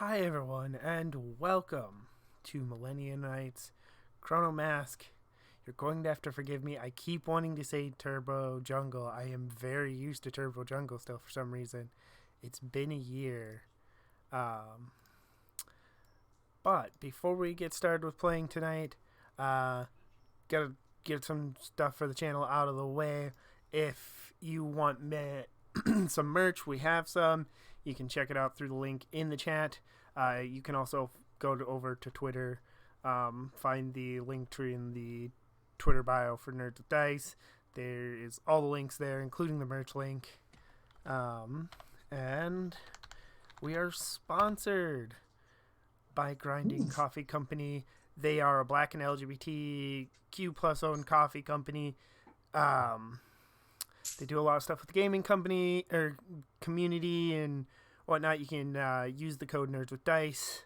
Hi everyone, and welcome to Millennium Night's Chrono Mask. You're going to have to forgive me. I keep wanting to say Turbo Jungle. I am very used to Turbo Jungle still for some reason. It's been a year. Um, but before we get started with playing tonight, gotta get some stuff for the channel out of the way. If you want some merch, we have some. You can check it out through the link in the chat. You can also over to Twitter, find the link tree in the Twitter bio for Nerds with Dice. There is all the links there, including the merch link. And we are sponsored by Grinding Coffee Company. They are a Black and LGBTQ plus owned coffee company. They do a lot of stuff with the gaming company or community and whatnot. You can use the code Nerds with Dice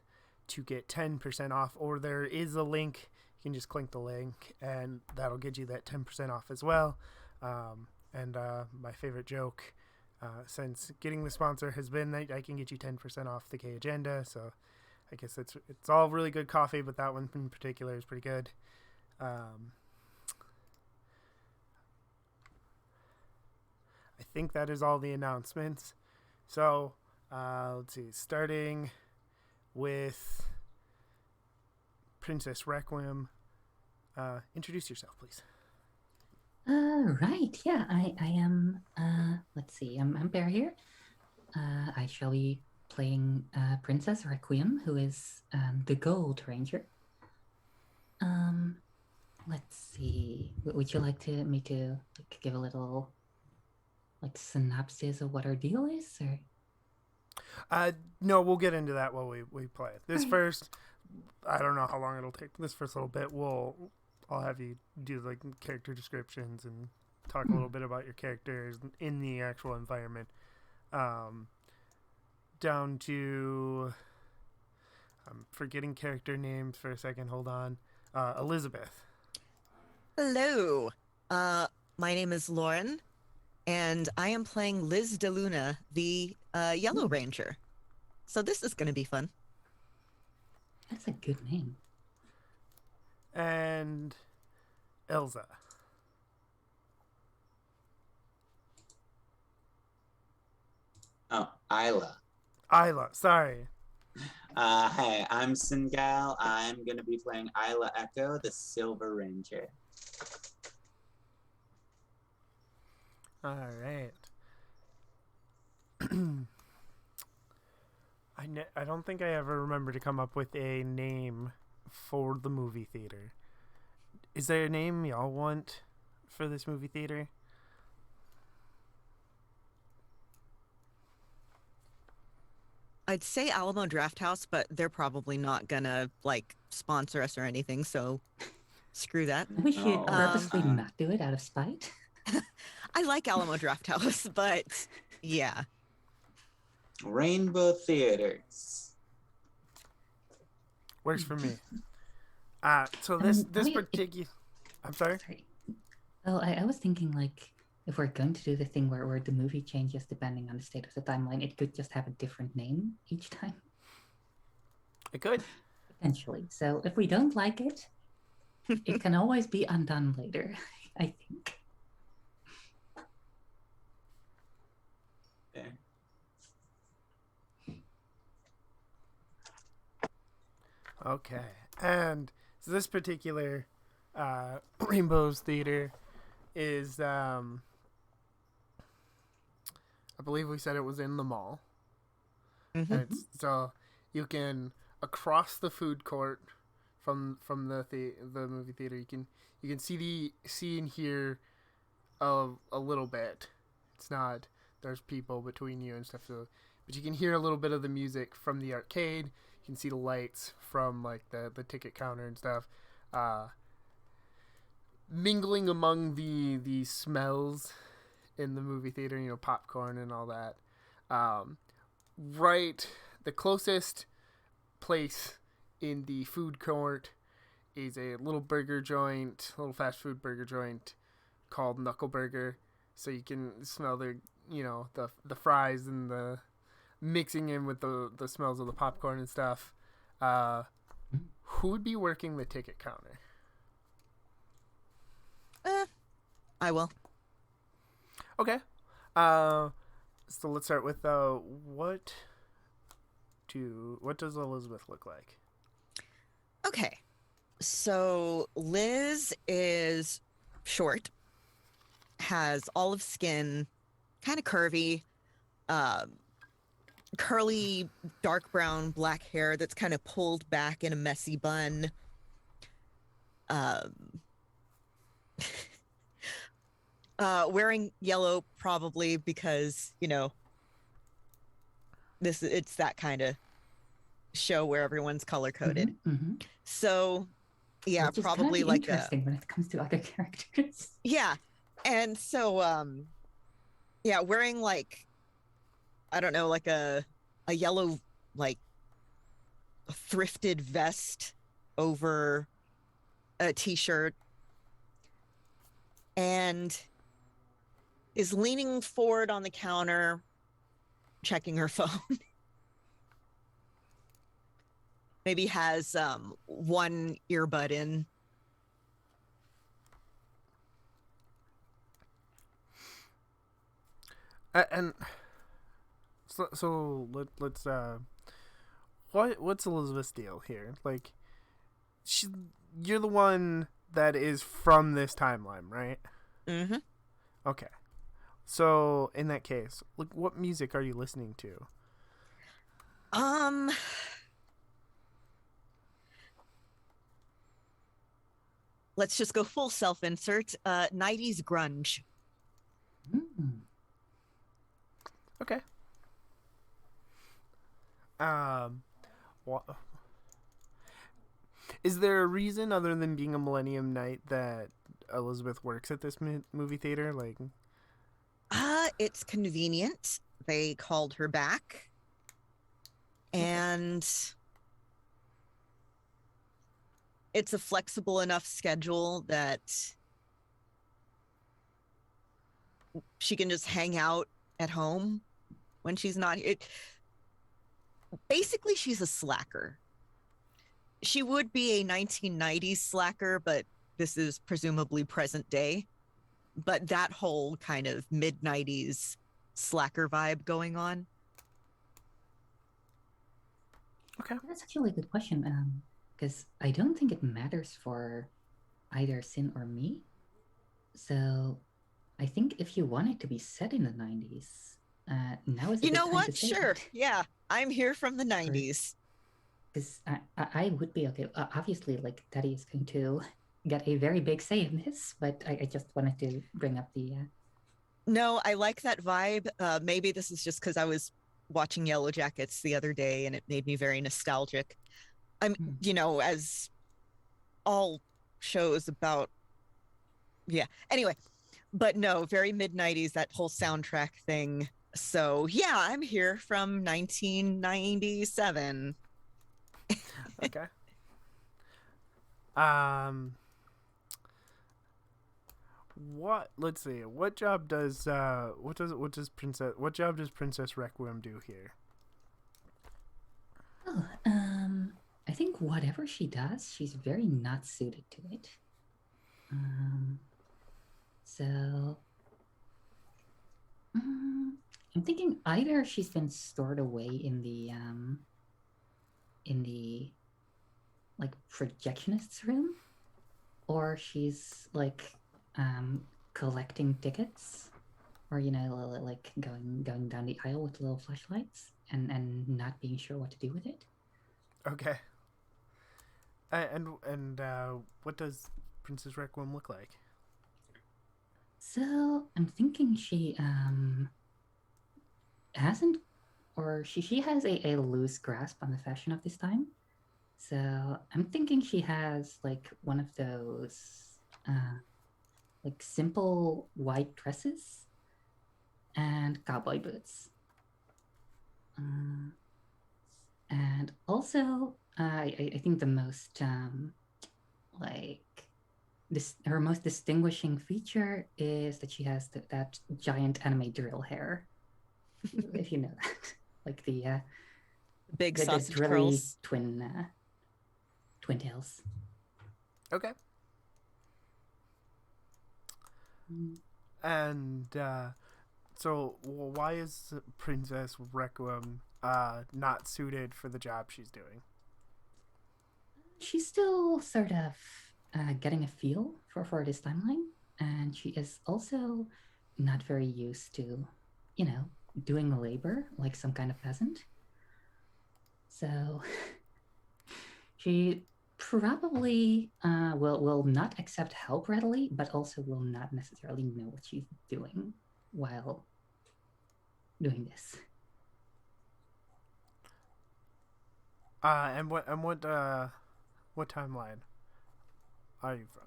to get 10% off, or there is a link. You can just click the link, and that'll get you that 10% off as well. And my favorite joke, since getting the sponsor has been that I can get you 10% off the K Agenda. So I guess it's all really good coffee, but that one in particular is pretty good. I think that is all the announcements. So, let's see. Starting with Princess Requiem. Introduce yourself, please. Right. Yeah, I am. Let's see. I'm Bear here. I shall be playing Princess Requiem, who is the Gold Ranger. Let's see. Would you like me to give a little synopsis of what our deal is, or? No, we'll get into that while we play it. This Right. first, I don't know how long it'll take. This first little bit, I'll have you do character descriptions and talk a little bit about your characters in the actual environment. Down to, I'm forgetting character names for a second. Hold on. Elizabeth. Hello. My name is Lauren, and I am playing Liz DeLuna, the Yellow Ranger. So this is going to be fun. That's a good name. And Elsa. Oh, Isla. Isla, sorry. Hey, I'm Singal. I'm going to be playing Isla Echo, the Silver Ranger. All right. I don't think I ever remember to come up with a name for the movie theater. Is there a name y'all want for this movie theater? I'd say Alamo Drafthouse, but they're probably not going to, sponsor us or anything, so screw that. We should purposely not do it out of spite. I like Alamo Drafthouse, but yeah. Rainbow Theaters. Works for me. So this particular... I'm sorry? Oh, I was thinking, if we're going to do the thing where the movie changes depending on the state of the timeline, it could just have a different name each time. It could. Potentially. So if we don't like it, it can always be undone later, I think. Okay. Okay. And so this particular Rainbows Theater is... I believe we said it was in the mall. Mm-hmm. So you can, across the food court from the movie theater, you can see and hear a little bit. It's not, there's people between you and stuff, but you can hear a little bit of the music from the arcade. You can see the lights from the ticket counter and stuff. Mingling among the smells in the movie theater, popcorn and all that. Right, the closest place in the food court is a little fast food burger joint called Knuckle Burger. So you can smell the fries and the mixing in with the smells of the popcorn and stuff. Who would be working the ticket counter? I will. Okay. So let's start with what does Elizabeth look like? Okay. So Liz is short, has olive skin, kind of curvy, curly, dark brown, black hair that's kind of pulled back in a messy bun. Wearing yellow probably because, it's that kind of show where everyone's color coded. So yeah, Which is probably kind of interesting when it comes to other characters. Yeah. And so yeah, wearing like, I don't know, like a yellow, like a thrifted vest over a t-shirt, and is leaning forward on the counter checking her phone. Maybe has one earbud in. And so let's what's Elizabeth's deal here? Like, you're the one that is from this timeline, right? Mm-hmm. Okay. So in that case, like, what music are you listening to? Let's just go full self-insert. 90s grunge. Okay. Is there a reason other than being a Millennium Night that Elizabeth works at this movie theater? Like, it's convenient. They called her back, and it's a flexible enough schedule that she can just hang out at home when she's not here. Basically, she's a slacker. She would be a 1990s slacker, but this is presumably present day. But that whole kind of mid-90s slacker vibe going on. Okay. That's actually a good question, because I don't think it matters for either Sin or me. So I think if you want it to be set in the 90s, now is a You good know time what? to say Sure. it. Yeah, I'm here from the 90s. Because I would be okay. Obviously, like, Daddy is going to get a very big say in this, but I just wanted to bring up the... No, I like that vibe. Maybe this is just because I was watching Yellow Jackets the other day and it made me very nostalgic. As all shows about... Yeah. Anyway, but no, very mid-90s, that whole soundtrack thing. So yeah, I'm here from 1997. Okay. Let's see. What job does Princess Requiem do here? Oh, I think whatever she does, she's very not suited to it. So I'm thinking either she's been stored away in the like projectionist's room, or she's like collecting tickets, or like going down the aisle with little flashlights and not being sure what to do with it. Okay. And what does Princess Requiem look like? So I'm thinking she hasn't, or she has a loose grasp on the fashion of this time. So I'm thinking she has like one of those like simple white dresses and cowboy boots. And also I think the most her most distinguishing feature is that she has that giant anime drill hair. If you know that. like the Big the sausage drilly curls. twin tails. Okay. And so why is Princess Requiem not suited for the job she's doing? She's still sort of getting a feel for this timeline, and she is also not very used to, doing labor like some kind of peasant. So she probably will not accept help readily, but also will not necessarily know what she's doing while doing this. And what timeline are you from?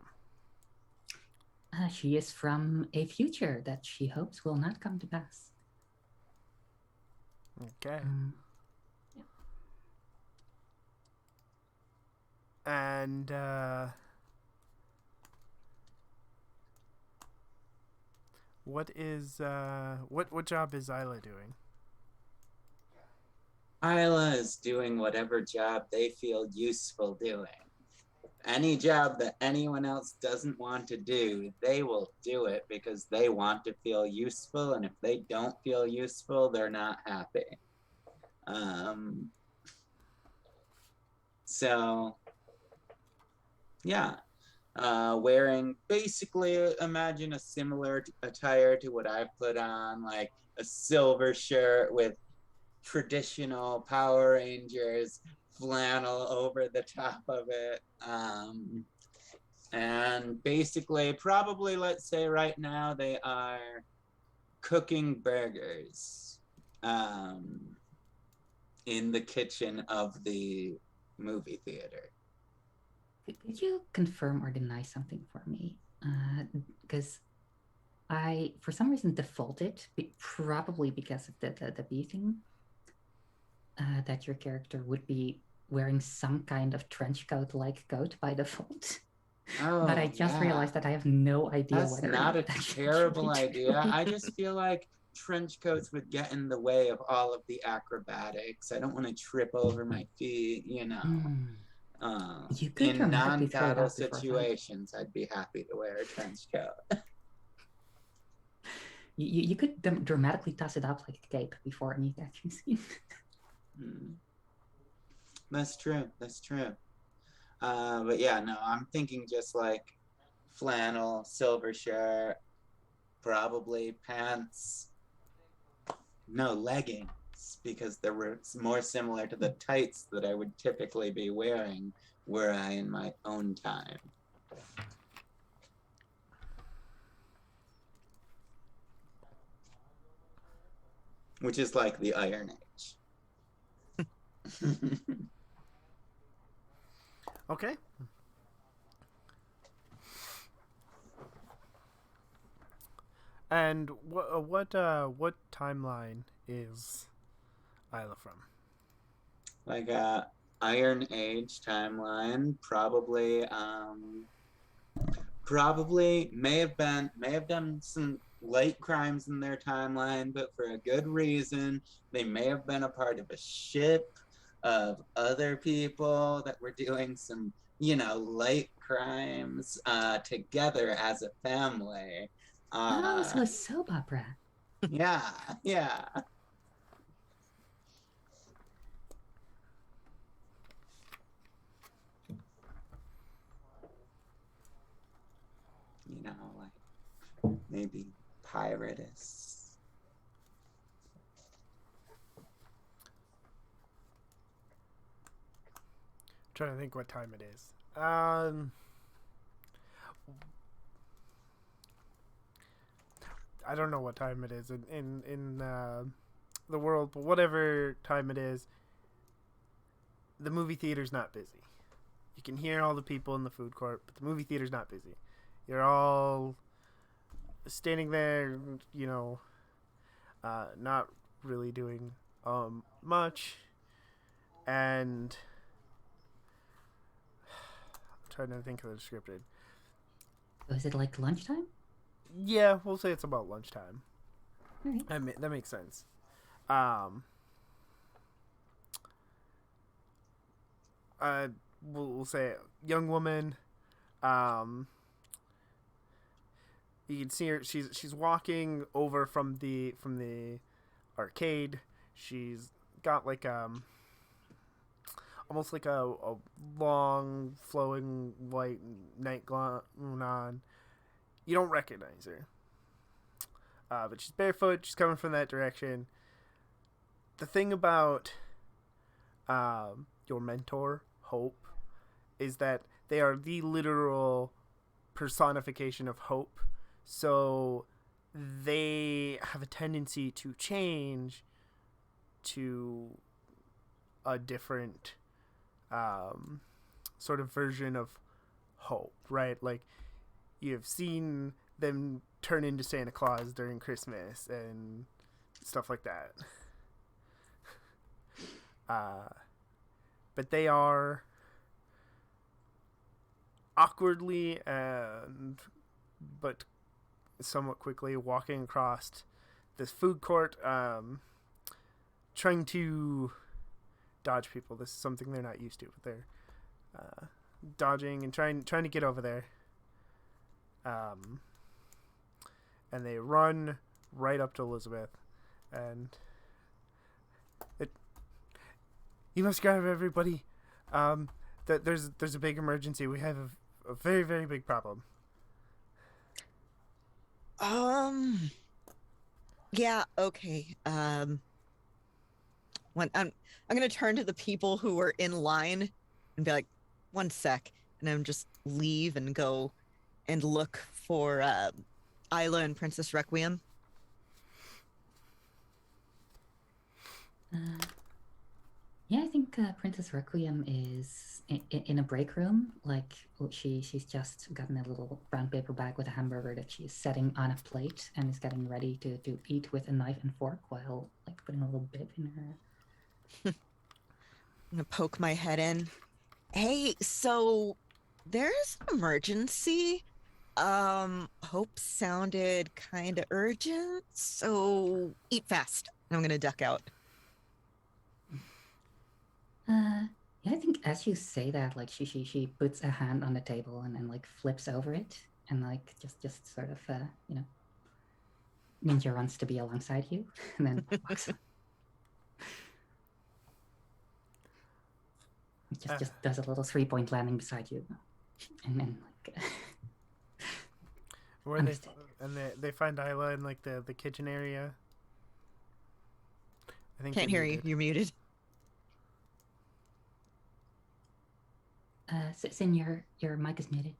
She is from a future that she hopes will not come to pass. Okay. Yeah. And what job is Isla doing? Isla is doing whatever job they feel useful doing. Any job that anyone else doesn't want to do, they will do it because they want to feel useful, and if they don't feel useful, they're not happy. So, yeah. Wearing basically, imagine a similar attire to what I put on, like a silver shirt with traditional Power Rangers flannel over the top of it. And basically, probably, let's say right now, they are cooking burgers in the kitchen of the movie theater. Could you confirm or deny something for me? Because I, for some reason, defaulted, probably because of the beefing, that your character would be wearing some kind of trench coat-like coat by default. Oh, but I just realized that I have no idea that's whether not a that terrible idea. I just feel like trench coats would get in the way of all of the acrobatics. I don't want to trip over my feet, you know. You could In dramatically throw it non-battle out before situations, I'd be happy to wear a trench coat. You could dramatically toss it up like a cape before any action scene. That's true. That's true. But yeah, no, I'm thinking just like flannel, silver shirt, probably pants. No, leggings, because they were more similar to the tights that I would typically be wearing were I in my own time. Which is like the Iron Age. Okay. And what timeline is Isla from? Like a Iron Age timeline, probably may have done some light crimes in their timeline, but for a good reason. They may have been a part of a ship of other people that were doing some, light crimes together as a family. So a soap opera. Yeah. Like maybe piratess. Trying to think what time it is. I don't know what time it is in the world, but whatever time it is, the movie theater's not busy. You can hear all the people in the food court, but the movie theater's not busy. You're all standing there, not really doing much, and I'm trying to think of the description. Was it like lunchtime? Yeah, we'll say it's about lunchtime. All right. That makes sense. we'll say young woman. You can see her. She's walking over from the arcade. She's got like almost like a long flowing white night gown on. You don't recognize her, but she's barefoot. She's coming from that direction. The thing about your mentor, Hope, is that they are the literal personification of hope. So they have a tendency to change to a different sort of version of hope, right? Like, you've seen them turn into Santa Claus during Christmas and stuff like that. But they are awkwardly but somewhat quickly walking across this food court, trying to dodge people. This is something they're not used to, but they're dodging and trying to get over there. And they run right up to Elizabeth, and you must grab everybody. There's a big emergency. We have a very, very big problem. Yeah, okay. When I'm gonna turn to the people who were in line and be like, 1 sec, and then just leave and go and look for Isla and Princess Requiem. Yeah, I think Princess Requiem is in a break room. Like, she's just gotten a little brown paper bag with a hamburger that she's setting on a plate and is getting ready to eat with a knife and fork while like putting a little bit in her. I'm gonna poke my head in. Hey, so there's an emergency. Hope sounded kind of urgent, so eat fast. I'm gonna duck out. Yeah, I think as you say that, like she puts a hand on the table and then like flips over it and like just sort of ninja runs to be alongside you and then walks. Just does a little 3-point landing beside you, and then like. Where they find Isla in like the kitchen area. I think Can't hear you. You're muted. Sin, your mic is muted.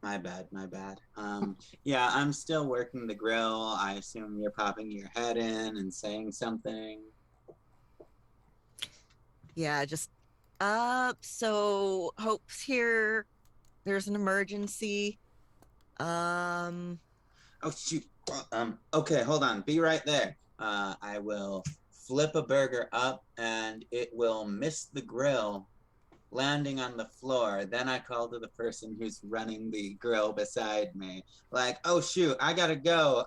My bad. Yeah, I'm still working the grill. I assume you're popping your head in and saying something. Yeah, just so Hope's here. There's an emergency. Oh shoot. Okay, hold on. Be right there. I will flip a burger up and it will miss the grill, landing on the floor. Then I call to the person who's running the grill beside me. Like, oh shoot, I gotta go.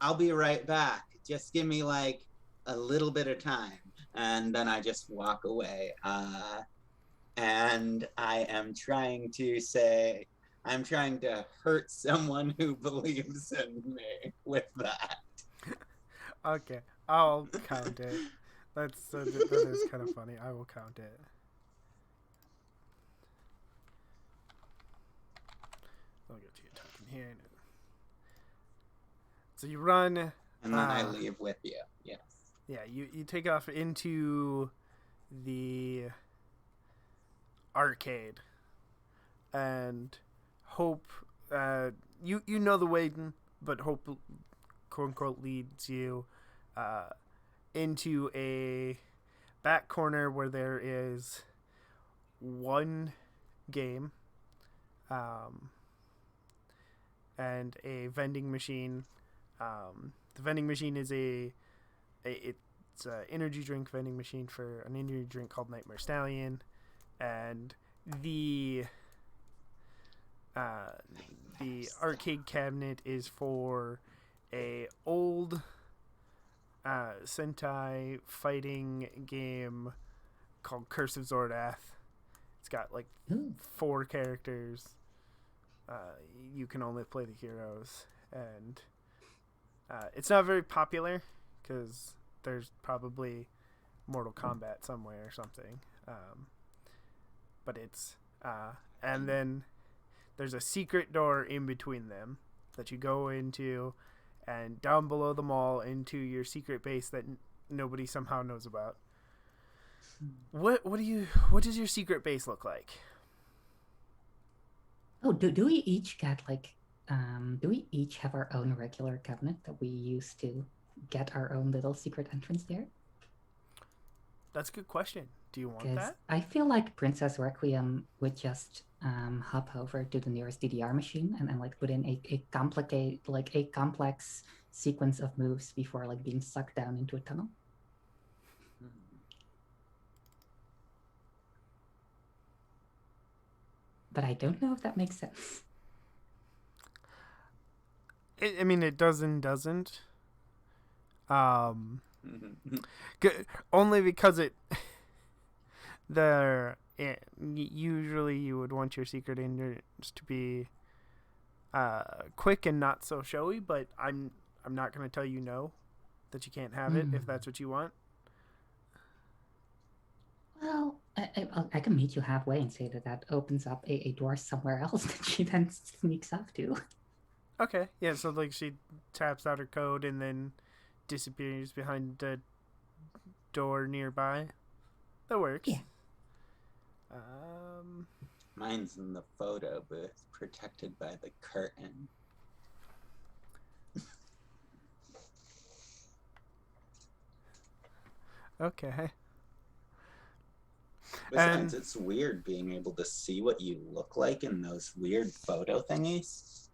I'll be right back. Just give me like a little bit of time. And then I just walk away. And I am trying to say, I'm trying to hurt someone who believes in me with that. Okay, I'll count it. That is kind of funny. I will count it. I'll get to you talking here. So you run. And then I leave with you. Yes. Yeah, you take off into the arcade, and Hope, you know the way, but Hope, quote unquote, leads you into a back corner where there is one game, and a vending machine. The vending machine is it's an energy drink vending machine for an energy drink called Nightmare Stallion, and the arcade cabinet is for a old Sentai fighting game called Curse of Zordath. It's got like Ooh. 4 characters. You can only play the heroes, and it's not very popular because there's probably Mortal Kombat somewhere or something. But it's and then there's a secret door in between them that you go into, and down below them all into your secret base that nobody somehow knows about. What does your secret base look like? Oh, do we each get like do we each have our own regular cabinet that we use to get our own little secret entrance there? That's a good question. Do you want Because that? I feel like Princess Requiem would just hop over to the nearest DDR machine and like put in a complex sequence of moves before like being sucked down into a tunnel. But I don't know if that makes sense. I mean, it does and doesn't. Only because usually you would want your secret entrance to be quick and not so showy, but I'm not going to tell you no, that you can't have it if that's what you want. Well, I can meet you halfway and say that opens up a door somewhere else that she then sneaks off to. Okay, yeah, so like she taps out her code and then disappears behind the door nearby. That works. Yeah. Mine's in the photo booth, protected by the curtain. Okay. Besides, it's weird being able to see what you look like in those weird photo thingies.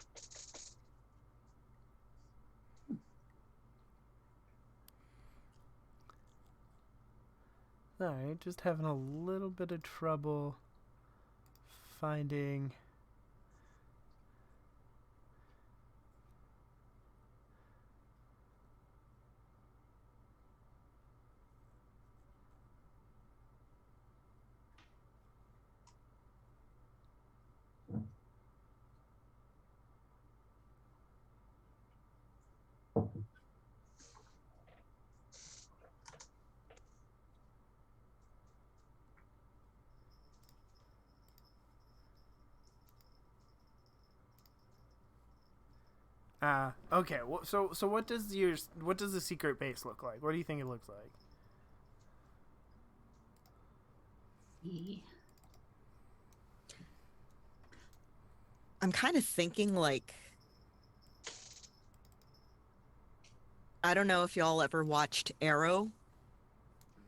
Alright, just having a little bit of trouble finding... Okay. So what does the secret base look like? What do you think it looks like? I'm kind of thinking like, I don't know if y'all ever watched Arrow,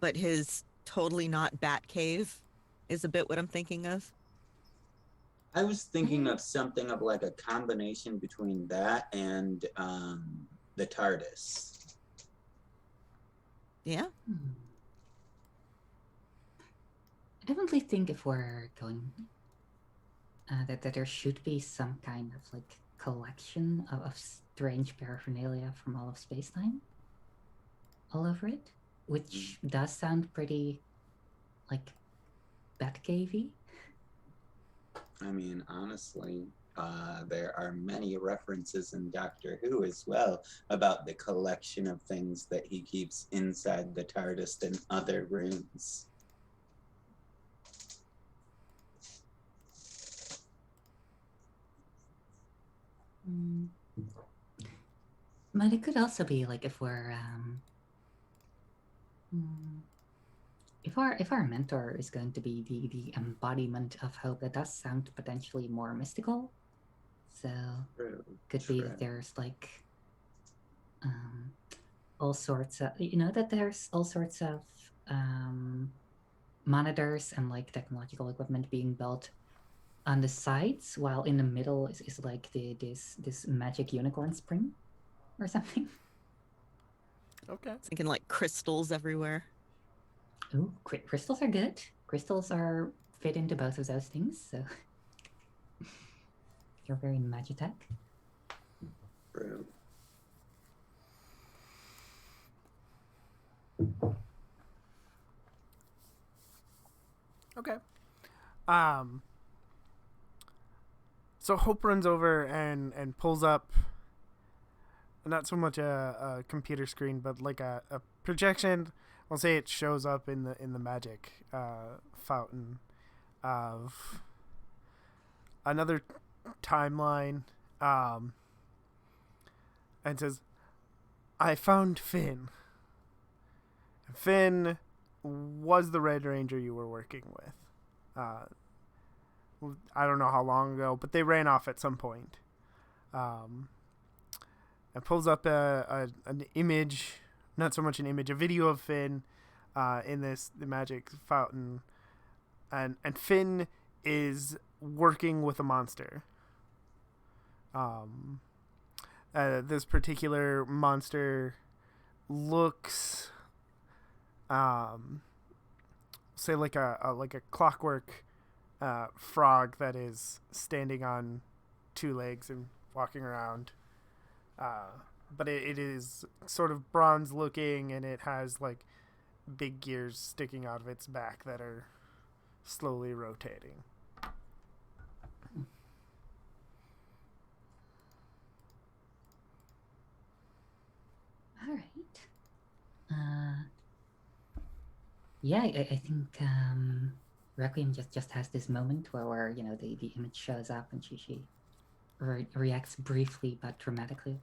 but his totally not Batcave is a bit what I'm thinking of. I was thinking of something of like a combination between that and the TARDIS. Yeah. I definitely think if we're going that there should be some kind of like collection of strange paraphernalia from all of space-time all over it, which does sound pretty like Batcave-y. I mean, honestly, there are many references in Doctor Who as well about the collection of things that he keeps inside the TARDIS and other rooms. But it could also be like if we're if our mentor is going to be the embodiment of hope, that does sound potentially more mystical. So could be that there's like all sorts of that there's all sorts of monitors and like technological equipment being built on the sides, while in the middle is like this magic unicorn spring or something. Okay. Thinking like crystals everywhere. Ooh, crystals are good. Crystals are fit into both of those things, so you're very Magitech. True. Okay. So Hope runs over and pulls up not so much a computer screen, but like a projection. I'll say it shows up in the magic fountain of another timeline, and says, "I found Finn. Finn was the Red Ranger you were working with. I don't know how long ago, but they ran off at some point." And pulls up an image, not so much an image, a video of Finn in the magic fountain, and Finn is working with a monster. This particular monster looks, say like a clockwork frog that is standing on two legs and walking around. But it is sort of bronze looking, and it has like big gears sticking out of its back that are slowly rotating. All right. Yeah, I think Requiem just has this moment where you know the image shows up and she reacts briefly but dramatically.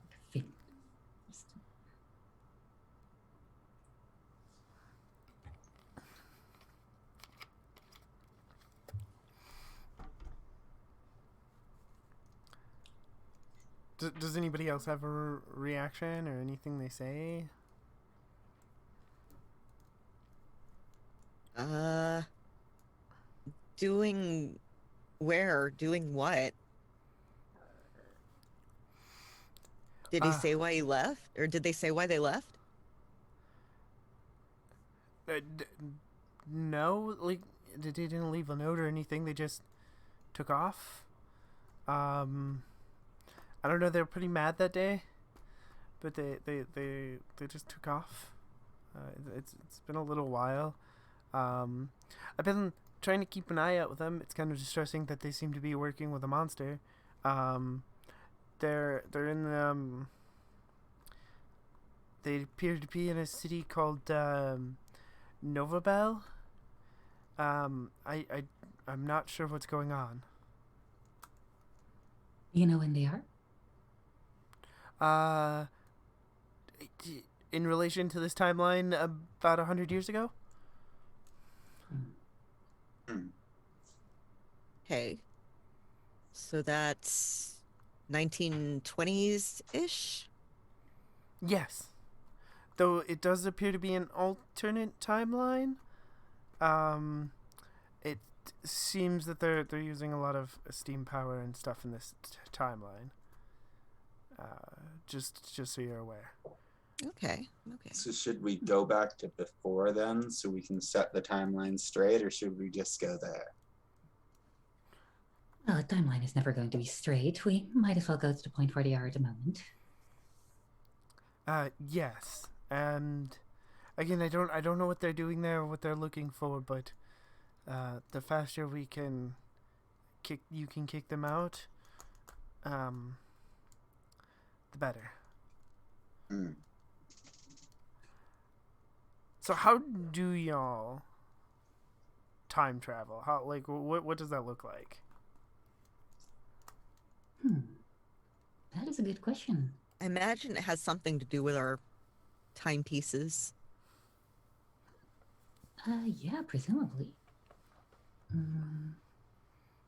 Does anybody else have a reaction or anything they say? Doing where? Doing what? Did he say why he left? Or did they say why they left? No, like they didn't leave a note or anything. They just took off. I don't know. They were pretty mad that day, but they just took off. It's been a little while. I've been trying to keep an eye out with them. It's kind of distressing that they seem to be working with a monster. They're in they appear to be in a city called Novabel. I'm not sure what's going on. You know when they are? In relation to this timeline, about 100 years ago. Okay. So that's 1920s-ish? Yes. Though it does appear to be an alternate timeline. It seems that they're using a lot of steam power and stuff in this timeline. Just so you're aware. Okay. So should we go back to before then so we can set the timeline straight, or should we just go there? Well, a timeline is never going to be straight. We might as well go to the point where they are at the moment. Yes. And again, I don't know what they're doing there or what they're looking for, but the faster we can kick them out, the better. So how do y'all time travel? How, like, what does that look like? That is a good question. I imagine it has something to do with our timepieces. Yeah, presumably.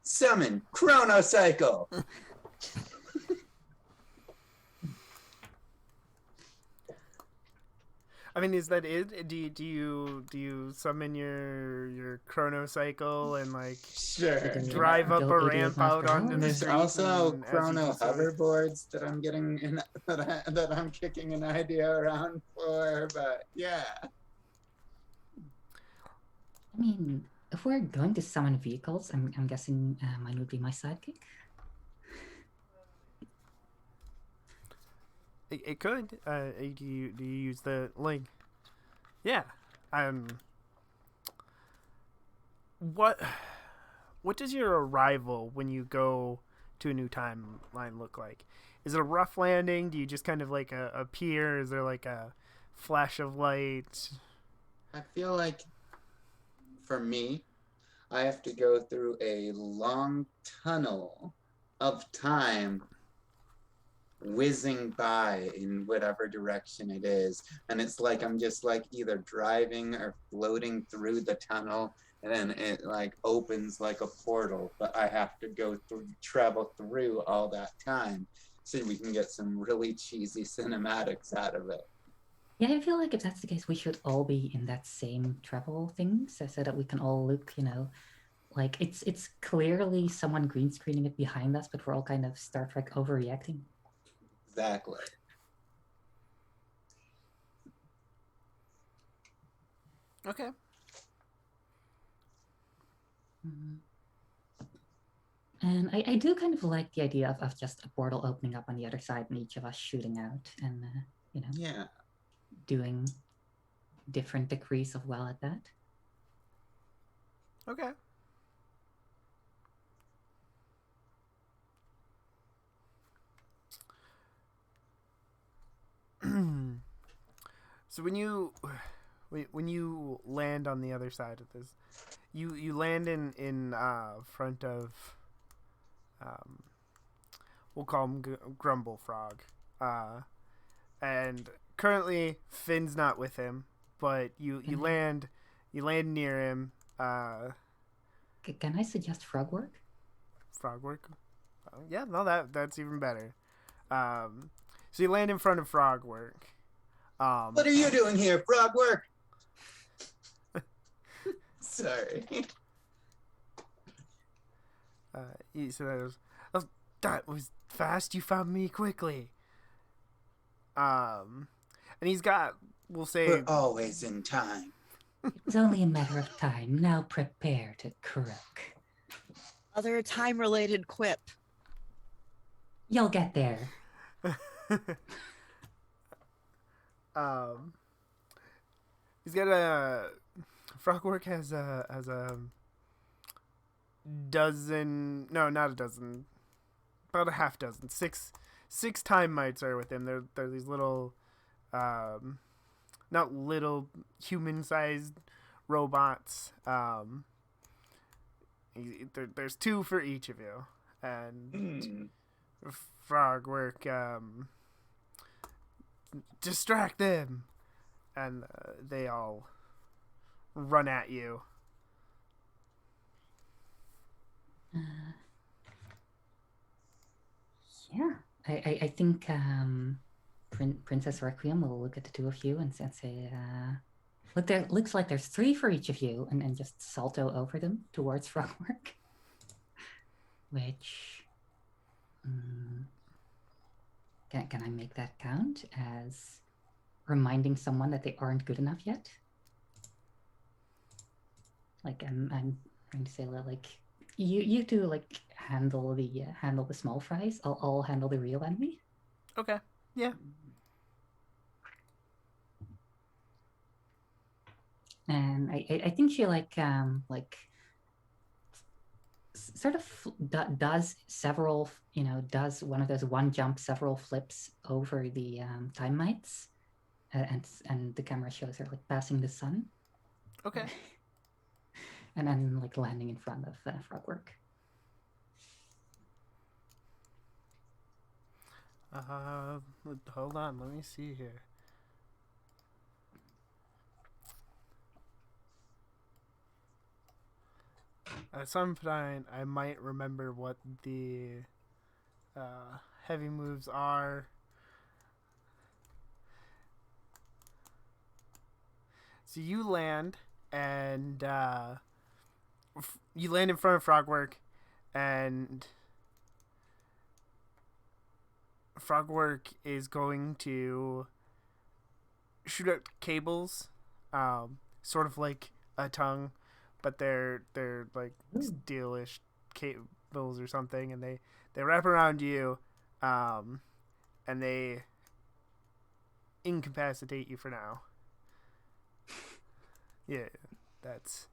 Summon Chrono Cycle. I mean, is that it? Do you summon your Chrono Cycle and like Sure. drive up a ramp out onto the There's street? also and as you Chrono go through- hoverboards that I'm getting in, that I'm kicking an idea around for, but yeah. I mean, if we're going to summon vehicles, I'm guessing mine would be my sidekick. It could. Do you use the link? Yeah. what does your arrival when you go to a new timeline look like? Is it a rough landing? Do you just kind of like appear? Is there like a flash of light? I feel like for me, I have to go through a long tunnel of time whizzing by in whatever direction it is. And it's like I'm just like either driving or floating through the tunnel, and then it like opens like a portal, but I have to travel through all that time so we can get some really cheesy cinematics out of it. Yeah, I feel like if that's the case, we should all be in that same travel thing, so that we can all look, like it's clearly someone green screening it behind us, but we're all kind of Star Trek overreacting. Exactly. Okay. And I do kind of like the idea of just a portal opening up on the other side and each of us shooting out and, Yeah. doing different degrees of well at that. Okay. So when you land on the other side of this, you land in front of we'll call him Grumble Frog, and currently Finn's not with him, but you land near him. Can I suggest frog work? Frog work. Yeah, no, that's even better. So you land in front of Frog work. What are you doing here, frog work? Sorry. So that was fast. You found me quickly. And he's got, we'll say, we're always in time. It's only a matter of time. Now prepare to croak. Other time-related quip. You'll get there. He's got a Frogwork has a dozen, no, not a dozen, about a half dozen, six time mites are with him. They're these little not little human-sized robots. There's two for each of you, and Frogwork distract them, and they all run at you. Yeah, I think Princess Requiem will look at the two of you and say, look, there looks like there's three for each of you, and just salto over them towards Frogwork. Which, can I make that count as reminding someone that they aren't good enough yet? Like I'm trying to say like you two like handle the small fries. I'll handle the real enemy. Okay. Yeah. And I think she sort of does several, does one of those one jump several flips over the time mites, and the camera shows her like passing the sun. Okay. And then like landing in front of Frogwork. Hold on, let me see here. At some point, I might remember what the heavy moves are. So you land, and you land in front of Frogwork, and Frogwork is going to shoot out cables, sort of like a tongue, but they're like steelish cables or something, and they wrap around you, and they incapacitate you for now. Yeah, that's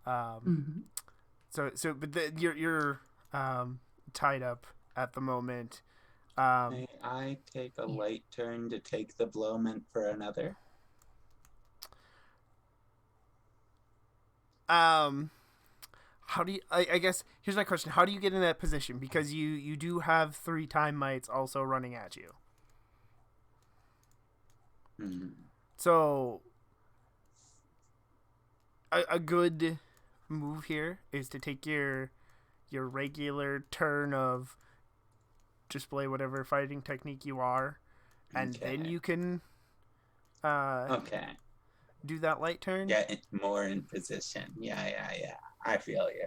Mm-hmm. But you're tied up at the moment. May I take a light turn to take the blowment for another? How do you? I guess here's my question: how do you get in that position? Because you do have 3 time mites also running at you. So a good move here is to take your regular turn of display whatever fighting technique you are, and then you can Okay. do that light turn. Get more in position. Yeah. I feel you.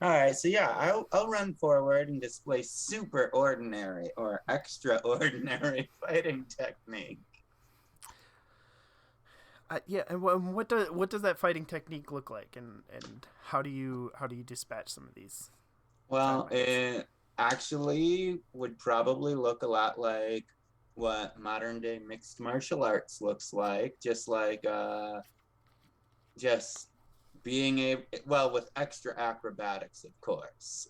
All right, so yeah, I'll run forward and display super ordinary or extraordinary fighting technique. Yeah, and what does that fighting technique look like, and how do you dispatch some of these? Well, it actually would probably look a lot like what modern day mixed martial arts looks like, just like just being able, well, with extra acrobatics, of course.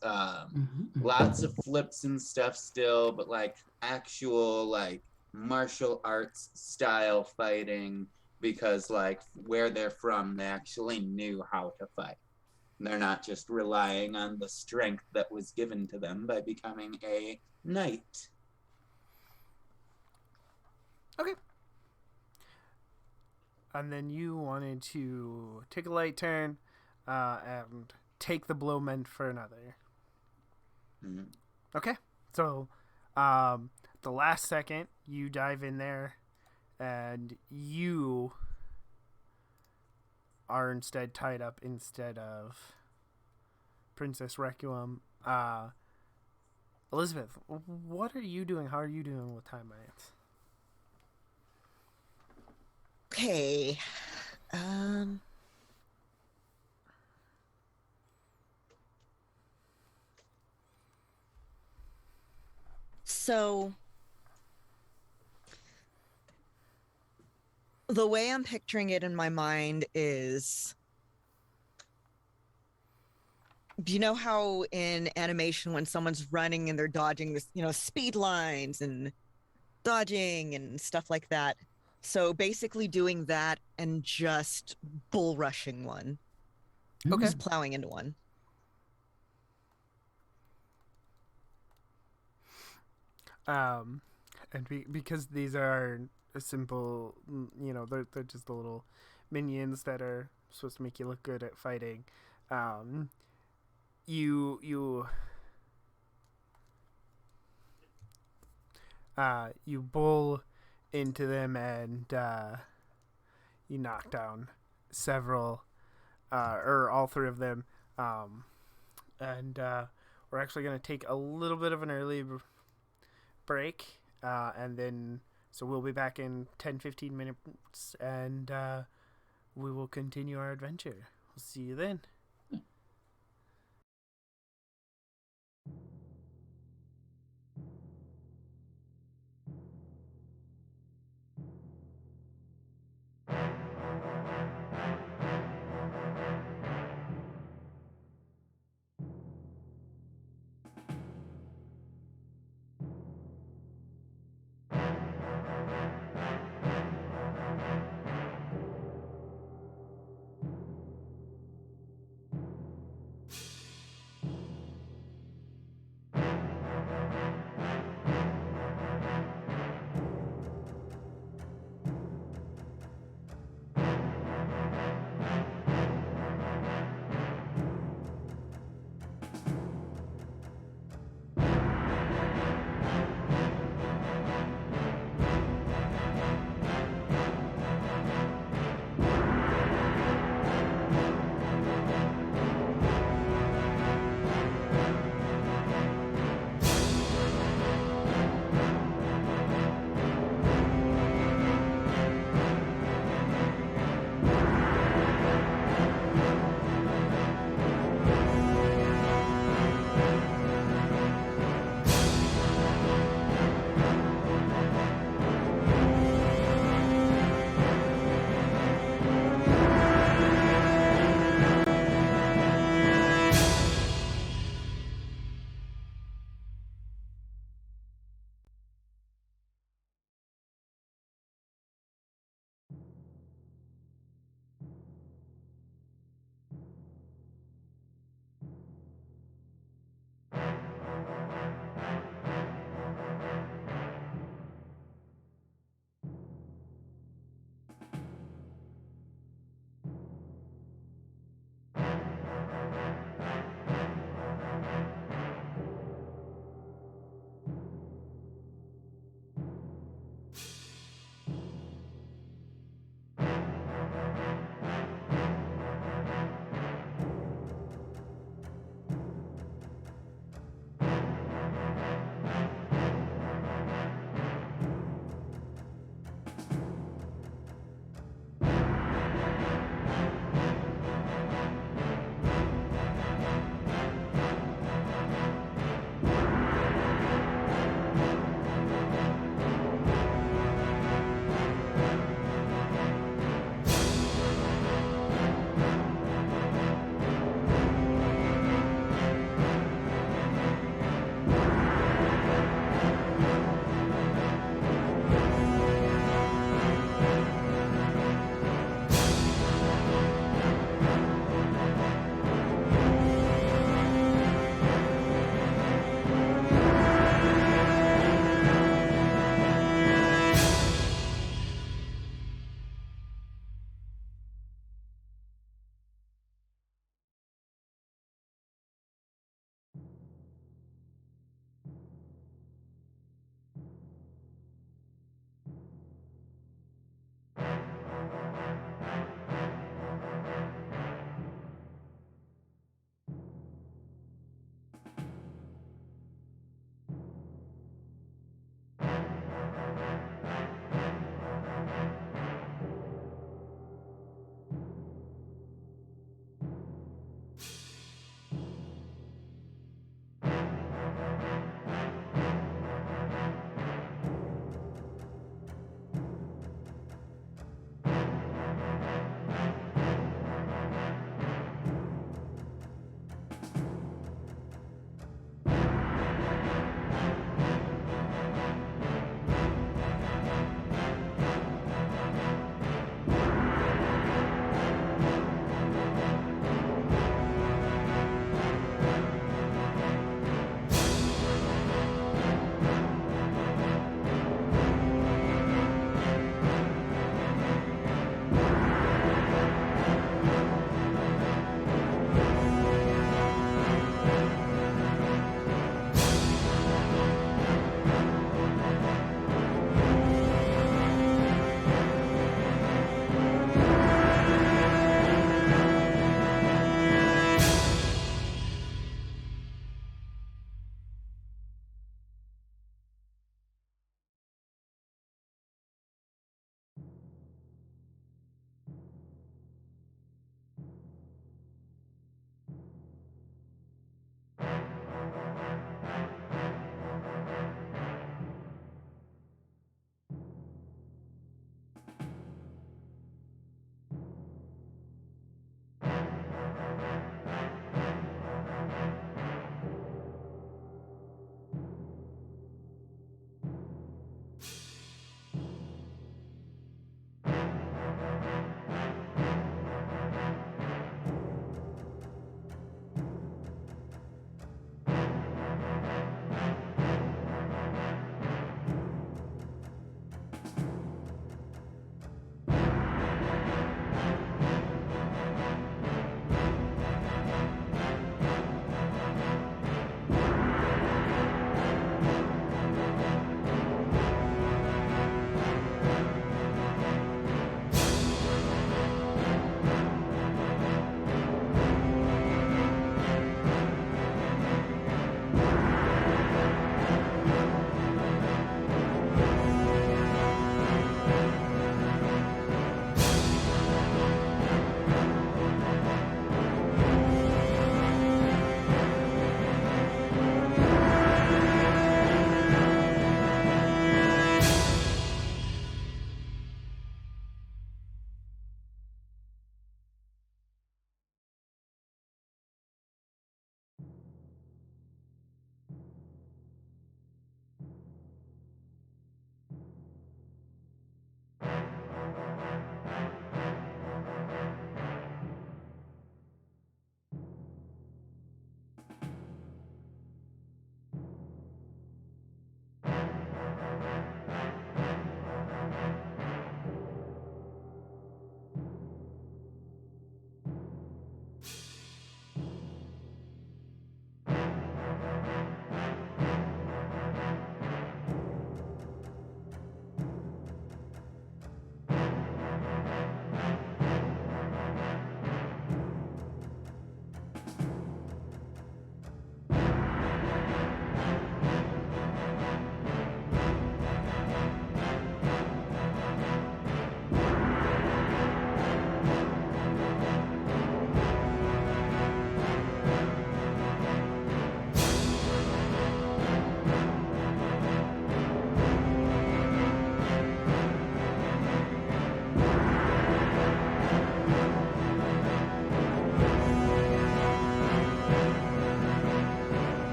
Lots of flips and stuff still, but like actual like martial arts style fighting, because like where they're from, they actually knew how to fight. They're not just relying on the strength that was given to them by becoming a knight. Okay. And then you wanted to take a light turn and take the blow meant for another. Mm-hmm. Okay. So the last second, you dive in there, and you are instead tied up instead of Princess Requiem. Elizabeth, what are you doing? How are you doing with time mites? Okay. So the way I'm picturing it in my mind is, do you know how in animation when someone's running and they're dodging this, speed lines and dodging and stuff like that? So basically doing that and just bull rushing one. Okay. Just plowing into one. And because these are a simple, they're just the little minions that are supposed to make you look good at fighting. You bull into them, and you knock down several, or all 3 of them. And we're actually going to take a little bit of an early break, and then so we'll be back in 10-15 minutes, and we will continue our adventure. We'll see you then.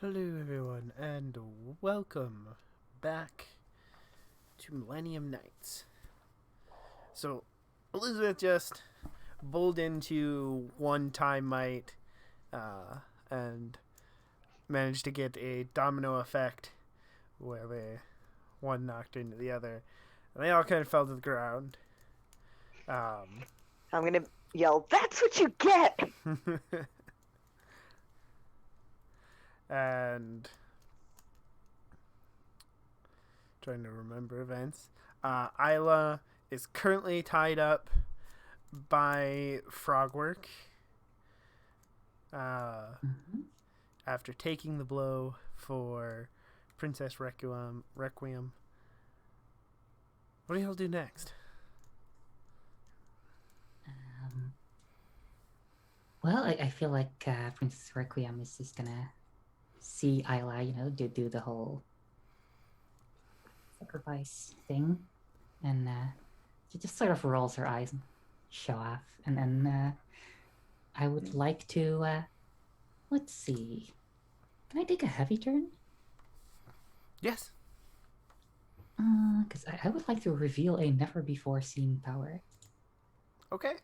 Hello, everyone, and welcome back to Millennium Nights. So, Elizabeth just bowled into one time might and managed to get a domino effect where one knocked into the other, and they all kind of fell to the ground. I'm gonna yell, "That's what you get!" And trying to remember events. Isla is currently tied up by Frogwork after taking the blow for Princess Requiem. What do y'all do next? Well, I feel like Princess Requiem is just gonna see Isla, do the whole sacrifice thing, and she just sort of rolls her eyes and show off. And then I would like to, let's see, can I take a heavy turn? Yes. Because I would like to reveal a never-before-seen power. Okay.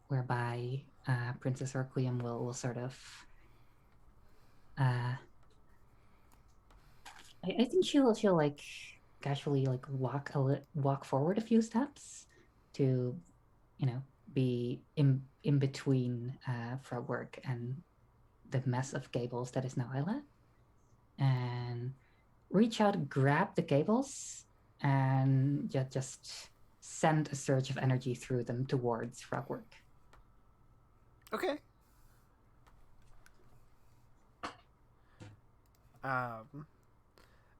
Whereby Princess Requiem will sort of I think she'll like casually like walk forward a few steps to, be in between Frogwork and the mess of cables that is now Isla, and reach out, grab the cables, and just send a surge of energy through them towards Frogwork. Okay.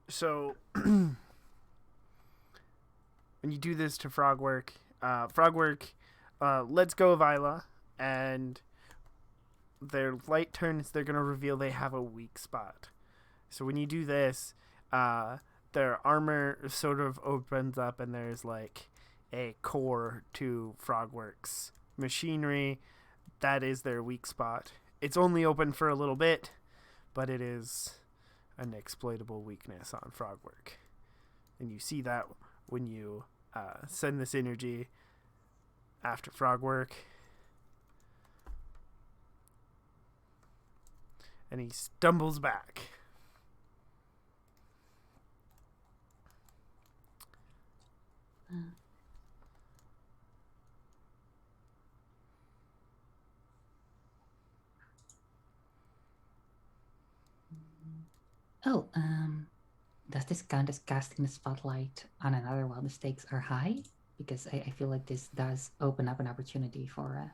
So when you do this to Frogwork, lets go of Isla, and their light turns. They're gonna reveal they have a weak spot. So when you do this, their armor sort of opens up, and there's like a core to Frogwork's machinery. That is their weak spot. It's only open for a little bit, but it is an exploitable weakness on Frogwork. And you see that when you send this energy after Frogwork. And he stumbles back. Oh, does this count as casting the spotlight on another while the stakes are high? Because I feel like this does open up an opportunity for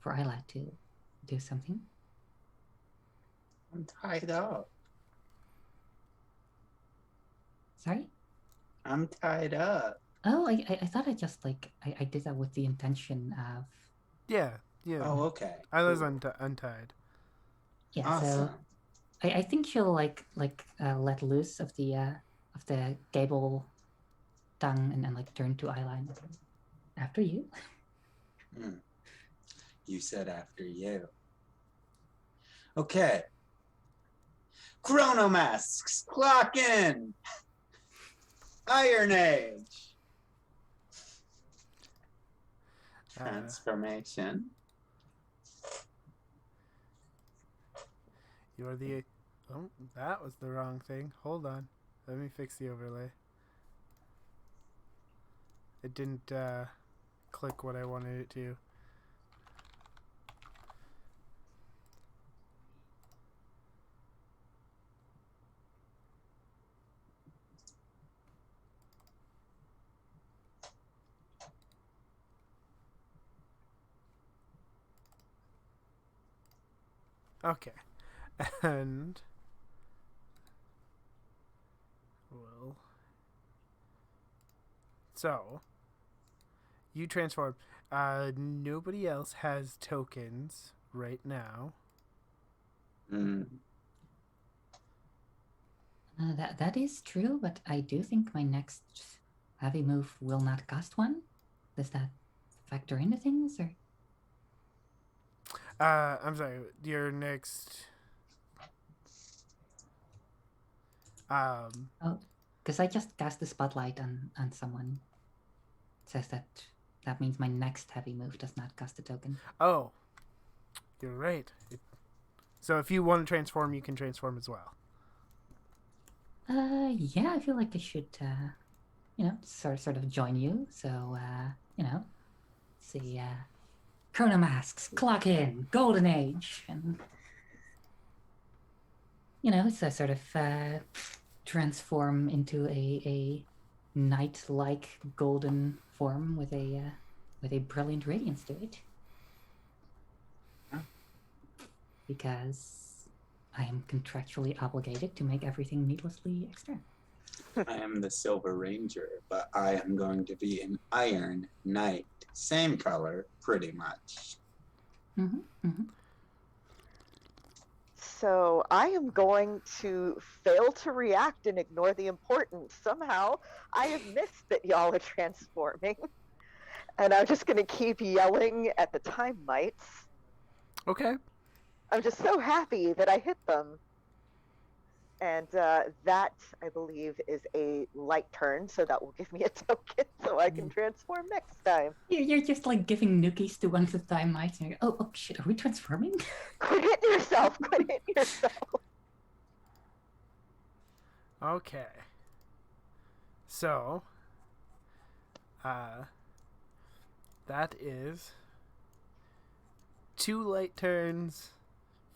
Isla to do something. I'm tied up. Sorry? I'm tied up. Oh, I thought I just like I did that with the intention of. Yeah. Oh, okay. Isla's untied. Yeah, Awesome. so I think she'll like let loose of the cable tongue and then like turn to Isla. After you. You said after you. Okay. Chrono masks, clock in. Iron Age. Transformation. You're the... Oh, that was the wrong thing. Hold on. Let me fix the overlay. It didn't click what I wanted it to. Okay. And... Well... So... You transform. Nobody else has tokens right now. That is true, but I do think my next heavy move will not cost one. Does that factor into things, or? I'm sorry. Your next Oh, because I just cast the spotlight on someone. It says that means my next heavy move does not cost a token. Oh, you're right. So if you want to transform, you can transform as well. Yeah, I feel like I should, sort of join you. So, see, Chrono masks, clock in, golden age, and it's a sort of transform into a knight-like golden form with a brilliant radiance to it. Because I am contractually obligated to make everything needlessly extra. I am the Silver Ranger, but I am going to be an Iron Knight. Same color, pretty much. Mm-hmm, mm-hmm. So I am going to fail to react and ignore the importance. Somehow I have missed that y'all are transforming. And I'm just going to keep yelling at the time mites. Okay. I'm just so happy that I hit them. And that, I believe, is a light turn, so that will give me a token so I can transform next time. You're just like giving nookies to one of the time mites. And oh shit, are we transforming? Quit hitting yourself! Quit hitting yourself! Okay. So, that is 2 light turns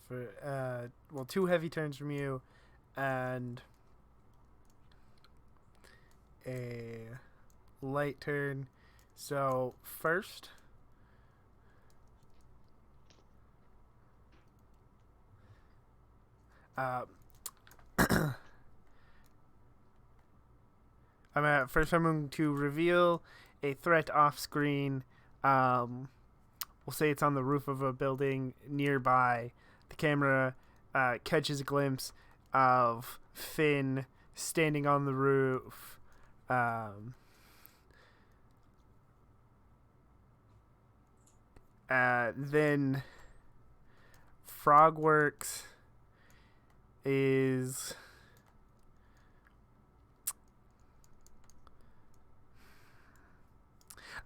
for, 2 heavy turns from you, and a light turn. So, first, I'm going to reveal a threat off screen. We'll say it's on the roof of a building nearby. The camera catches a glimpse of Finn standing on the roof. Then Frogworks is...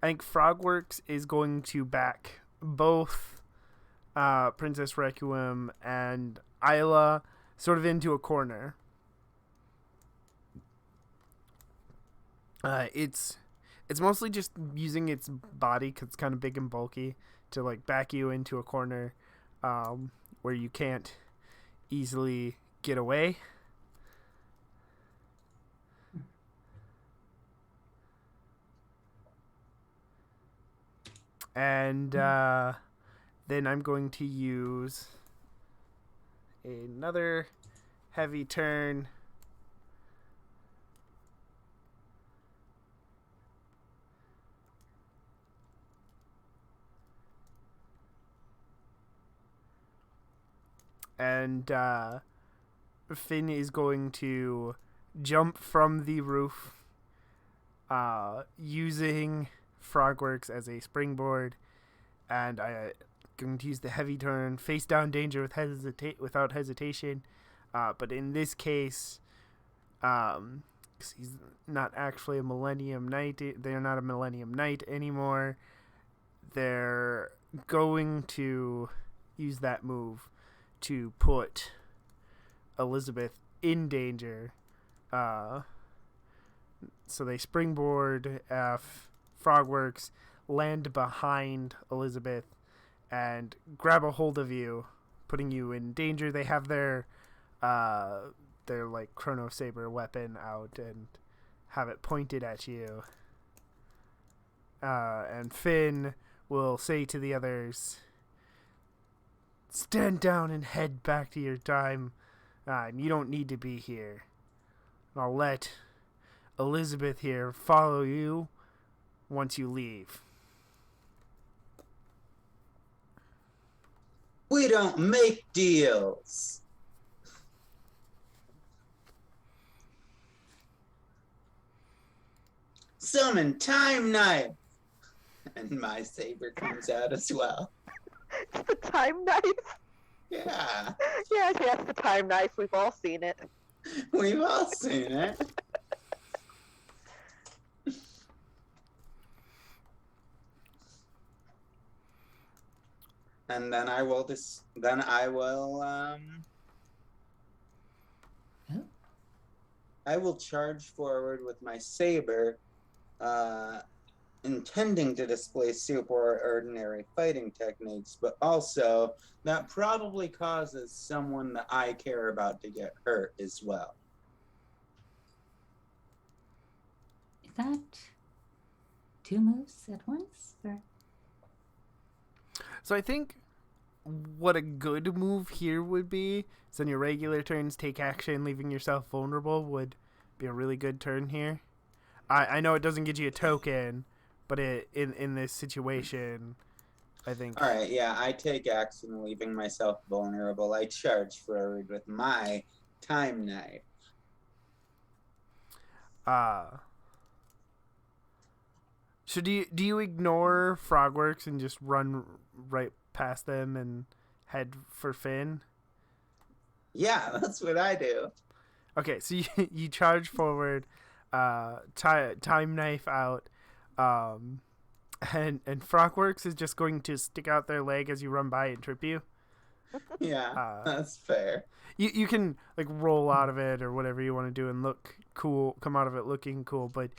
I think Frogworks is going to back both Princess Requiem and Isla sort of into a corner. It's mostly just using its body, because it's kind of big and bulky, to like back you into a corner where you can't easily get away. And then I'm going to use another heavy turn. And Finn is going to jump from the roof using Frogworks as a springboard, and I'm going to use the heavy turn, face down danger without hesitation. But in this case, 'cause he's not actually a Millennium Knight, they're not a Millennium Knight anymore. They're going to use that move to put Elizabeth in danger. So they springboard Frogworks, land behind Elizabeth, and grab a hold of you, putting you in danger. They have their like Chrono Saber weapon out and have it pointed at you. And Finn will say to the others, "Stand down and head back to your time. You don't need to be here. I'll let Elizabeth here follow you once you leave." We don't make deals. Summon Time Knife. And my saber comes out as well. It's the time knife? Yeah. Yeah, the time knife. We've all seen it. We've all seen it. And then I will Oh, I will charge forward with my saber, intending to display super ordinary fighting techniques, but also that probably causes someone that I care about to get hurt as well. is that 2 moves at once? Or... So I think what a good move here would be is on your regular turns, take action, leaving yourself vulnerable would be a really good turn here. I know it doesn't get you a token, but in this situation, I think. All right, yeah, I take action, leaving myself vulnerable. I charge forward with my time knife. So do you ignore Frogworks and just run right past them and head for Finn? Yeah, that's what I do. Okay, so you charge forward, time knife out, and Frogworks is just going to stick out their leg as you run by and trip you. Yeah, that's fair. You can like roll out of it or whatever you want to do and look cool, come out of it looking cool, but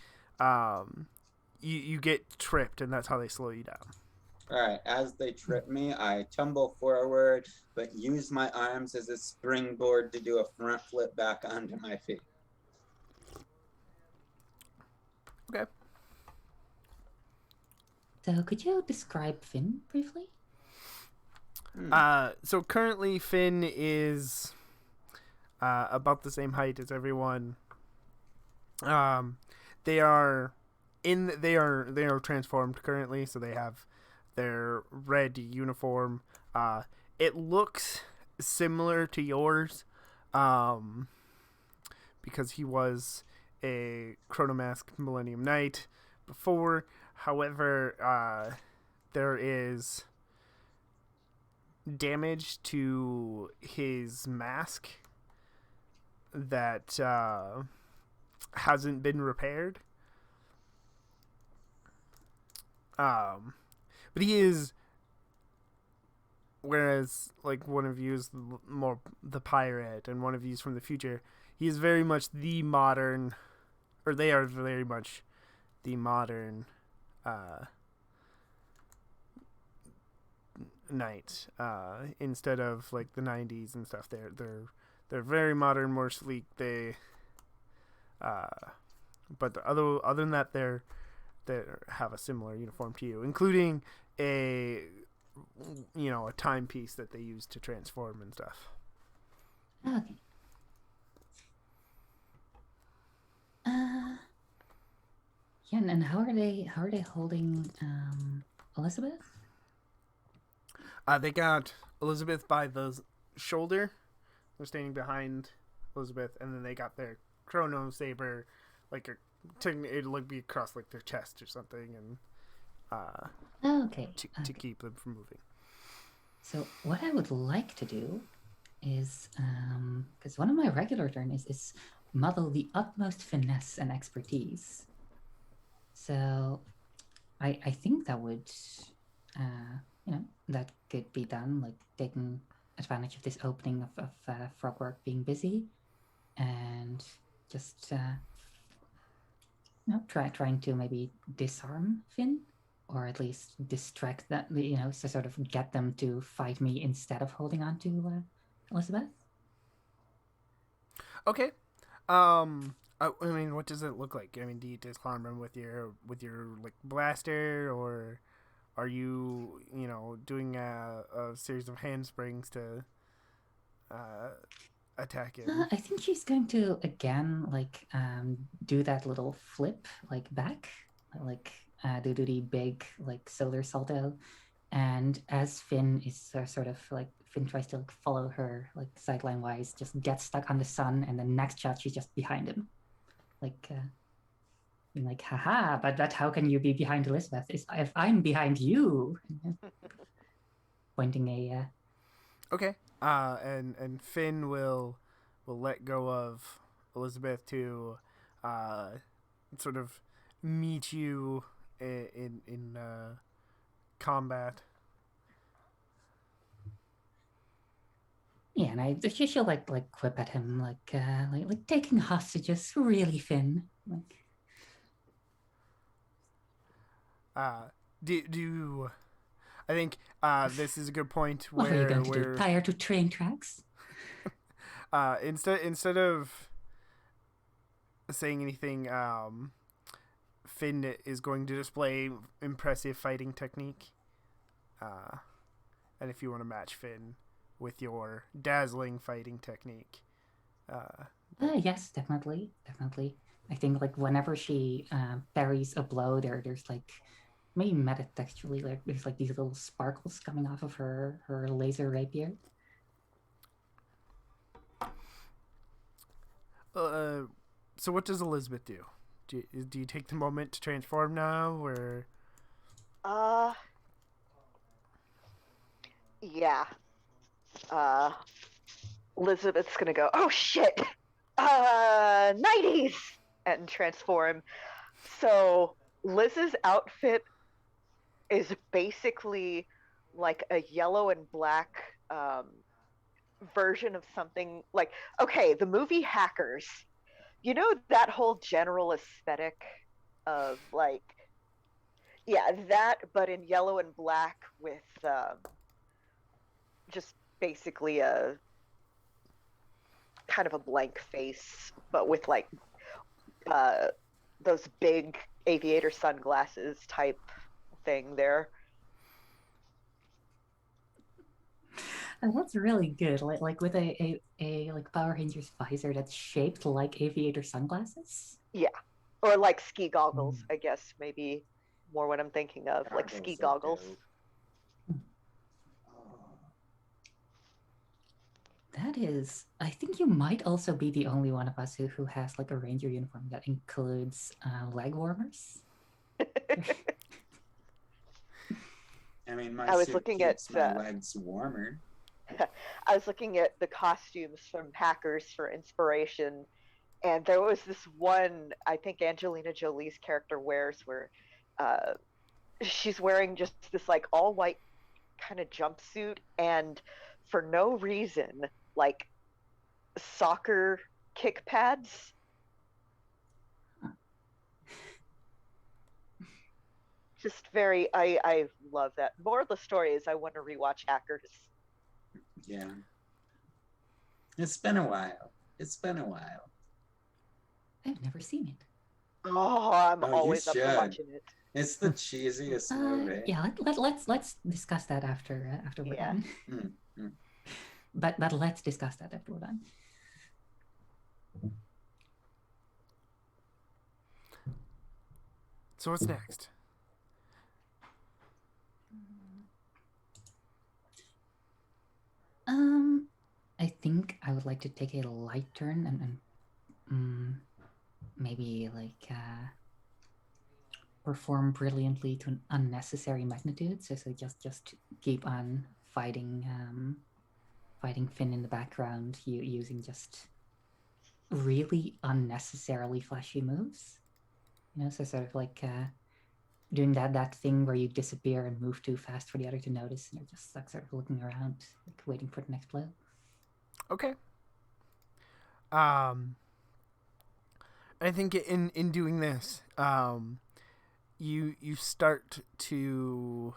you get tripped and that's how they slow you down. All right, as they trip me, I tumble forward, but use my arms as a springboard to do a front flip back onto my feet. Okay. So could you describe Finn briefly? So currently Finn is about the same height as everyone. They are transformed currently, so they have their red uniform. It looks similar to yours, because he was a Chrono Mask Millennium Knight before. However, there is damage to his mask that hasn't been repaired. But he is, whereas like one of you is more the pirate and one of you is from the future, he is very much the modern, or they are very much the modern knight, instead of like the 90s and stuff. They're very modern, more sleek. They but other than that, they have a similar uniform to you, including a timepiece that they use to transform and stuff. Okay. Yeah, and how are they holding Elizabeth? They got Elizabeth by the shoulder. They're standing behind Elizabeth, and then they got their Chrono saber, like it'll like be across like their chest or something, and Okay. to keep them from moving. So what I would like to do is, because one of my regular turns is model the utmost finesse and expertise. So I think that would, that could be done, like taking advantage of this opening of Frogwork being busy, and just trying to maybe disarm Finn, or at least distract that, so sort of get them to fight me instead of holding on to Elizabeth. Okay. I mean, what does it look like? I mean, do you disarm them with your like blaster, or are you doing a series of handsprings to attack him? I think she's going to again do that little flip back, do the big solar salto, and as Finn is sort of Finn tries to follow her sideline wise, just gets stuck on the sun, and the next shot she's just behind him, being haha, but how can you be behind Elizabeth if I'm behind you? Pointing a Okay. And Finn will will let go of Elizabeth to sort of meet you in combat. Yeah, and she'll like quip at him like taking hostages, really, Finn. Like, do I think this is a good point what are you where going to do? Tie her to train tracks? instead of saying anything, Finn is going to display impressive fighting technique. And if you want to match Finn with your dazzling fighting technique. Yes, definitely. I think like whenever she parries a blow, there's like maybe metatextually like there's like these little sparkles coming off of her laser rapier. So what does Elizabeth do? Do you take the moment to transform now, or? Yeah. Elizabeth's gonna go, oh shit! 90s! And transform. So Liz's outfit is basically like a yellow and black version of something like, okay, the movie Hackers. You know that whole general aesthetic of like, yeah, that, but in yellow and black with just basically a kind of a blank face, but with like those big aviator sunglasses type thing there. And that's really good. Like with a like Power Rangers visor that's shaped like aviator sunglasses. Yeah, or like ski goggles. I guess maybe more what I'm thinking of, like ski goggles. That is, I think you might also be the only one of us who has like a ranger uniform that includes leg warmers. I mean, my I was suit looking keeps at my legs warmer. I was looking at the costumes from Hackers for inspiration, and there was this one I think Angelina Jolie's character wears where she's wearing just this like all white kind of jumpsuit, and for no reason, like soccer kick pads. Just very, I love that. More of the story is I want to rewatch Hackers. Yeah. It's been a while. I've never seen it. Oh, I'm Oh, always you up for should. watching it. It's the cheesiest movie. Yeah, let's discuss that after we're Yeah. done. But let's discuss that after we're done. So what's next? I think I would like to take a light turn and maybe like perform brilliantly to an unnecessary magnitude. So just keep on fighting Finn in the background, using just really unnecessarily flashy moves. You know, so sort of like doing that thing where you disappear and move too fast for the other to notice, and you're just like sort of looking around, like waiting for the next blow. Okay. I think in doing this, you start to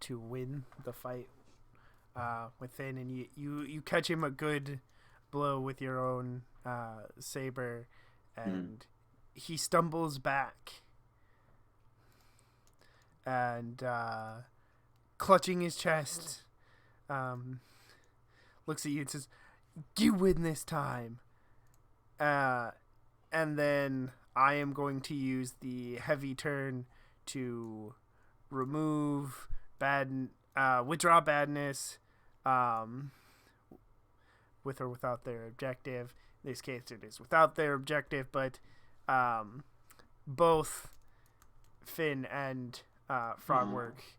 win the fight within, and you catch him a good blow with your own saber, and he stumbles back and clutching his chest, looks at you and says, "You win this time." And then I am going to use the heavy turn to remove withdraw badness, with or without their objective. In this case, it is without their objective, but both Finn and Frogwork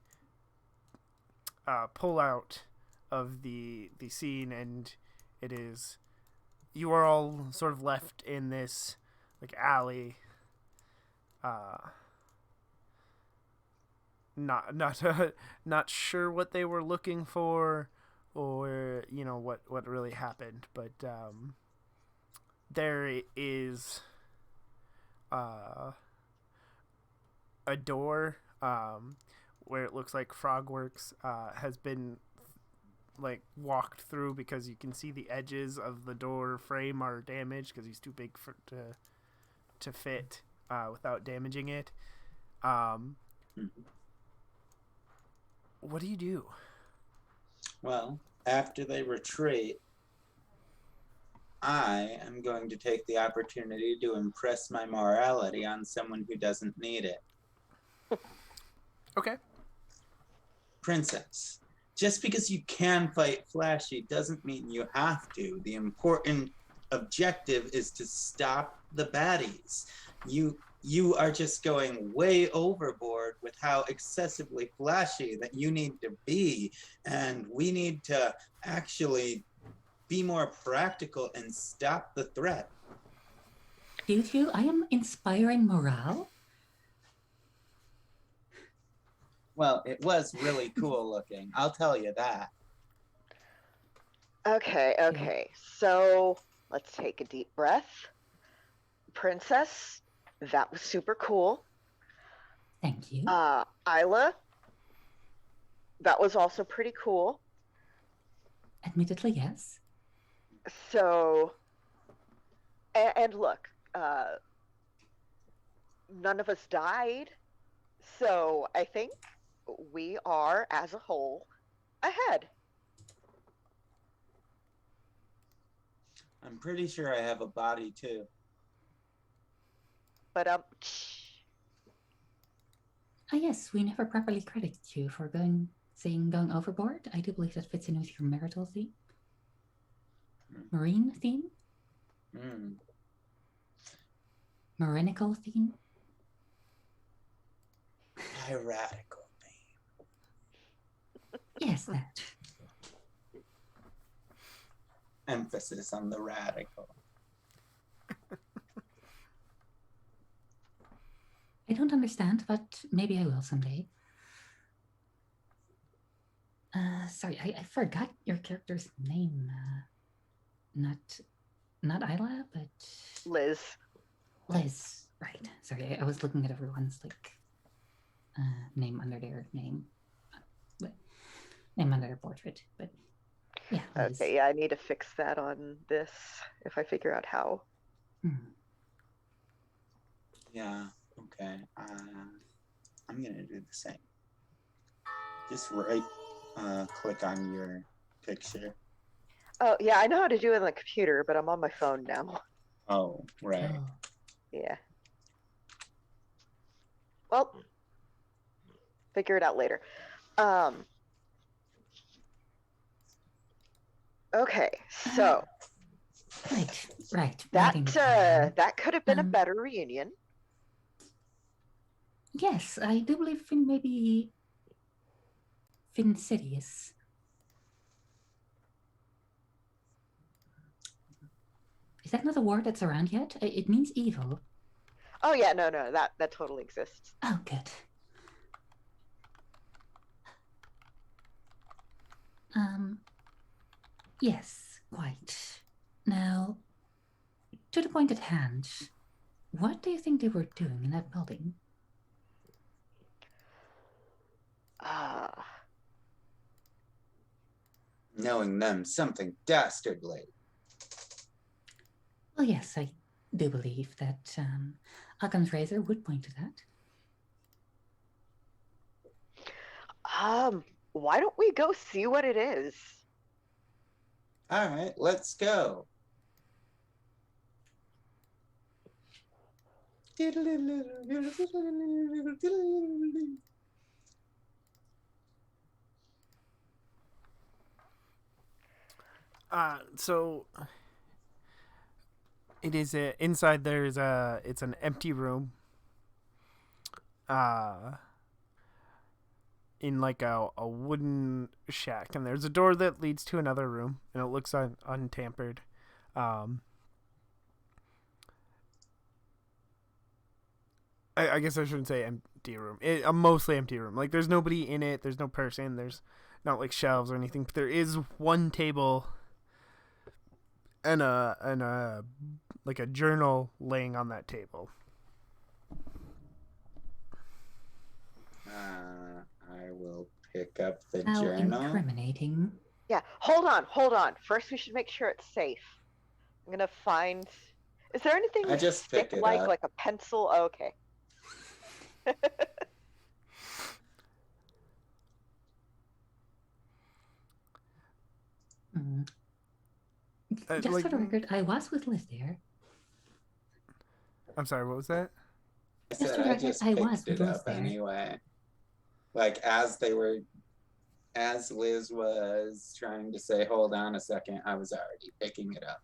pull out of the scene, and it is you are all sort of left in this like alley, not sure what they were looking for, or what really happened, but there is a door where it looks like Frogworks has been like walked through, because you can see the edges of the door frame are damaged because he's too big to fit without damaging it. What do you do? Well, after they retreat, I am going to take the opportunity to impress my morality on someone who doesn't need it. Okay. Princess, just because you can fight Flashy doesn't mean you have to. The important objective is to stop the baddies. You are just going way overboard with how excessively flashy that you need to be, and we need to actually be more practical and stop the threat. Juju, I am inspiring morale. Well, it was really cool looking, I'll tell you that. Okay. So let's take a deep breath. Princess, that was super cool. Thank you. Isla, that was also pretty cool. Admittedly, yes. So, and look, none of us died. So I think we are, as a whole, ahead. I'm pretty sure I have a body too. But Yes, we never properly credited you for going overboard. I do believe that fits in with your marital theme. Marine theme? Marinical theme? Piratical theme. Yes, that. Emphasis on the radical. I don't understand, but maybe I will someday. Sorry, I forgot your character's name. Not Isla, but Liz. Liz. Right. Sorry, I was looking at everyone's name under their name, name under their portrait. But yeah. Liz. Okay, yeah, I need to fix that on this if I figure out how. Yeah. Okay. I'm gonna do the same. Just click on your picture. Oh, yeah, I know how to do it on the computer, but I'm on my phone now. Oh, right. Oh. Yeah. Well, figure it out later. Okay, so Right. that could have been a better reunion. Yes, I do believe in maybe Finsidious. Is that not a word that's around yet? It means evil. Oh yeah, no, that totally exists. Oh, good. Yes, quite. Now, to the point at hand, what do you think they were doing in that building? Knowing them something dastardly. Well, yes, I do believe that Occam's razor would point to that. Why don't we go see what it is? All right, let's go. So it is inside. It's an empty room. In like a wooden shack, and there's a door that leads to another room, and it looks untampered. Um, I guess I shouldn't say empty room. A mostly empty room. Like there's nobody in it. There's no person. There's not like shelves or anything. But there is one table and a like a journal laying on that table. I will pick up the How journal. incriminating. Yeah, hold on. First, we should make sure it's safe. I'm gonna find. Is there anything I just stick picked it like up. like a pencil? Oh, okay. Mm. Just Like, for the record, I was with Liz there. I'm sorry. What was that? I Just said for the I record, just I was picked with it Liz up there. anyway. Like as Liz was trying to say, hold on a second, I was already picking it up.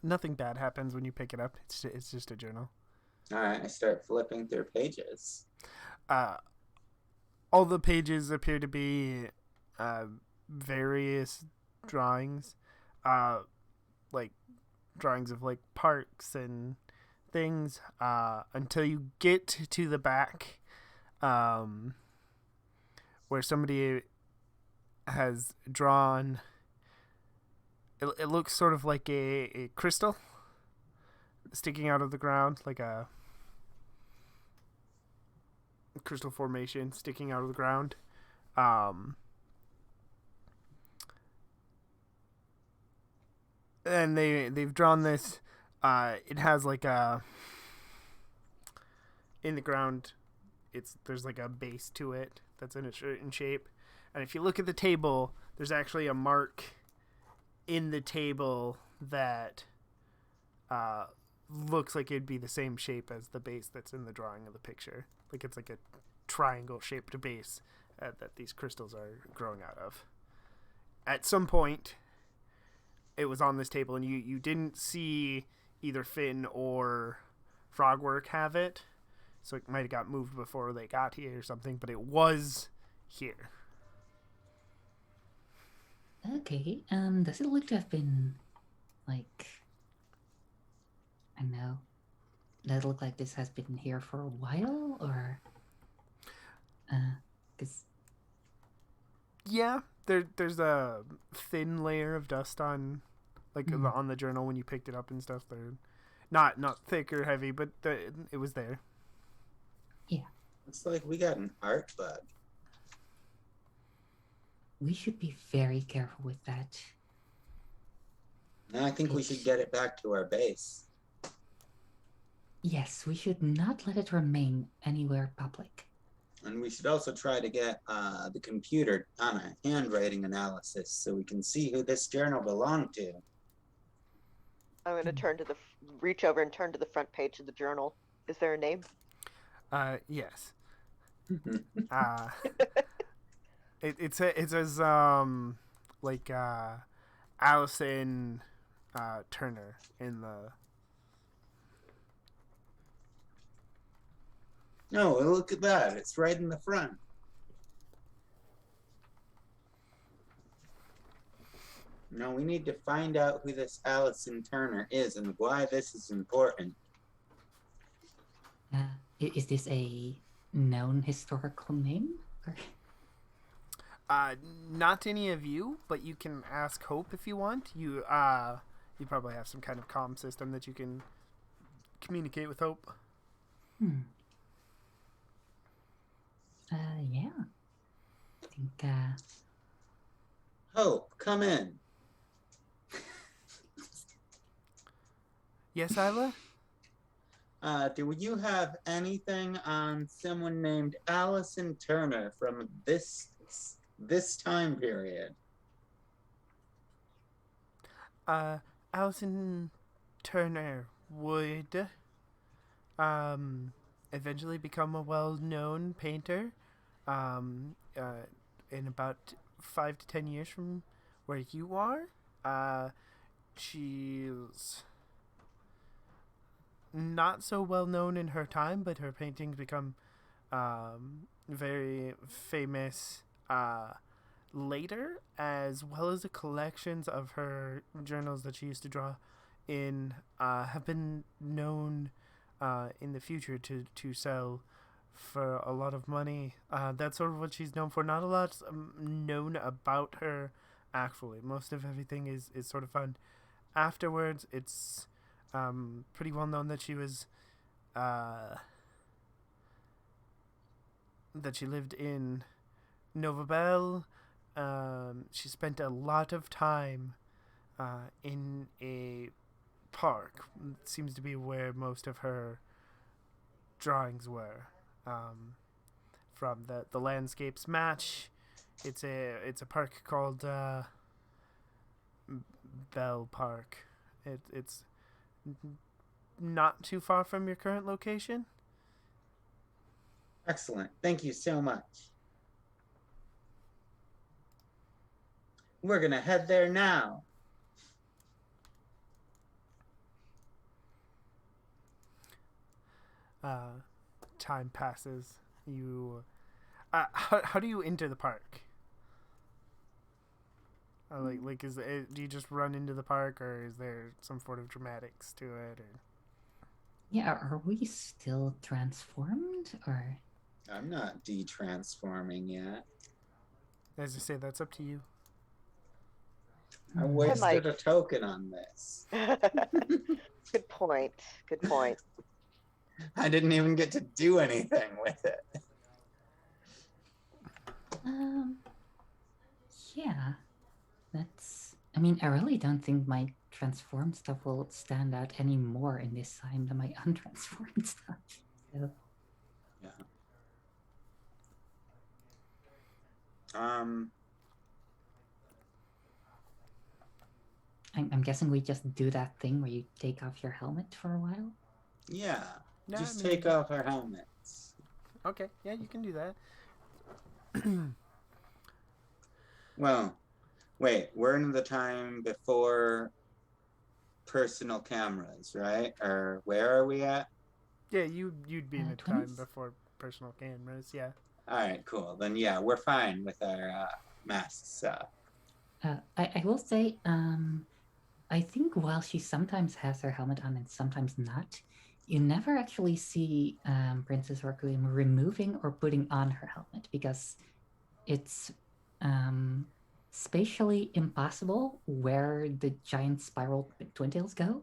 Nothing bad happens when you pick it up. It's just a journal. All right, I start flipping through pages. All the pages appear to be various drawings, like drawings of like parks and things, until you get to the back, where somebody has drawn. It looks sort of like a crystal sticking out of the ground, like a crystal formation sticking out of the ground. And they've drawn this. It has like a in the ground. There's like a base to it that's in a certain shape, and if you look at the table, there's actually a mark in the table that looks like it'd be the same shape as the base that's in the drawing of the picture. Like it's like a triangle shaped base that these crystals are growing out of. At some point, it was on this table, and you didn't see either Finn or Frogwork have it, so it might have got moved before they got here or something, but it was here. Okay, does it look to have been, like, I know, does it look like this has been here for a while, or, cause... Yeah, there's a thin layer of dust on, like, on the journal when you picked it up and stuff. They're not thick or heavy, but it was there. Yeah. It's like we got an art bug. We should be very careful with that. And I think we should get it back to our base. Yes, we should not let it remain anywhere public. And we should also try to get the computer on a handwriting analysis so we can see who this journal belonged to. I'm gonna reach over and turn to the front page of the journal. Is there a name? Yes. It says like Allison Turner in the. No, look at that. It's right in the front. No, we need to find out who this Allison Turner is and why this is important. Is this a known historical name? Or... Not any of you, but you can ask Hope if you want. You probably have some kind of comm system that you can communicate with Hope. Yeah. I think, Hope, come in. Yes, Isla? Do you have anything on someone named Allison Turner from this time period? Allison Turner would eventually become a well-known painter in about 5 to 10 years from where you are. She's not so well known in her time, but her paintings become very famous later, as well as the collections of her journals that she used to draw in, have been known in the future to sell for a lot of money. That's sort of what she's known for. Not a lot's known about her actually. Most of everything is sort of found afterwards. It's pretty well known that she was that she lived in Nova Bell. She spent a lot of time in a park. It seems to be where most of her drawings were. From the landscapes match. It's a park called Bell Park. It's not too far from your current location. Excellent. Thank you so much. We're gonna head there now. Time passes. You, how do you enter the park? Do you just run into the park, or is there some sort of dramatics to it? Or? Yeah, are we still transformed, or? I'm not de-transforming yet. As I say, that's up to you. I wasted a token on this. Good point. Good point. I didn't even get to do anything with it. Yeah. I mean, I really don't think my transformed stuff will stand out any more in this time than my untransformed stuff. So. Yeah. I'm guessing we just do that thing where you take off your helmet for a while? Yeah. No, Just take off our helmets. Okay, yeah, you can do that. Well, wait, we're in the time before personal cameras, right? Or where are we at? Yeah, you'd be in the 20s? time before personal cameras, yeah. All right, cool. Then yeah, we're fine with our masks. I will say, I think while she sometimes has her helmet on and sometimes not, you never actually see Princess Requiem removing or putting on her helmet because it's spatially impossible where the giant spiral twin tails go.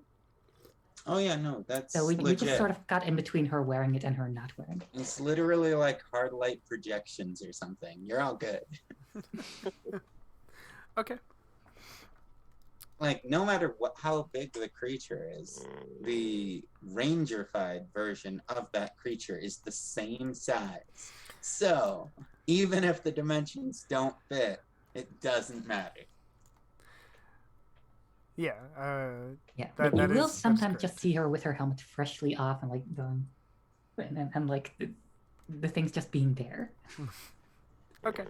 Oh yeah, no, that's so we legit. just sort of got in between her wearing it and her not wearing it. It's literally like hard light projections or something. You're all good. Okay. Like no matter how big the creature is, the rangerfied version of that creature is the same size. So even if the dimensions don't fit, it doesn't matter. Yeah. Yeah, that you will is sometimes just correct. see her with her helmet freshly off and like going, and like the thing's just being there. Okay.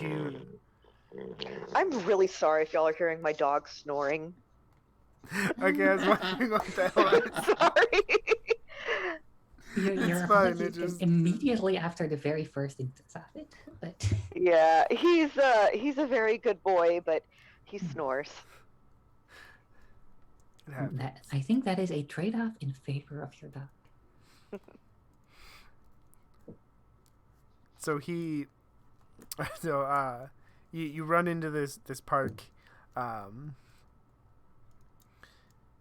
You. I'm really sorry if y'all are hearing my dog snoring. Okay, I was wondering what the hell. Sorry. Your fine, apologies it just- immediately after the very first instance of it, but Yeah, he's a very good boy, but he snores. It happens. I think that is a trade-off in favor of your dog. So you run into this park.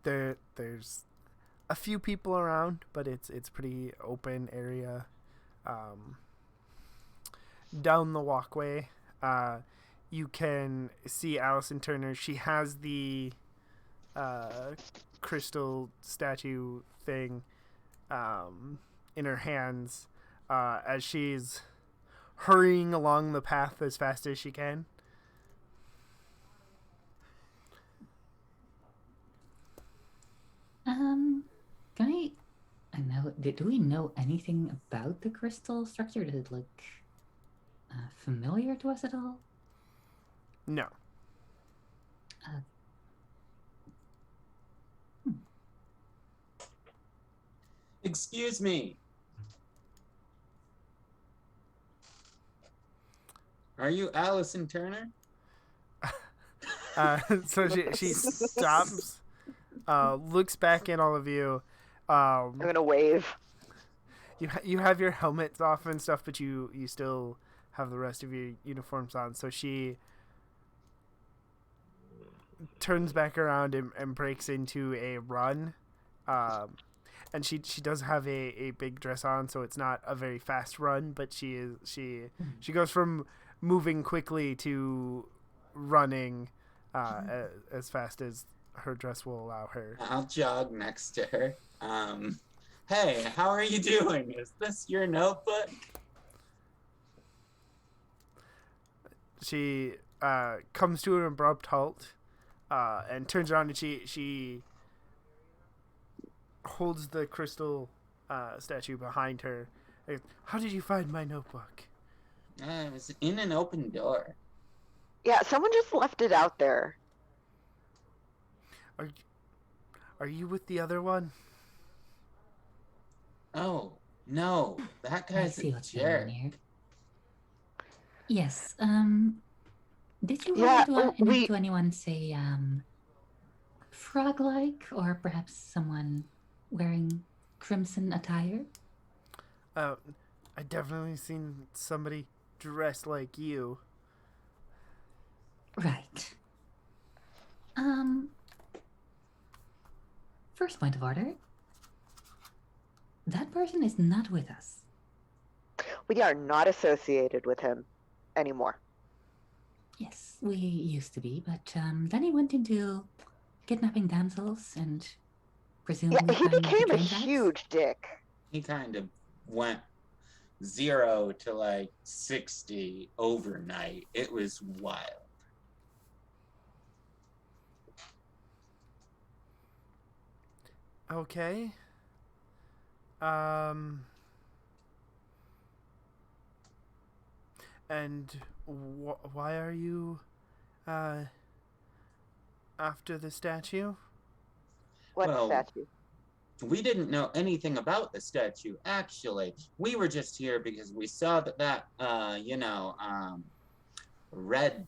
There's a few people around, but it's pretty open area. Down the walkway, you can see Allison Turner. She has the crystal statue thing in her hands as she's hurrying along the path as fast as she can. Can I know, do we know anything about the crystal structure? Does it look familiar to us at all? No. Excuse me. Are you Allison Turner? So she stops, looks back at all of you. I'm gonna wave. You have your helmets off and stuff, but you still have the rest of your uniforms on. So she turns back around and breaks into a run. And she does have a big dress on, so it's not a very fast run, but she goes from moving quickly to running as fast as her dress will allow her. I'll jog next to her. Hey, how are you doing? Is this your notebook? She comes to an abrupt halt and turns around, and she holds the crystal statue behind her. Like, how did you find my notebook? It was in an open door. Yeah, someone just left it out there. Are you with the other one? Oh, no. That I guy's see a what's going jerk. on here. Yes. Did you Yeah, run into anyone, say, frog-like, or perhaps someone wearing crimson attire? I definitely seen somebody dressed like you. Right. First point of order. That person is not with us. We are not associated with him anymore. Yes, we used to be, but then he went into kidnapping damsels and presumably Yeah, he climbing up the became a train tracks. huge dick. He kind of went 0 to like 60 overnight. It was wild. Okay. And why are you after the statue? What Well, statue? We didn't know anything about the statue, actually. We were just here because we saw that red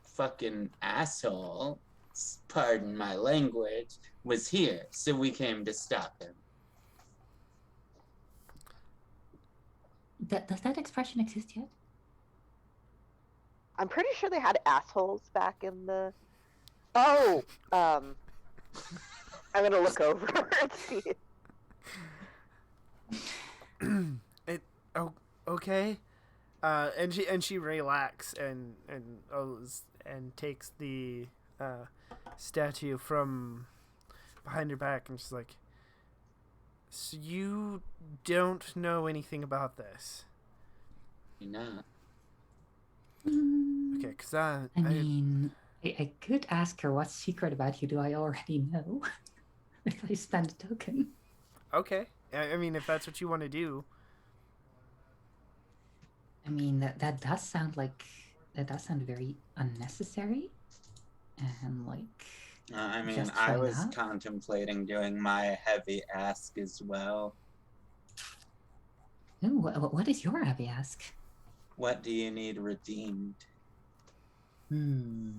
fucking asshole, pardon my language, was here. So we came to stop him. Does that expression exist yet? I'm pretty sure they had assholes back in the. Oh, I'm gonna look over and see. Okay. And she relaxes and takes the statue from behind her back, and she's like, "So you don't know anything about this?" You know. Okay, because I could ask her what secret about you do I already know if I spend a token. Okay. I mean, if that's what you want to do. I mean, that does sound very unnecessary, and like. I mean, Just I try was that? contemplating doing my heavy ask as well. Ooh, what is your heavy ask? What do you need redeemed? Okay.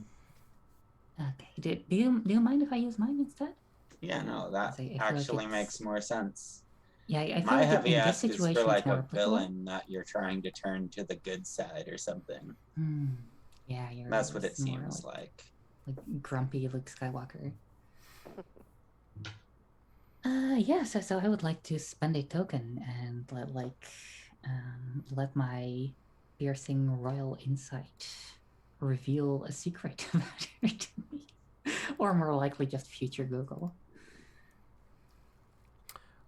Do you mind if I use mine instead? Yeah, no, that I feel like actually it's- makes more sense. Yeah, I feel My like heavy in this ask is situation for it's like more a applicable. villain that you're trying to turn to the good side or something. Yeah, That's what it it's more seems like. Like grumpy Luke Skywalker. Yeah, so I would like to spend a token and let my piercing royal insight reveal a secret about her to me. Or more likely just future Google.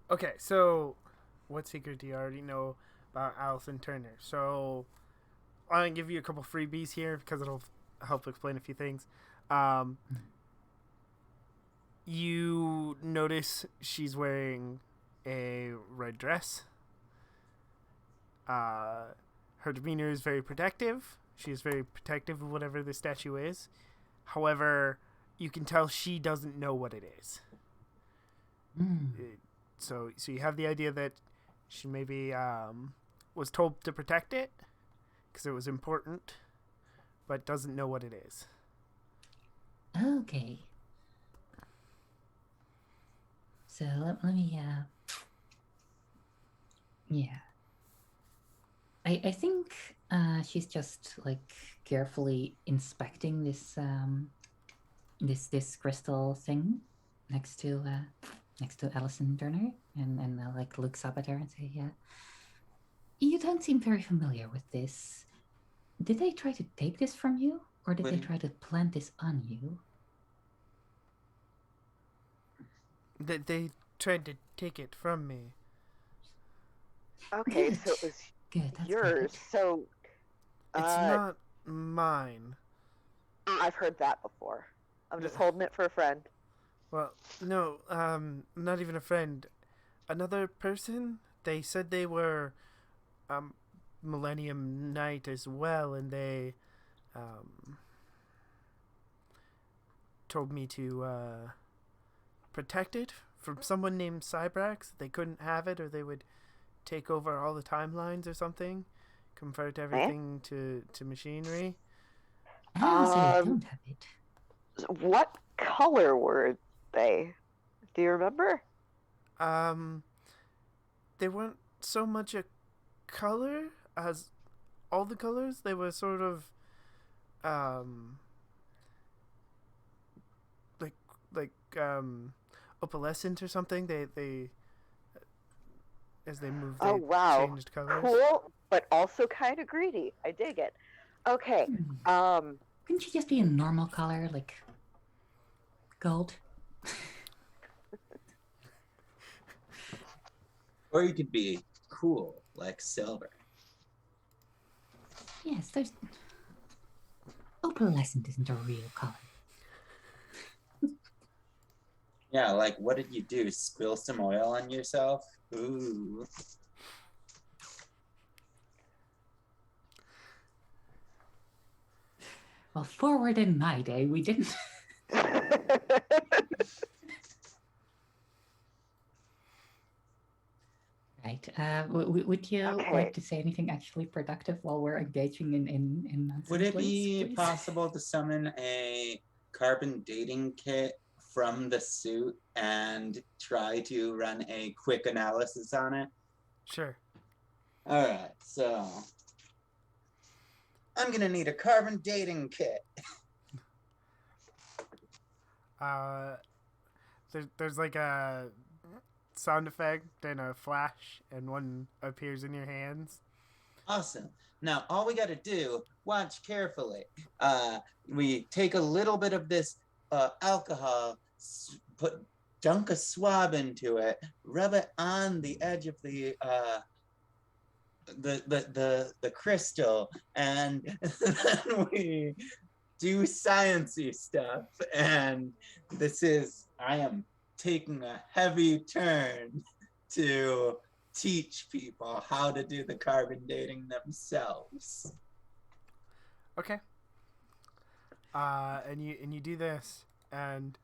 Okay, so what secret do you already know about Allison Turner? So I'm going to give you a couple freebies here because it'll help explain a few things. You notice she's wearing a red dress. Her demeanor is very protective. She is very protective of whatever the statue is. However, you can tell she doesn't know what it is. so you have the idea that she maybe was told to protect it because it was important, but doesn't know what it is. Okay. So let me yeah. I think she's just like carefully inspecting this crystal thing next to Alison Turner, and like looks up at her and say, "Yeah, you don't seem very familiar with this. Did they try to take this from you, or did they try to plant this on you?" They tried to take it from me. Okay, Good. so it was Good. That's yours. good. So It's not mine. I've heard that before. I'm just holding it for a friend. Well, no, not even a friend. Another person. They said they were Millennium Knight as well, and they told me to protect it from someone named Cybrax. They couldn't have it, or they would take over all the timelines or something, convert everything to machinery. So they don't have it. What color were they? Do you remember? They weren't so much a color as all the colors. They were sort of like opalescent or something. They as they moved, they changed colors. Cool, but also kind of greedy. I dig it. Okay. Couldn't she just be a normal color, like gold? Or you could be cool, like silver. Yes, there's opalescent isn't a real color. Yeah, like what did you do? Spill some oil on yourself? Ooh. Well, forward in my day, we didn't. Right. Would you like to say anything actually productive while we're engaging in nonsense? Would it be please? possible to summon a carbon dating kit from the suit and try to run a quick analysis on it? Sure. All right, so I'm gonna need a carbon dating kit. There's like a sound effect and a flash, and one appears in your hands. Awesome. Now all we got to do, watch carefully. We take a little bit of this alcohol, dunk a swab into it, rub it on the edge of the crystal, and then we do sciencey stuff. And I am taking a heavy turn to teach people how to do the carbon dating themselves. Okay. And you do this, and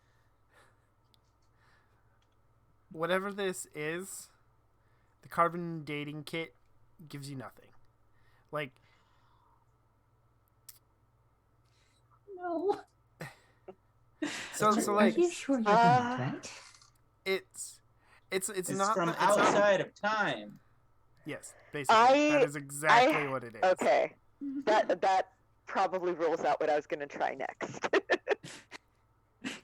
whatever this is, the carbon dating kit gives you nothing. Like, no. So Are you sure you're not, right? It's not from it's outside of time. Yes, basically that is exactly what it is. Okay, that probably rules out what I was going to try next.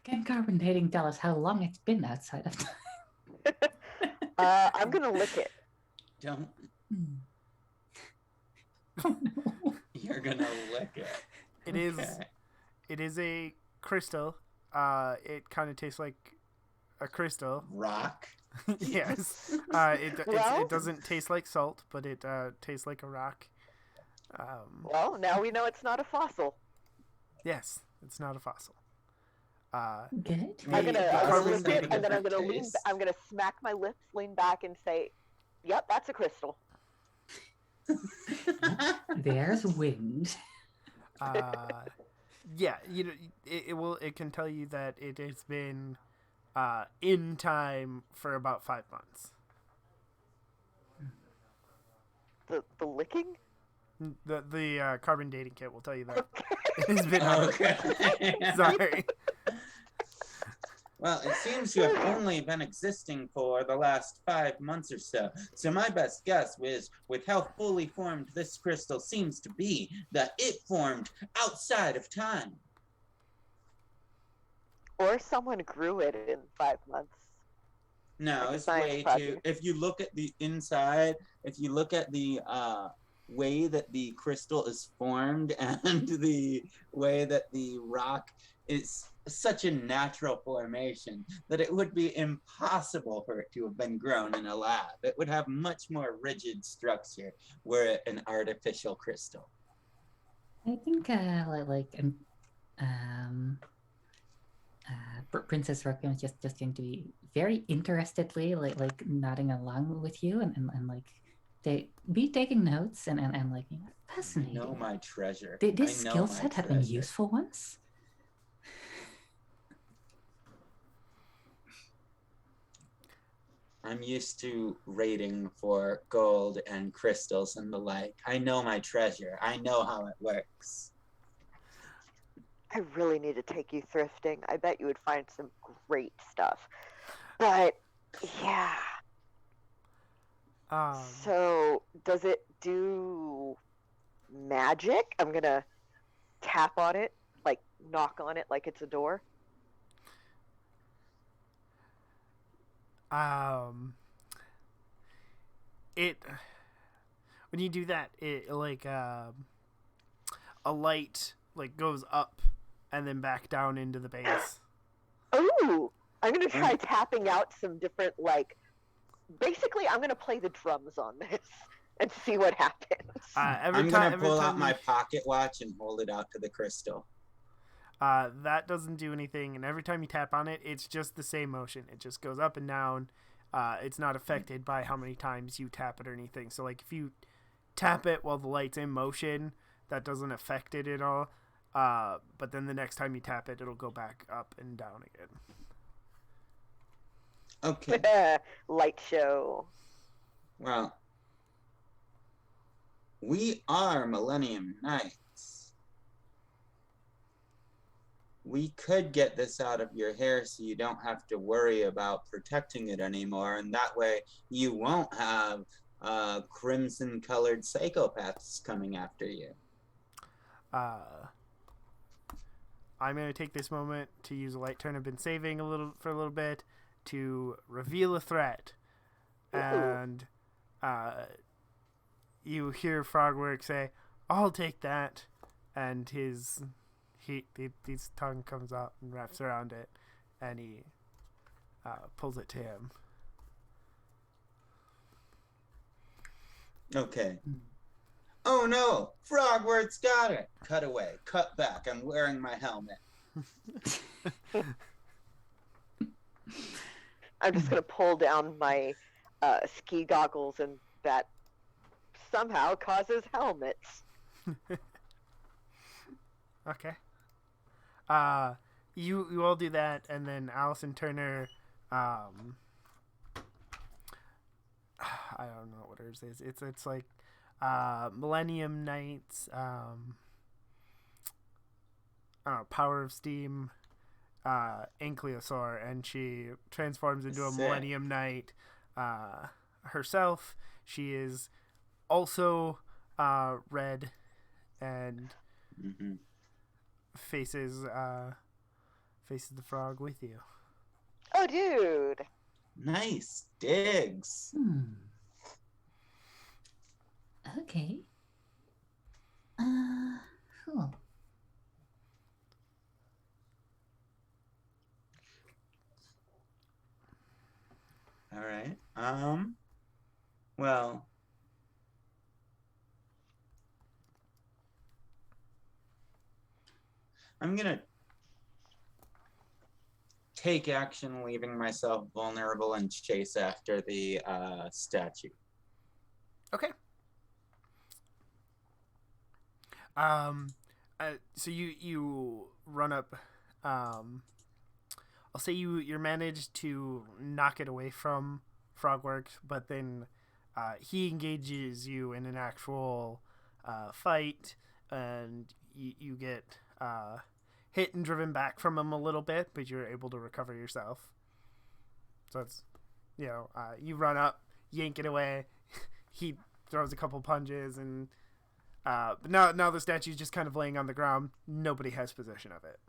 Can carbon dating tell us how long it's been outside of time? I'm going to lick it. Don't. Oh, no. You're gonna lick it. It is a crystal. It kind of tastes like a crystal. Rock. Yes. It doesn't taste like salt, but it tastes like a rock. Well, now we know it's not a fossil. Yes, it's not a fossil. Good. I'm gonna lick it, and then I'm gonna smack my lips, lean back, and say, "Yep, that's a crystal." There's wind. Yeah, it can tell you that it has been in time for about 5 months. The licking? The carbon dating kit will tell you that. Okay. It has been Okay. Sorry. Well, it seems you have only been existing for the last 5 months or so. So my best guess is, with how fully formed this crystal seems to be, that it formed outside of time. Or someone grew it in 5 months. No, Like a it's science way too. project. If you look at the inside, if you look at the way that the crystal is formed and the way that the rock is such a natural formation that it would be impossible for it to have been grown in a lab. It would have much more rigid structure were it an artificial crystal. I think Princess Requiem is just going to be very interestedly like nodding along with you and like they be taking notes and like I fascinating. know my treasure. Did this I know skill my set have been treasure. useful once? I'm used to raiding for gold and crystals and the like. I know my treasure. I know how it works. I really need to take you thrifting. I bet you would find some great stuff. But yeah. So does it do magic? I'm gonna tap on it, like knock on it like it's a door. It when you do that, it like a light like goes up and then back down into the base. Ooh, I'm gonna try tapping out some different like. Basically, I'm gonna play the drums on this and see what happens. I'm gonna pull out my pocket watch and hold it out to the crystal. That doesn't do anything, and every time you tap on it, it's just the same motion. It just goes up and down. It's not affected by how many times you tap it or anything. So, like, if you tap it while the light's in motion, that doesn't affect it at all. But then the next time you tap it, it'll go back up and down again. Okay. Light show. Well, we are Millennium Knights. We could get this out of your hair so you don't have to worry about protecting it anymore, and that way you won't have crimson-colored psychopaths coming after you. I'm going to take this moment to use a light turn. I've been saving for a little bit to reveal a threat. And you hear Frogwork say, "I'll take that." And his tongue comes out and wraps around it, and he pulls it to him. Okay. Oh no! Frogwork's got it! Cut away. Cut back. I'm wearing my helmet. I'm just gonna pull down my ski goggles, and that somehow causes helmets. Okay. You all do that, and then Allison Turner, I don't know what hers is. It's like Millennium Knights, I don't know, Power of Steam, Ankylosaur, and she transforms into a Sick. Millennium Knight herself. She is also red and faces the frog with you. Oh, dude. Nice digs. Okay. Cool. All right. Well, I'm gonna take action, leaving myself vulnerable, and chase after the statue. Okay. So you run up I'll say you managed to knock it away from Frogworks, but then he engages you in an actual fight, and you get hit and driven back from him a little bit, but you're able to recover yourself. So it's, you run up, yank it away. He throws a couple punches, and but now the statue's just kind of laying on the ground. Nobody has possession of it.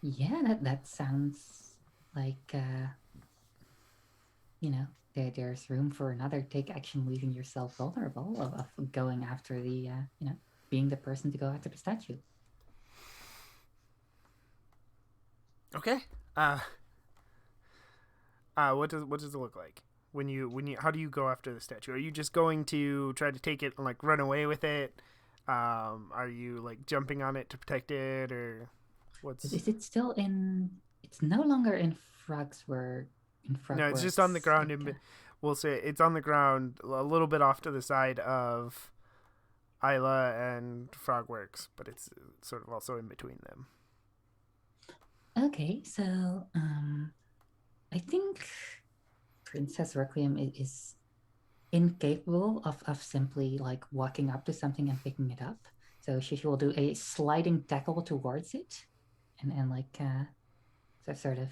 Yeah, that sounds like there's room for another take action, leaving yourself vulnerable of going after the being the person to go after the statue. Okay. What does it look like when you how do you go after the statue? Are you just going to try to take it and like run away with it? Are you like jumping on it to protect it, or what's? Is it still in? It's no longer in Frogsworth. No, it's just on the ground. We'll say it's on the ground a little bit off to the side of Isla and Frogworks, but it's sort of also in between them. Okay, so I think Princess Requiem is incapable of simply like walking up to something and picking it up. So she will do a sliding tackle towards it, and like sort of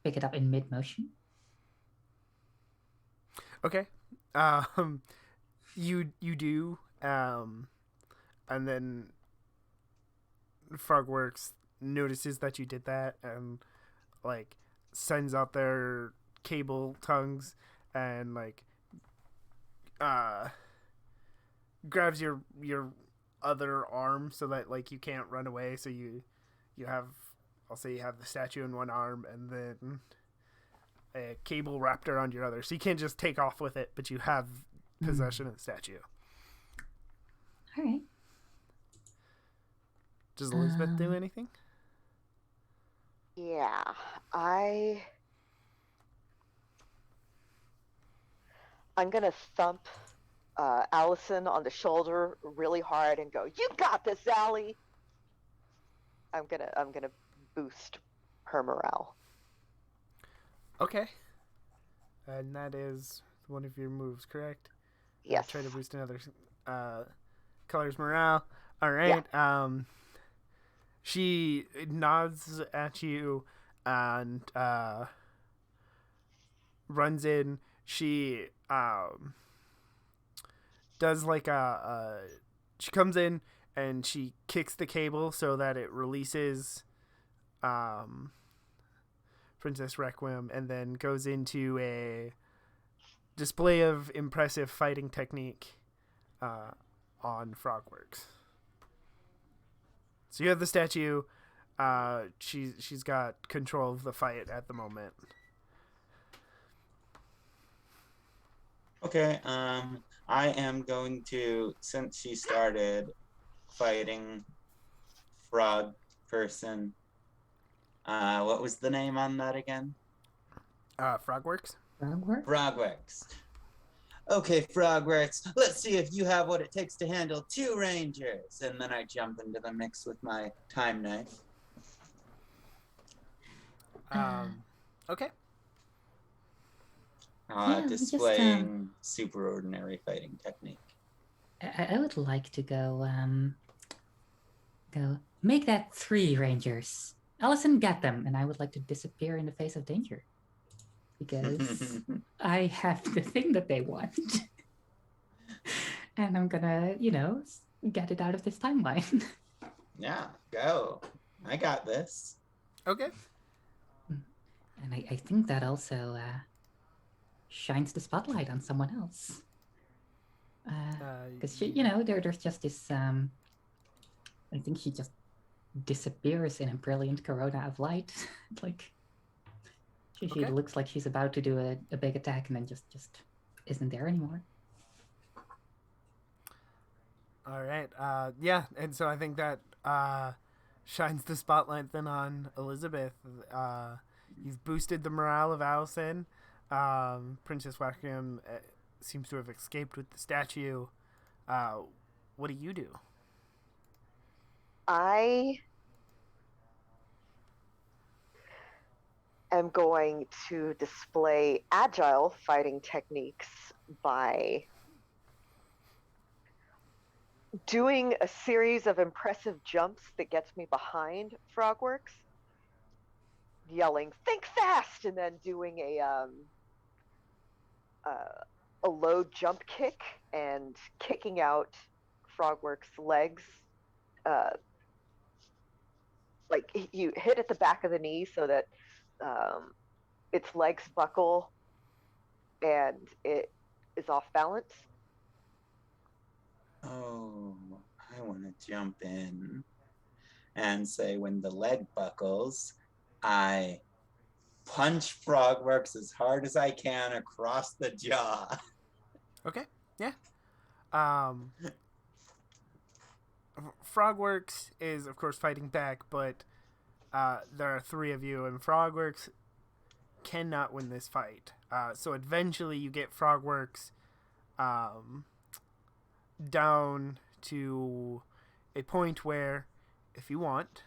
pick it up in mid motion. Okay. You do, and then Frogworks notices that you did that and like sends out their cable tongues and like grabs your other arm so that like you can't run away. So you have, I'll say you have the statue in one arm and then a cable wrapped around your other, so you can't just take off with it, but you have possession of the statue. All right. Does Elizabeth do anything? Yeah, I'm gonna thump Allison on the shoulder really hard and go, "You got this, Allie!" I'm gonna boost her morale. Okay. And that is one of your moves, correct? Yes. Try to boost another color's morale. All right. Yeah. She nods at you and runs in. She does like she comes in and she kicks the cable so that it releases Princess Requiem, and then goes into a display of impressive fighting technique on Frogworks. So you have the statue. She's got control of the fight at the moment. Okay, I am going to, since she started fighting frog person, what was the name on that again? Frogworks? Frogworks. Okay, Frogworks, let's see if you have what it takes to handle 2 rangers. And then I jump into the mix with my time knife. Okay. Displaying super ordinary fighting technique. I would like to go make that 3 rangers. Allison, get them, and I would like to disappear in the face of danger. Because I have the thing that they want. And I'm gonna, get it out of this timeline. Yeah, go. I got this. Okay. And I think that also shines the spotlight on someone else. Because there's just this, I think she just disappears in a brilliant corona of light. Like, she looks like she's about to do a big attack and then just isn't there anymore. All right. Yeah, and so I think that shines the spotlight then on Elizabeth. You've boosted the morale of Allison. Princess Requiem seems to have escaped with the statue. What do you do? I am going to display agile fighting techniques by doing a series of impressive jumps that gets me behind Frogworks, yelling "Think fast!" and then doing a low jump kick and kicking out Frogworks' legs. Like you hit at the back of the knee so that its legs buckle and it is off balance. Oh, I want to jump in and say when the leg buckles, I punch Frogworks as hard as I can across the jaw. Okay, yeah. Frogworks is, of course, fighting back, but there are three of you, and Frogworks cannot win this fight. So eventually you get Frogworks down to a point where, if you want,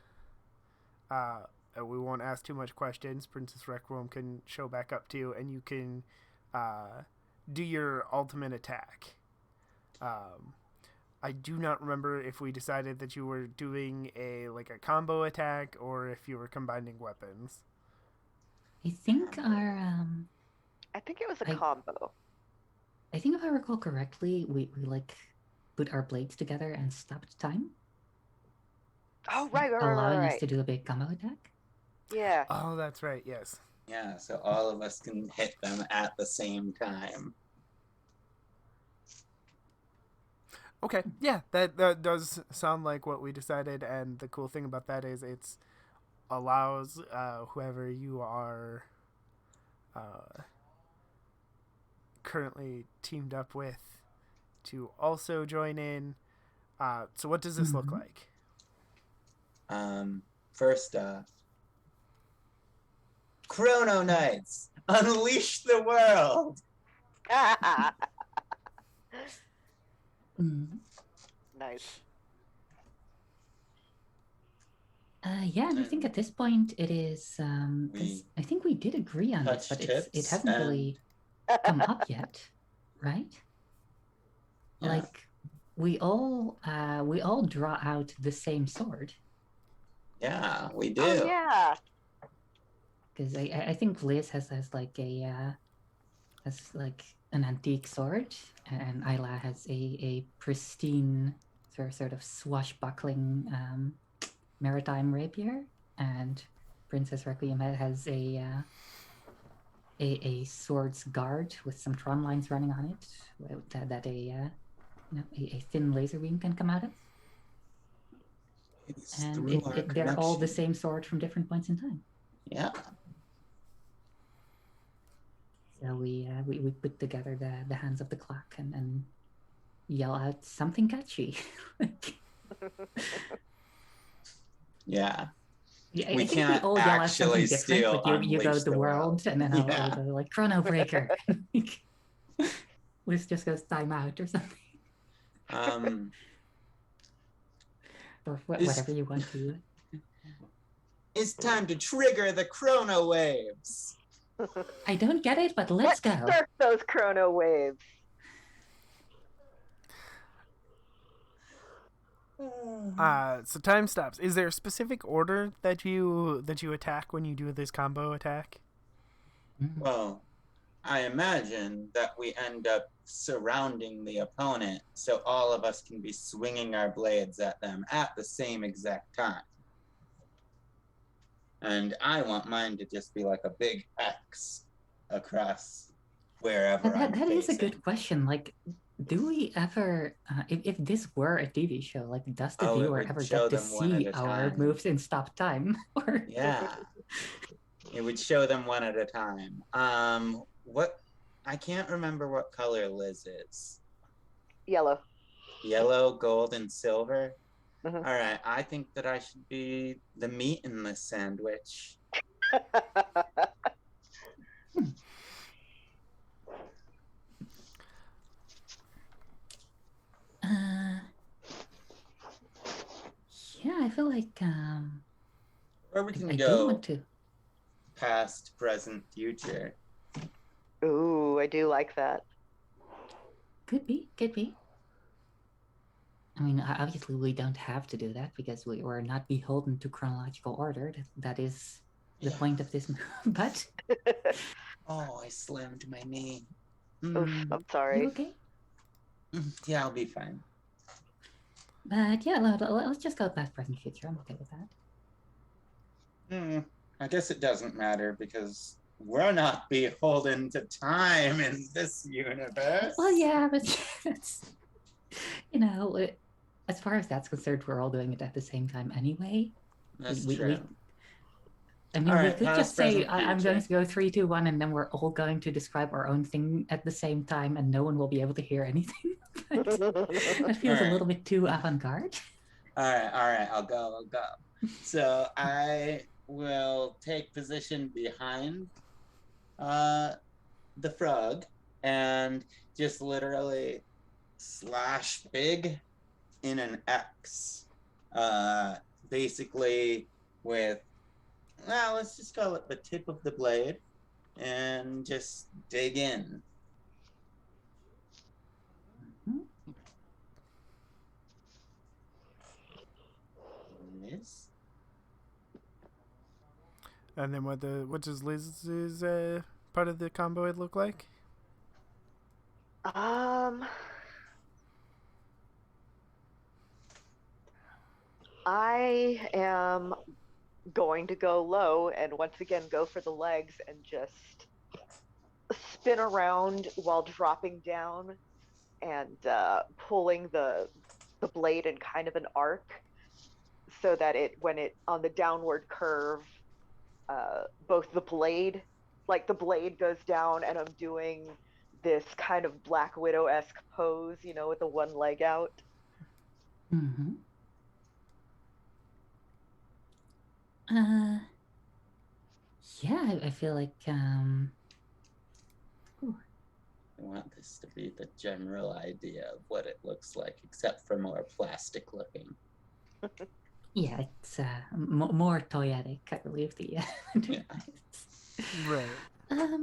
we won't ask too much questions. Princess Requiem can show back up to you, and you can do your ultimate attack. I do not remember if we decided that you were doing a combo attack or if you were combining weapons. I think our I think it was a combo. I think if I recall correctly, we like put our blades together and stopped time. Oh, right. Allowing us to do a big combo attack. Yeah. Oh, that's right. Yes. Yeah, so all of us can hit them at the same time. Okay, yeah, that does sound like what we decided, and the cool thing about that is it's allows whoever you are currently teamed up with to also join in. So what does this look like? First off, Chrono Knights, unleash the world! Nice. Yeah, and I think at this point it is because I think we did agree on this, but it hasn't really come up yet, right? Yeah. Like we all draw out the same sword. Yeah, we do. Oh, yeah. Because I think Liz has like an antique sword, and Isla has a pristine sort of swashbuckling maritime rapier, and Princess Requiem has a sword's guard with some Tron lines running on it that a thin laser beam can come out of. And they're all the same sword from different points in time. Yeah. So we put together the hands of the clock and yell out something catchy. Yeah. Yeah, We I think can't we all yell out something actually different. steal Like you go Unleash the world, and then I'll go like Chrono Breaker. Liz just goes time out or something. Or whatever you want to. It's time to trigger the Chrono Waves. I don't get it, but let's go. Surf those Chrono Waves. So time stops. Is there a specific order that you attack when you do this combo attack? Well, I imagine that we end up surrounding the opponent so all of us can be swinging our blades at them at the same exact time. And I want mine to just be like a big X across wherever I'm That is a facing. good question. Like, do we ever, if this were a TV show, like, does the viewer ever get to see our moves in stop time? Or... Yeah. It would show them one at a time. I can't remember what color Liz is. Yellow. Yellow, gold, and silver? Mm-hmm. All right, I think that I should be the meat in this sandwich. Yeah, I feel like or we can I go do want to past, present, future. Ooh, I do like that. Could be. I mean, obviously we don't have to do that because we're not beholden to chronological order. That is the point of this move. But Oh, I slammed my knee. Oof, I'm you sorry. okay? Yeah, I'll be fine. But yeah, let's just go past, present, future. I'm okay with that. I guess it doesn't matter because we're not beholden to time in this universe. Well, yeah, but that's, as far as that's concerned, we're all doing it at the same time anyway. That's we, true. I mean, All we right, could past, just say, present, I'm going future. to go 3, 2, 1, and then we're all going to describe our own thing at the same time, and no one will be able to hear anything. That feels a little bit too avant-garde. All right, I'll go. So I will take position behind the frog and just literally slash big in an X. Basically with, well, let's just call it the tip of the blade and just dig in. Miss. And then what does Liz's part of the combo look like? I am going to go low and once again go for the legs and just spin around while dropping down and pulling the blade in kind of an arc so that when it on the downward curve, both the blade goes down and I'm doing this kind of Black Widow-esque pose, with the one leg out. Mm-hmm. Yeah, I feel like I want this to be the general idea of what it looks like, except for more plastic looking. yeah, it's more toyetic, I believe. Right.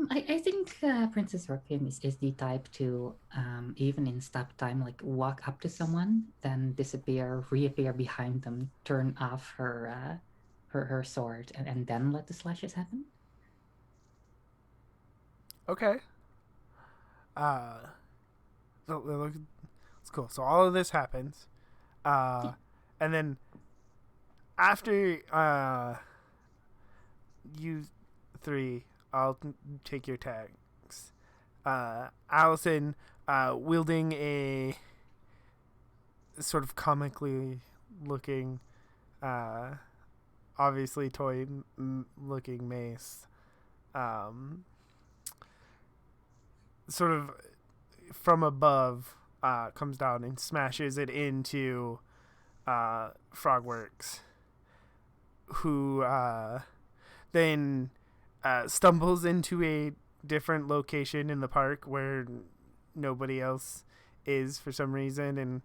I think Princess Requiem is the type to, even in stop time, like walk up to someone, then disappear, reappear behind them, turn off her her sword, and then let the slashes happen. Okay. It's cool. So all of this happens, and then after you three, I'll take your tags. Allison, wielding a sort of comically looking, obviously toy looking mace, sort of from above, comes down and smashes it into Frogworks, who then stumbles into a different location in the park where nobody else is for some reason, and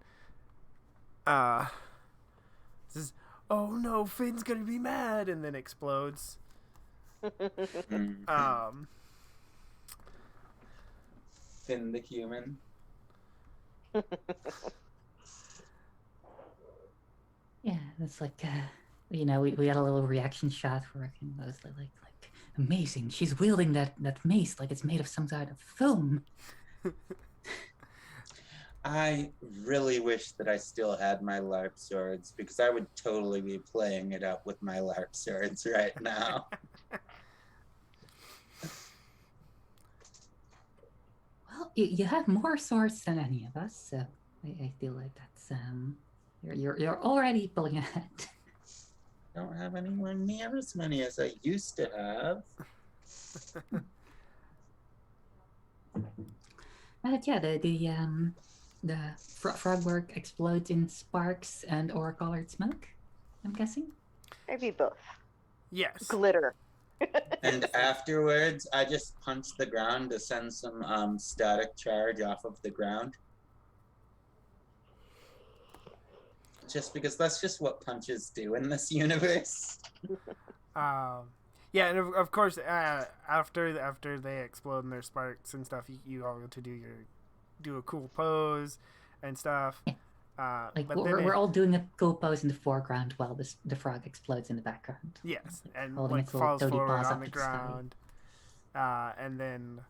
says, "Oh no, Finn's gonna be mad," and then explodes. Finn the human. Yeah, it's like we got a little reaction shot for Requiem. That was like amazing. She's wielding that mace like it's made of some kind of foam. I really wish that I still had my LARP swords because I would totally be playing it up with my LARP swords right now. Well, you have more swords than any of us, so I feel like that's you're already pulling ahead. I don't have anywhere near as many as I used to have. But yeah, the frogwork explodes in sparks and or colored smoke, I'm guessing. Maybe both. Yes. Glitter. And afterwards, I just punch the ground to send some static charge off of the ground. Just because that's just what punches do in this universe. Yeah, and of course, after they explode and their sparks and stuff, you all get to do a cool pose and stuff. Like but then we're all doing a cool pose in the foreground while the frog explodes in the background. yes, and holding like its little falls toady forward paws on up the to the sky. ground, and then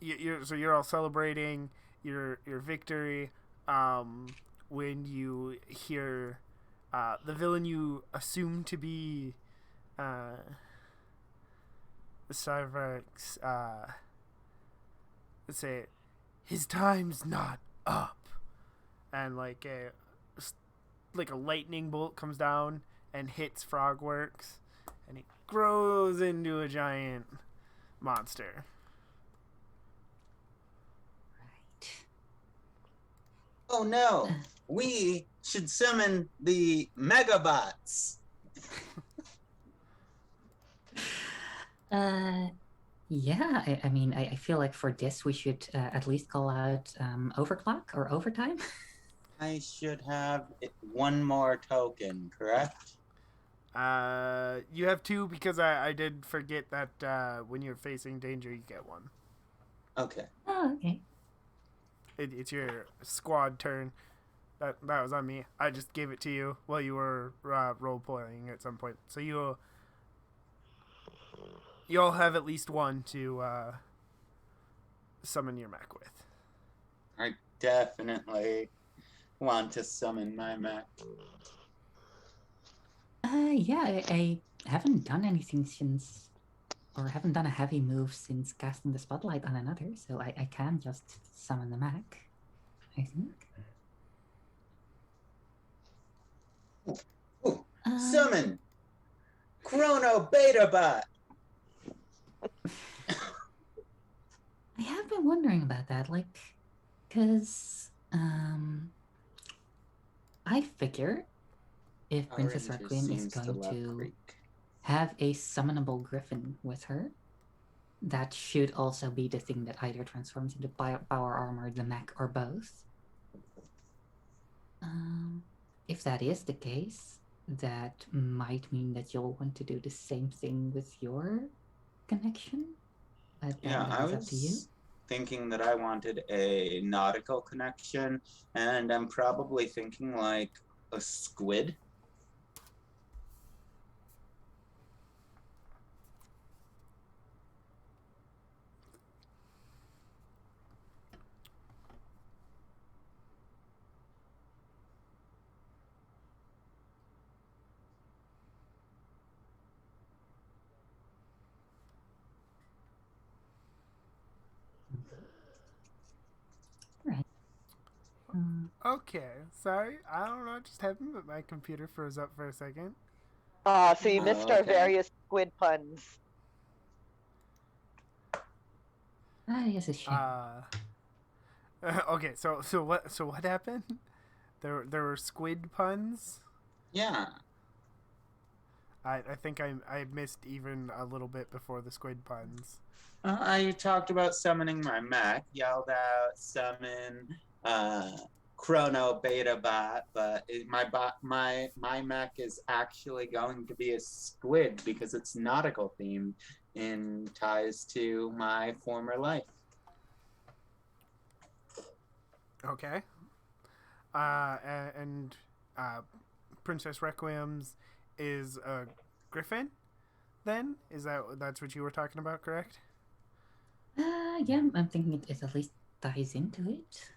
you're all celebrating your victory. When you hear the villain you assume to be Cyrex, let's say, his time's not up, and like a lightning bolt comes down and hits Frogworks, and it grows into a giant monster. Right. Oh no! We should summon the Megabots. Yeah, I mean, I feel like for this we should at least call out overclock or overtime. I should have one more token, correct? You have two because I did forget that when you're facing danger, you get one. Okay. Oh, okay. It's your squad turn. That was on me. I just gave it to you while you were role playing at some point. So you all have at least one to summon your mech with. I definitely want to summon my mech. Yeah, I haven't done anything since, or haven't done a heavy move since casting the spotlight on another, so I can just summon the mech, I think. Ooh, summon Chrono Beta Bot. I have been wondering about that, like, because I figure if Princess Ranger Requiem is seems to going love to Greek. have a summonable griffin with her, that should also be the thing that either transforms into power armor, the mech, or both. If that is the case, that might mean that you'll want to do the same thing with your connection. But Yeah, that I is up to you. was thinking that I wanted a nautical connection, and I'm probably thinking like a squid. Right. Okay, sorry. I don't know what just happened, but my computer froze up for a second. So you missed our okay. various squid puns. Yes, a shame. Okay, so what happened? There were squid puns. Yeah. I think I missed even a little bit before the squid puns. I talked about summoning my mech, yelled out summon Chrono Beta Bot, but my mech is actually going to be a squid because it's nautical themed in ties to my former life. Okay. And Princess Requiem's is a griffin. Then that's what you were talking about, correct? Yeah, I'm thinking it at least ties into it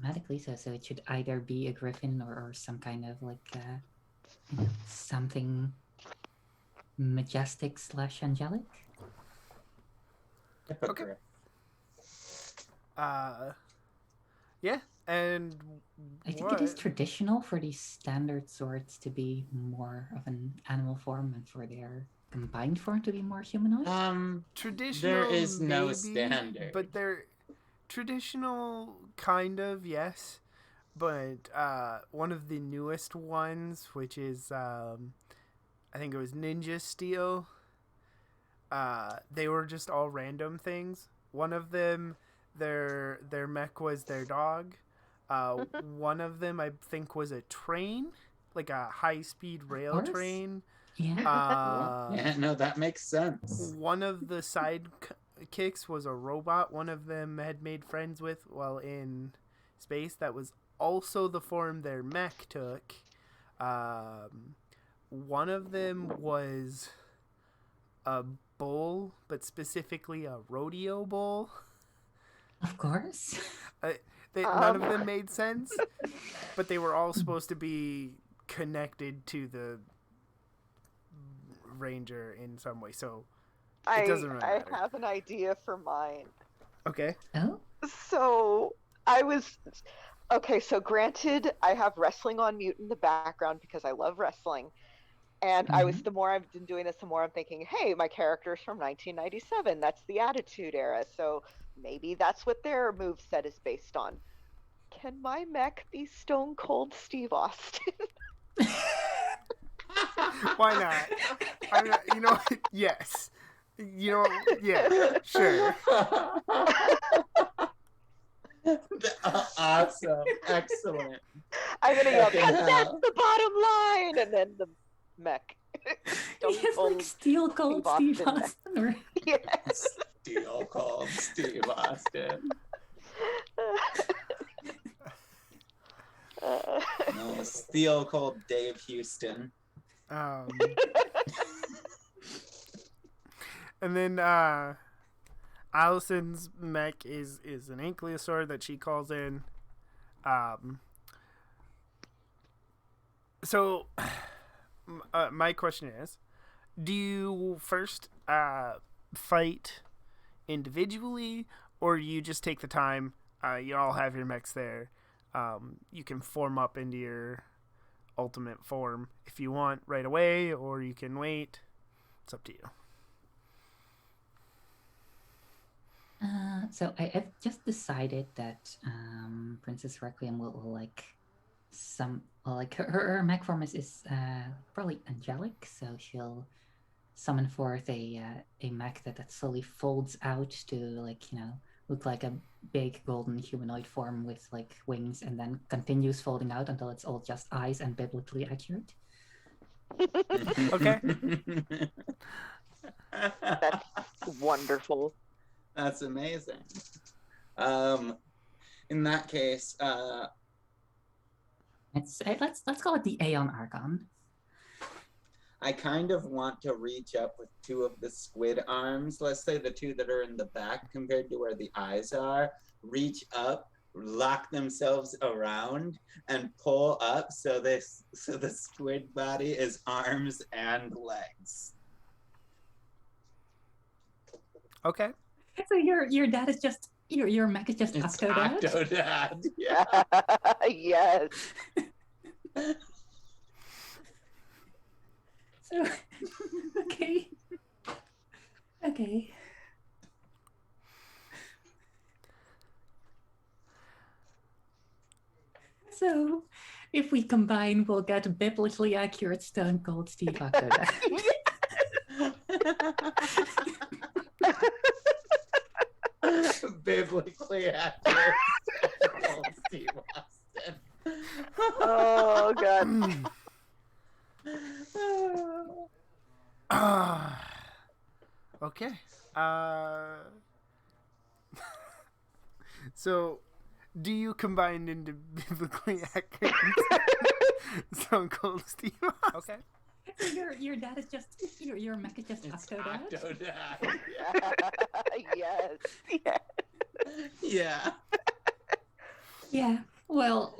thematically. So it should either be a griffin or some kind of like something majestic / angelic. Hippogriff. Yeah, and I think it is traditional for these standard swords to be more of an animal form and for their combined form to be more humanoid. Traditional. There is no maybe, standard. but they're traditional, kind of, yes. But one of the newest ones, which is I think it was Ninja Steel. They were just all random things. One of them, their mech was their dog. One of them, I think, was a train, like a high-speed rail train. Yeah. Yeah, no, that makes sense. One of the sidekicks was a robot one of them had made friends with while in space that was also the form their mech took. One of them was a bull, but specifically a rodeo bull. Of course. None of them made sense, but they were all supposed to be connected to the ranger in some way, so it doesn't really matter. I have an idea for mine. Okay. Oh. So so granted, I have wrestling on mute in the background because I love wrestling. And the more I've been doing this, the more I'm thinking, hey, my character's from 1997. That's the Attitude Era. So maybe that's what their moveset is based on. Can my mech be Stone Cold Steve Austin? Why not? You know, yes. You know, yeah, sure. Awesome. Excellent. I'm going to yell, Fucking and hell. that's the bottom line! And then the mech. He has like Steel Cold Steve Austin. Right? Yes. Steel Cold Steve Austin. No, Steel Cold Dave Houston. And then Allison's mech is an ankylosaur that she calls in. So my question is, do you first fight individually, or you just take the time, you all have your mechs there, you can form up into your ultimate form if you want right away, or you can wait. It's up to you. So I've just decided that Princess Requiem will like her mech form is probably angelic, so she'll summon forth a mech that slowly folds out to look like a big golden humanoid form with like wings, and then continues folding out until it's all just eyes and biblically accurate. Okay. That's wonderful. That's amazing. In that case, let's call it the Aeon Archon. I kind of want to reach up with two of the squid arms. Let's say the two that are in the back compared to where the eyes are. Reach up, lock themselves around, and pull up so the squid body is arms and legs. Okay. So your dad is just your mech is just It's Octodad? Octodad. Yeah. Yes. So okay. So if we combine, we'll get biblically accurate Stone Cold Steve Octodad. Biblically accurate Steve Austin. Oh, God. Okay. So, do you combine into biblically accurate Stone Cold Steve Austin? Okay. So your dad is just your mech is just It's Octodad? Octodad. Yes. Yeah. Yeah. Well,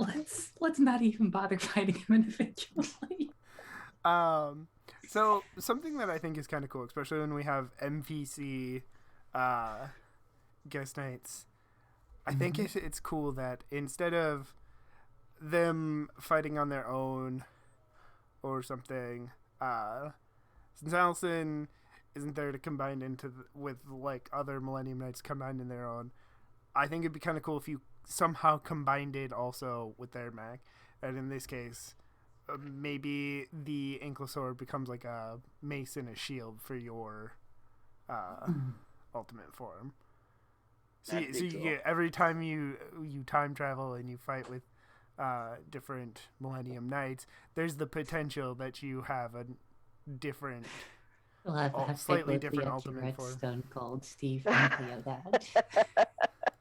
let's not even bother fighting him individually. So something that I think is kind of cool, especially when we have MVC guest nights, I think it's cool that instead of them fighting on their own or something, since Allison isn't there to combine with like other Millennium Knights combined in their own, I think it'd be kind of cool if you somehow combined it also with their mech, and in this case, maybe the ankylosaur becomes like a mace and a shield for your ultimate form. So you get, every time you time travel and you fight with different Millennium Knights, there's the potential that you have different, We'll have slightly Lily different at your ultimate form. redstone called Steve and Cleodad.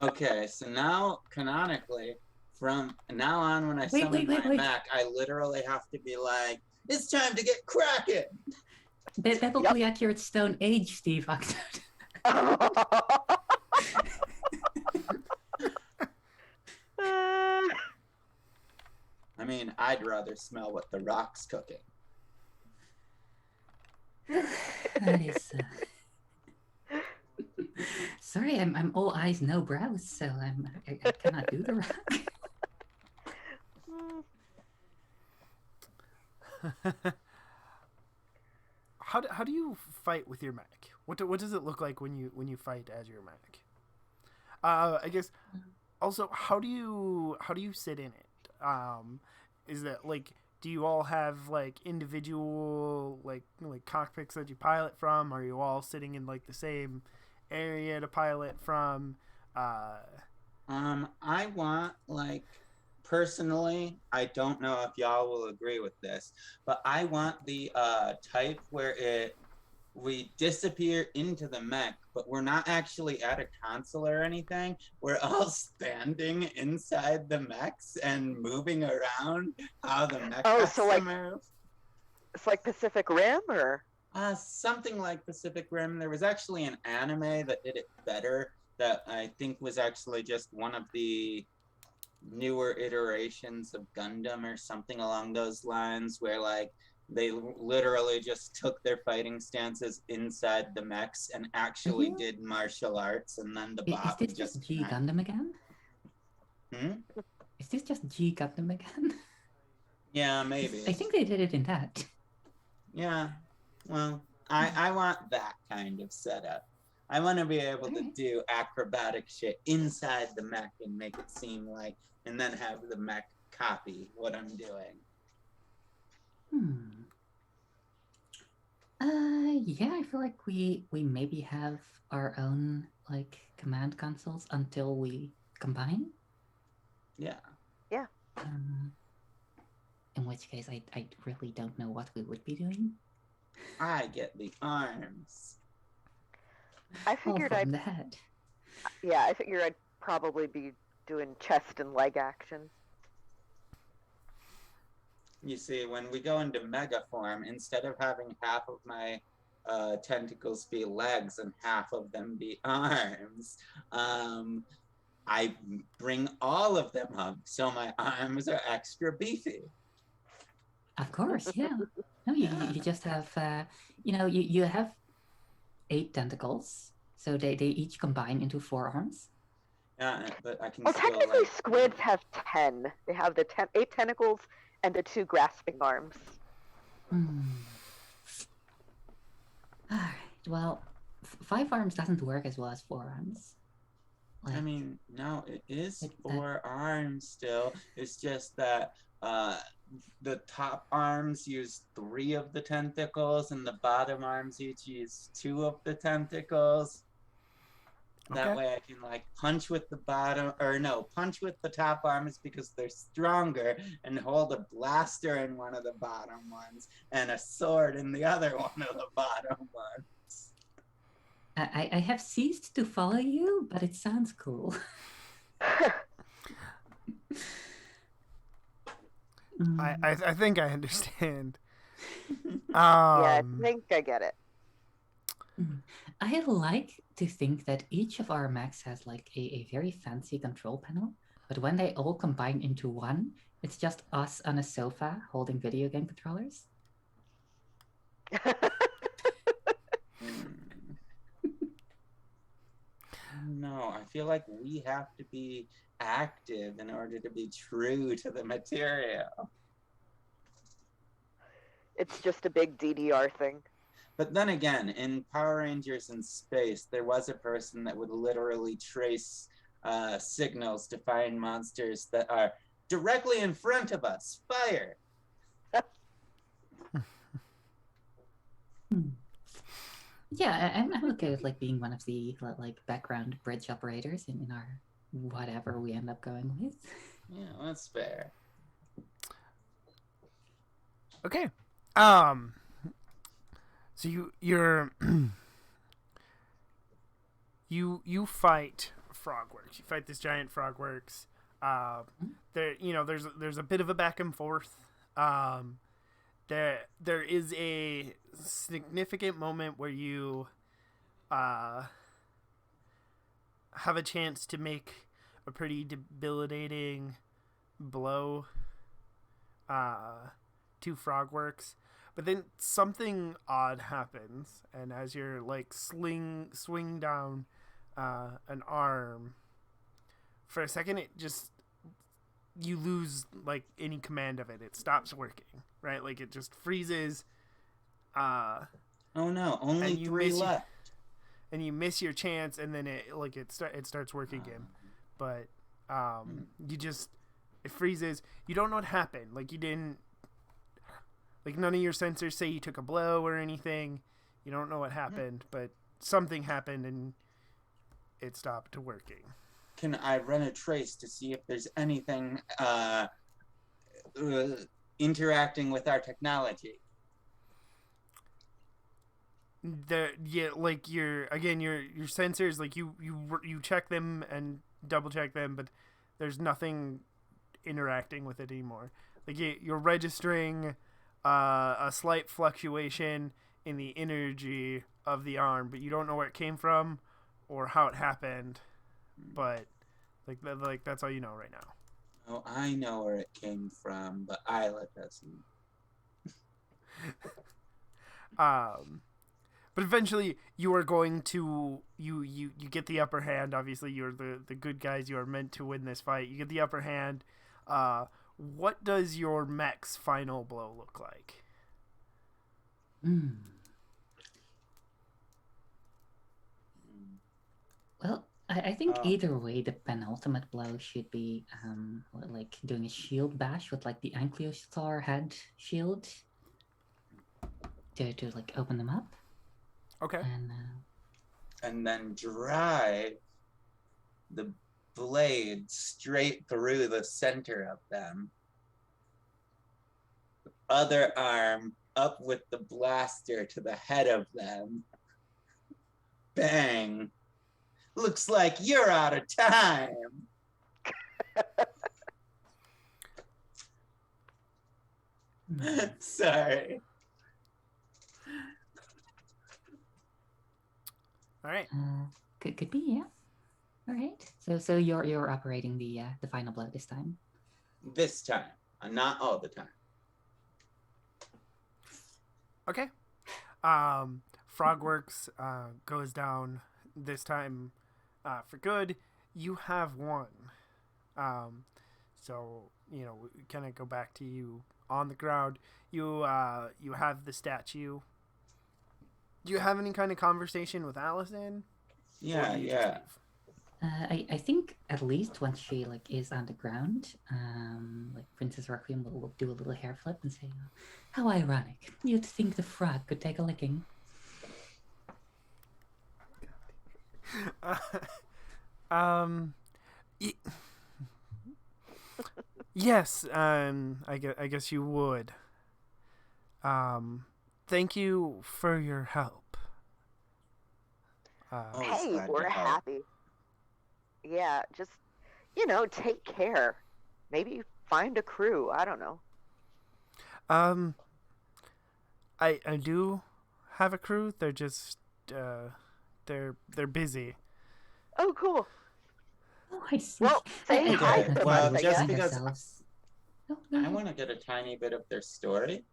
Okay, so now canonically, from now on, when I summon my wait. Mac, I literally have to be like, "It's time to get cracking." That will be at your Stone Age, Steve. I mean, I'd rather smell what the Rock's cooking. That is. Sorry, I'm all eyes, no brows, so I cannot do the Rock. How do you fight with your Mac? What does it look like when you fight as your Mac? I guess also how do you sit in it? Is that like, do you all have like individual like cockpits that you pilot from? Are you all sitting in like the same area to pilot from? I want, like, personally, I don't know if y'all will agree with this, but I want the type where we disappear into the mech, but we're not actually at a console or anything. We're all standing inside the mechs and moving around how the mech has to move. It's like Pacific Rim, or something like Pacific Rim. There was actually an anime that did it better, that I think was actually just one of the newer iterations of Gundam or something along those lines, where like they literally just took their fighting stances inside the mechs and actually did martial arts, and then the bot Is this just G Gundam again? Is this just G Gundam again? Yeah, maybe. I think they did it in that. Yeah, well, I want that kind of setup. I want to be able to do acrobatic shit inside the mech and make it seem like, and then have the mech copy what I'm doing. Yeah, I feel like we maybe have our own like command consoles until we combine. Yeah. Yeah. In which case, I really don't know what we would be doing. I get the arms. I figured the head. Yeah, I figured I'd probably be doing chest and leg actions. You see, when we go into mega form, instead of having half of my tentacles be legs and half of them be arms, I bring all of them up, so my arms are extra beefy. Of course, yeah. No, you just have, you have 8 tentacles, so they each combine into 4 arms. Yeah, but I can still, technically, like, squids have 10. They have the 8 tentacles and the 2 grasping arms. Alright, well, 5 arms doesn't work as well as 4 arms. Like, I mean, no, it is 4 arms still. It's just that the top arms use 3 of the tentacles, and the bottom arms each use 2 of the tentacles. That way I can like punch with the punch with the top arms because they're stronger, and hold a blaster in one of the bottom ones and a sword in the other one of the bottom ones. I have ceased to follow you, but it sounds cool. I think I understand. Yeah, I think I get it. I like to think that each of our mechs has like a very fancy control panel, but when they all combine into one, it's just us on a sofa holding video game controllers. No, I feel like we have to be active in order to be true to the material. It's just a big DDR thing. But then again, in Power Rangers in Space, there was a person that would literally trace signals to find monsters that are directly in front of us. Fire! Yeah, I'm okay with like being one of the like background bridge operators in our whatever we end up going with. Yeah, that's fair. Okay. So you're you fight Frogworks. You fight this giant Frogworks. There's a bit of a back and forth. There is a significant moment where you have a chance to make a pretty debilitating blow to Frogworks, but then something odd happens, and as you're like swing down an arm, for a second you lose like any command of it. It stops working, right? Like it just freezes. Oh no, only 3 left. And you miss your chance, and then it starts working again, but it freezes. You don't know what happened. Like you didn't, like none of your sensors say you took a blow or anything. You don't know what happened, but something happened and it stopped working. Can I run a trace to see if there's anything interacting with our technology? Like your sensors, like you check them and double check them, but there's nothing interacting with it anymore. Like you're registering a slight fluctuation in the energy of the arm, but you don't know where it came from or how it happened. But like that's all you know right now. Oh, I know where it came from, but Isla doesn't. But eventually you are going to you get the upper hand. Obviously you're the good guys. You are meant to win this fight. You get the upper hand. What does your mech's final blow look like? Well, I think either way, the penultimate blow should be like doing a shield bash with like the Ankylosaur head shield to like open them up. Okay. And then drive the blade straight through the center of them. Other arm up with the blaster to the head of them. Bang. Looks like you're out of time. Sorry. All right. Could be, yeah. All right. So you're operating the final blow this time. This time, not all the time. Okay. Frogworks goes down this time for good. You have won. So we kind of go back to you on the ground. You have the statue. Do you have any kind of conversation with Allison? Yeah. I think at least once she like is on the ground, like Princess Requiem will do a little hair flip and say, "How ironic! You'd think the frog could take a licking." Yes. I guess you would. Thank you for your help. Hey, we're happy. Yeah, just, take care. Maybe find a crew. I don't know. I do have a crew. They're just, they're busy. Oh, cool. Oh, I see. Well, say hi to Well, us, I just guess. because I want to get a tiny bit of their story,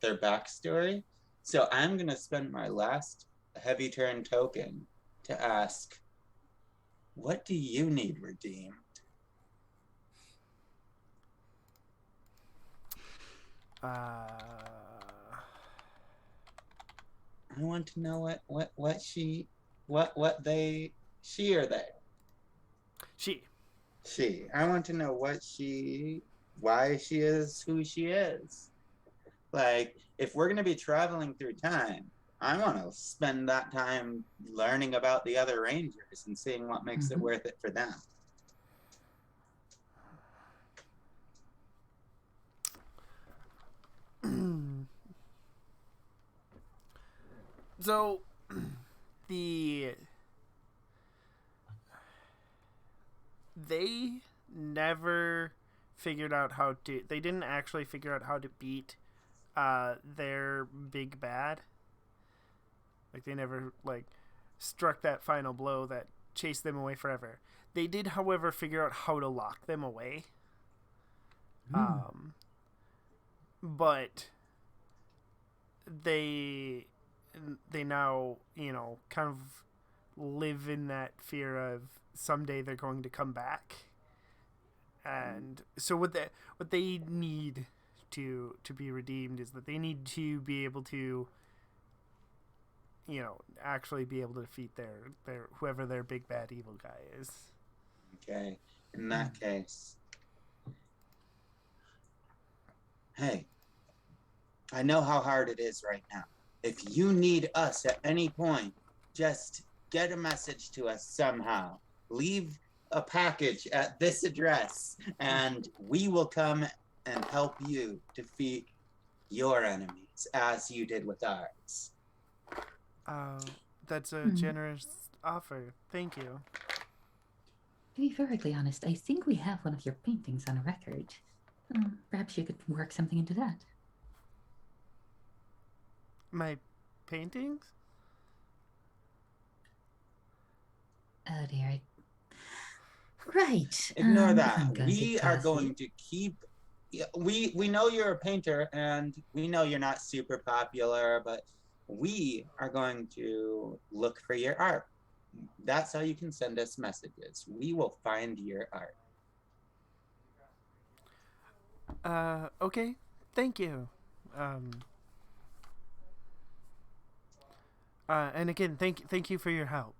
their backstory. So I'm going to spend my last heavy turn token to ask, what do you need redeemed? I want to know what she or they. She. I want to know why she is who she is. Like, if we're going to be traveling through time, I want to spend that time learning about the other Rangers and seeing what makes it worth it for them. So they never figured out how to. They didn't actually figure out how to beat their big bad. Like they never struck that final blow that chased them away forever. They did, however, figure out how to lock them away. But they now, kind of live in that fear of someday they're going to come back. And so what they need to be redeemed is that they need to be able to, actually be able to defeat their whoever their big bad evil guy is. Okay. In that case, hey, I know how hard it is right now. If you need us at any point, just get a message to us somehow. Leave a package at this address, and we will come and help you defeat your enemies as you did with ours. That's a generous offer. Thank you. To be perfectly honest, I think we have one of your paintings on record. Perhaps you could work something into that. My paintings? Oh dear. Right. Ignore if that. I'm going We to are trust going you- to keep. We know you're a painter, and we know you're not super popular, but we are going to look for your art. That's how you can send us messages. We will find your art. Okay. Thank you. And again, thank you for your help.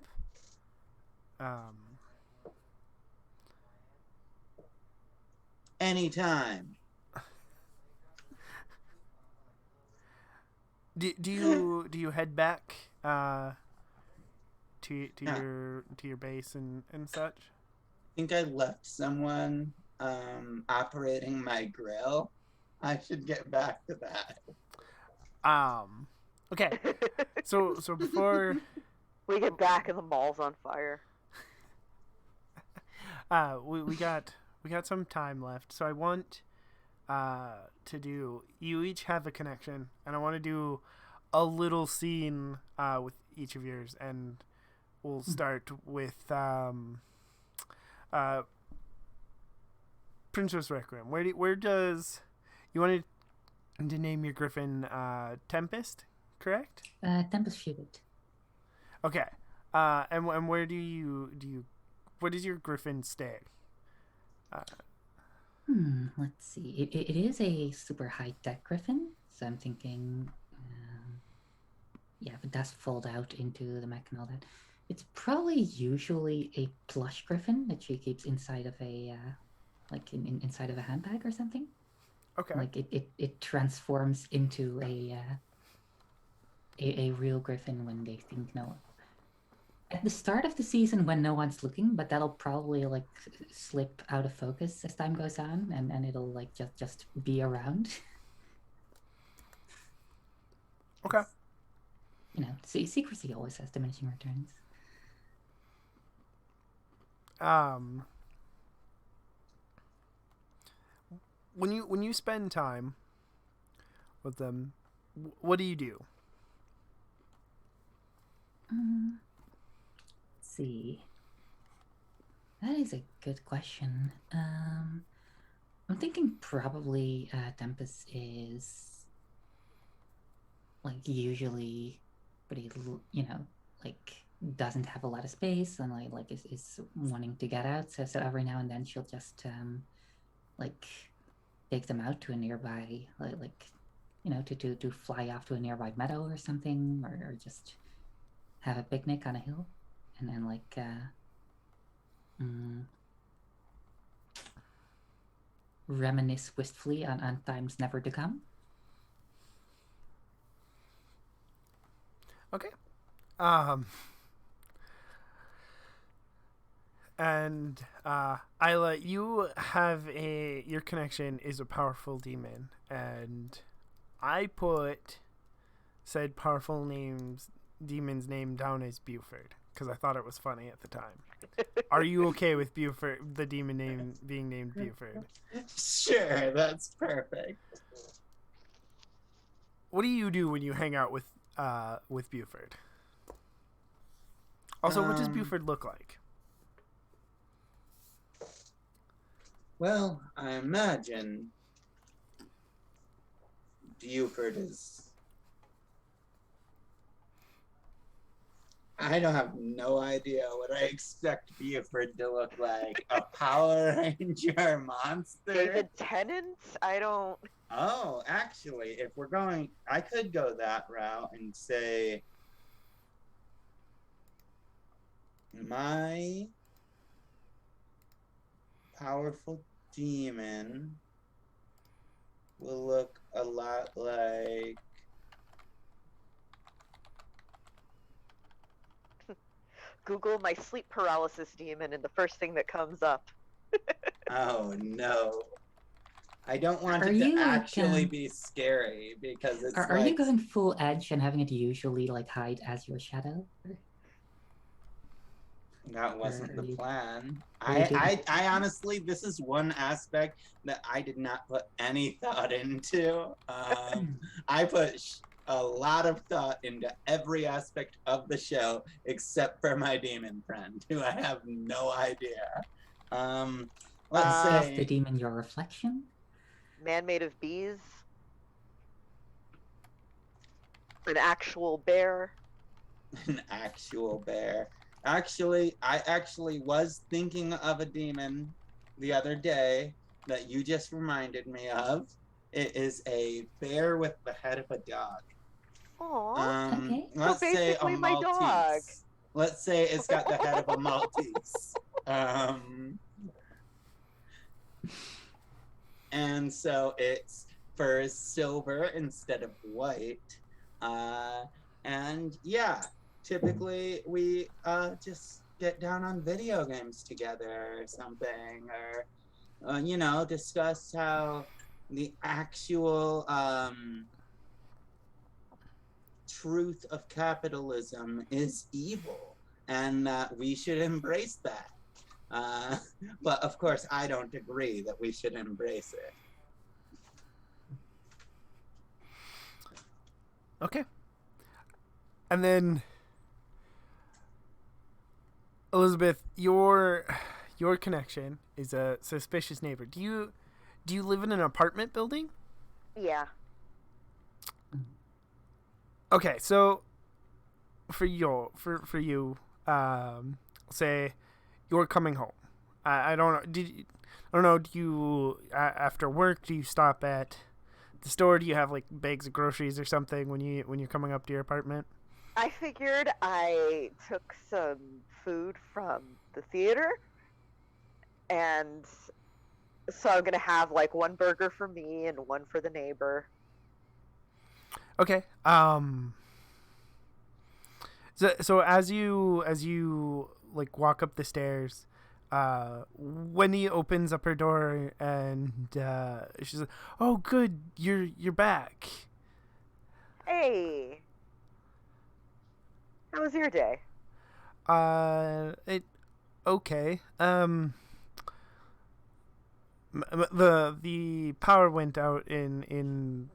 Anytime. Do you head back to your base and such? I think I left someone operating my grill. I should get back to that. Okay. So before We get back and the mall's on fire. we got some time left. So I want to do, you each have a connection, and I want to do a little scene with each of yours, and we'll start with Princess Requiem. Where does you wanted to name your griffin Tempest, correct? Tempest Fugit. Okay. And where do you where does your griffin stay? Let's see. It is a super high-tech griffin, so I'm thinking, if it does fold out into the mech and all that, it's probably usually a plush griffin that she keeps inside of a, inside of a handbag or something. Okay. Like it transforms into a real griffin when they think no. At the start of the season when no one's looking, but that'll probably slip out of focus as time goes on, and it'll just be around. Okay. Secrecy always has diminishing returns. When you spend time with them, what do you do? Let's see. That is a good question. I'm thinking probably Tempest is usually pretty, doesn't have a lot of space and is wanting to get out. So every now and then she'll just take them out to a nearby to fly off to a nearby meadow or something, or just have a picnic on a hill, and then reminisce wistfully on times never to come. Okay. And Isla, you have your connection is a powerful demon, and I put said powerful demon's name down as Buford because I thought it was funny at the time. Are you okay with Buford, the demon name being named Buford? Sure, that's perfect. What do you do when you hang out with Buford? Also, what does Buford look like? Well, I imagine Buford is... I don't have no idea what I expect Buford to look like. A Power Ranger monster? David Tennant? I don't... Oh, actually, if we're going... I could go that route and say... My powerful demon will look a lot like... Google my sleep paralysis demon, and the first thing that comes up. Oh, no. I don't want Are it to you, like, actually be scary because it's Are like... you going full edge and having it usually like hide as your shadow? That wasn't the you- plan. or you didn't? I honestly, this is one aspect that I did not put any thought into. I put a lot of thought into every aspect of the show except for my demon friend, who I have no idea. Let's Is the say... demon your reflection? Man made of bees. An actual bear. An actual bear. Actually, I actually was thinking of a demon the other day that you just reminded me of. It is a bear with the head of a dog. Aww. Okay. Let's So say a basically my dog. Maltese. Let's say it's got the head of a Maltese. And so its fur is silver instead of white. And yeah, typically we just get down on video games together or something, or you know, discuss how the actual truth of capitalism is evil and that we should embrace that. But of course, I don't agree that we should embrace it. Okay. And then, Elizabeth, your connection is a suspicious neighbor. Do you live in an apartment building? Yeah. Okay, so for you, say you're coming home. I don't know. I don't know. Do you after work? Do you stop at the store? Do you have like bags of groceries or something when you're coming up to your apartment? I figured I took some food from the theater, and so I'm gonna have like one burger for me and one for the neighbor. Okay. So as you like walk up the stairs, Wendy opens up her door and she's like, "Oh, good, you're back." Hey, how was your day? It okay. The power went out in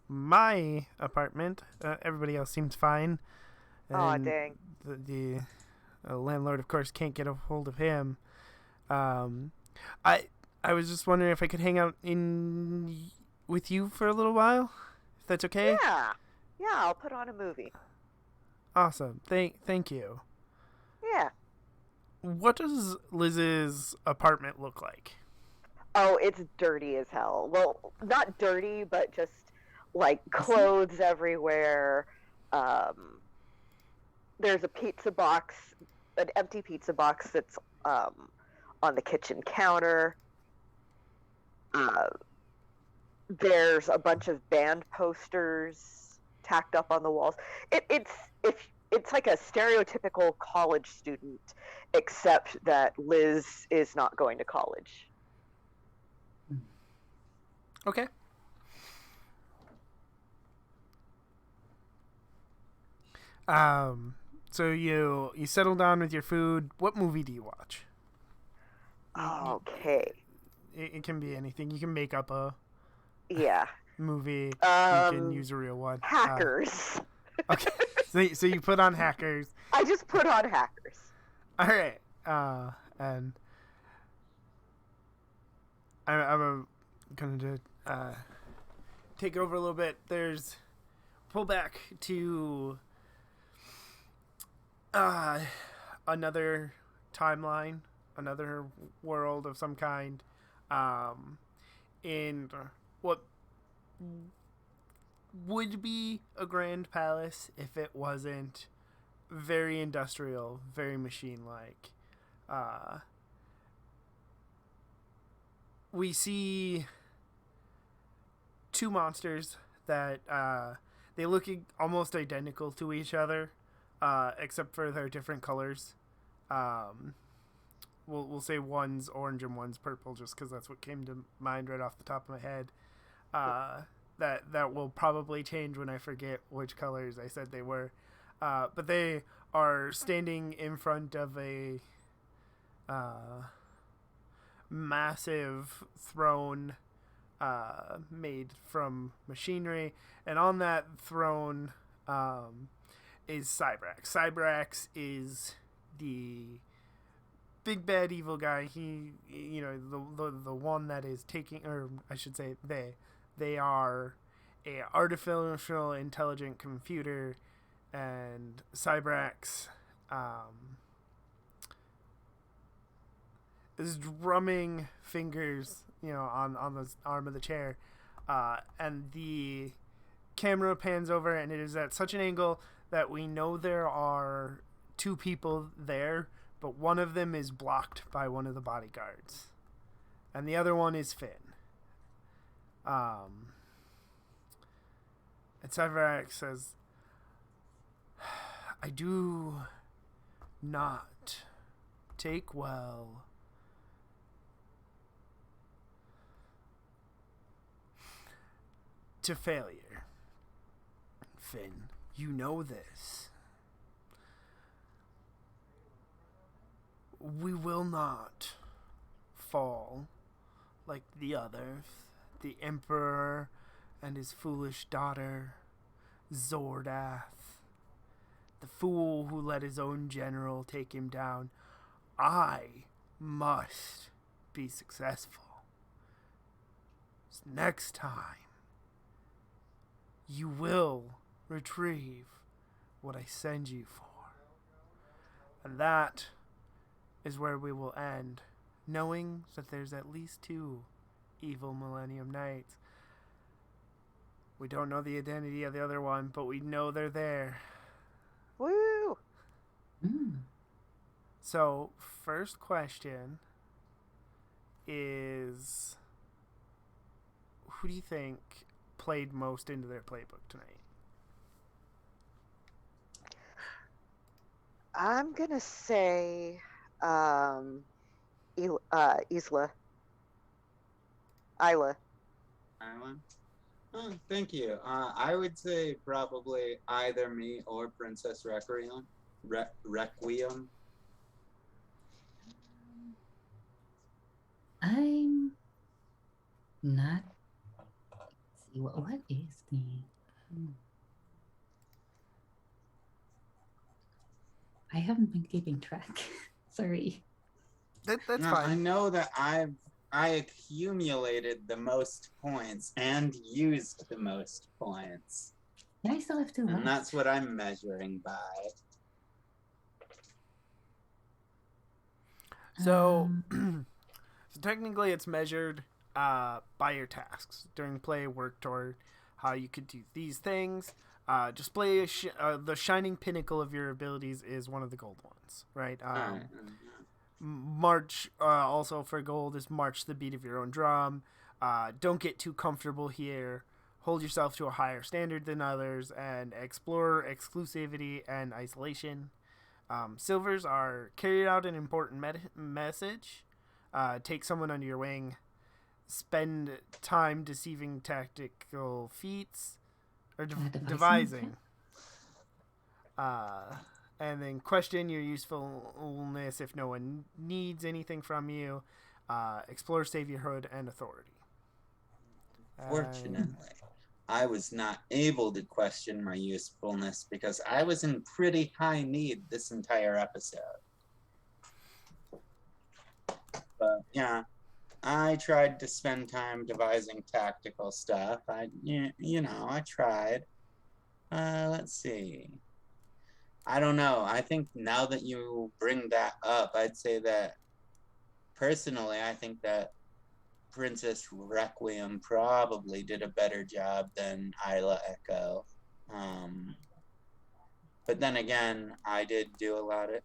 my apartment. Everybody else seems fine. Aw, And dang. The landlord, of course, can't get a hold of him. I was just wondering if I could hang out with you for a little while, if that's okay. Yeah, I'll put on a movie. Awesome. Thank you. Yeah. What does Liz's apartment look like? Oh, it's dirty as hell. Well, not dirty, but just like clothes everywhere. There's a pizza box, an empty pizza box that's on the kitchen counter. There's a bunch of band posters tacked up on the walls. It's like a stereotypical college student, except that Liz is not going to college. Okay. So you settle down with your food. What movie do you watch? Okay. It can be anything. You can make up a Yeah. movie. You can use a real one. Hackers. Okay. So you put on Hackers. I just put on Hackers. All right. And I'm going to take over a little bit. There's pull back to another timeline, another world of some kind, in what would be a grand palace if it wasn't very industrial, very machine-like. We see two monsters that they look almost identical to each other, except for their different colors. We'll say one's orange and one's purple, just because that's what came to mind right off the top of my head. That will probably change when I forget which colors I said they were. But they are standing in front of a massive throne made from machinery, and on that throne is Cybrax. Cybrax is the big bad evil guy. He, the one that is taking, or I should say, they are a artificial intelligent computer, and Cybrax is drumming fingers, on the arm of the chair, and the camera pans over, and it is at such an angle that we know there are two people there, but one of them is blocked by one of the bodyguards, and the other one is Finn. And Cybrax says, "I do not take well to failure. Finn, you know this. We will not fall like the others, the Emperor and his foolish daughter, Zordath, the fool who let his own general take him down. I must be successful. Next time, you will retrieve what I send you for. And that is where we will end, knowing that there's at least two evil Millennium Knights. We don't know the identity of the other one, but we know they're there." Woo! So, first question is, who do you think played most into their playbook tonight? I'm gonna say Isla. Island? Oh, thank you. I would say probably either me or Princess Requiem. Requiem. I'm not. Let's see, what is the? I haven't been keeping track. Sorry. That's No, fine. I know that I accumulated the most points and used the most points. Yeah, I still have two And left. that's what I'm measuring by. So, so technically it's measured by your tasks. During play, work toward how you could do these things. Display the shining pinnacle of your abilities is one of the gold ones, right? March, also for gold, is march the beat of your own drum. Don't get too comfortable here. Hold yourself to a higher standard than others, and explore exclusivity and isolation. Silvers are carry out an important message. Take someone under your wing. Spend time deceiving tactical feats. Or devising. And then question your usefulness if no one needs anything from you. Explore saviorhood and authority. Fortunately, I was not able to question my usefulness because I was in pretty high need this entire episode. But yeah, I tried to spend time devising tactical stuff. I tried. Let's see. I don't know. I think now that you bring that up, I'd say that personally, I think that Princess Requiem probably did a better job than Isla Echo. But then again, I did do a lot of.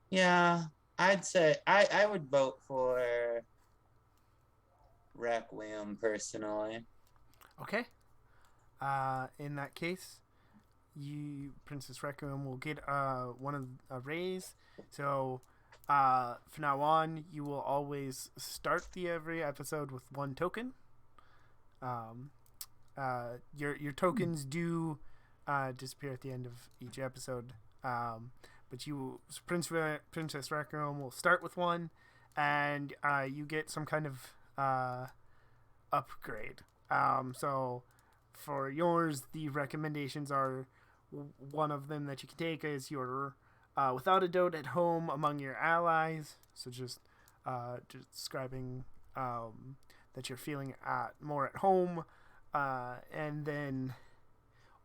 Yeah, I'd say I would vote for Requiem personally. Okay. In that case, Princess Requiem, will get one of a raise. So, from now on, you will always start every episode with 1 token. Your tokens do disappear at the end of each episode. But Princess Requiem will start with 1, and you get some kind of upgrade. So for yours, the recommendations are, one of them that you can take is your without a doubt at home among your allies. So just describing that you're feeling more at home, and then,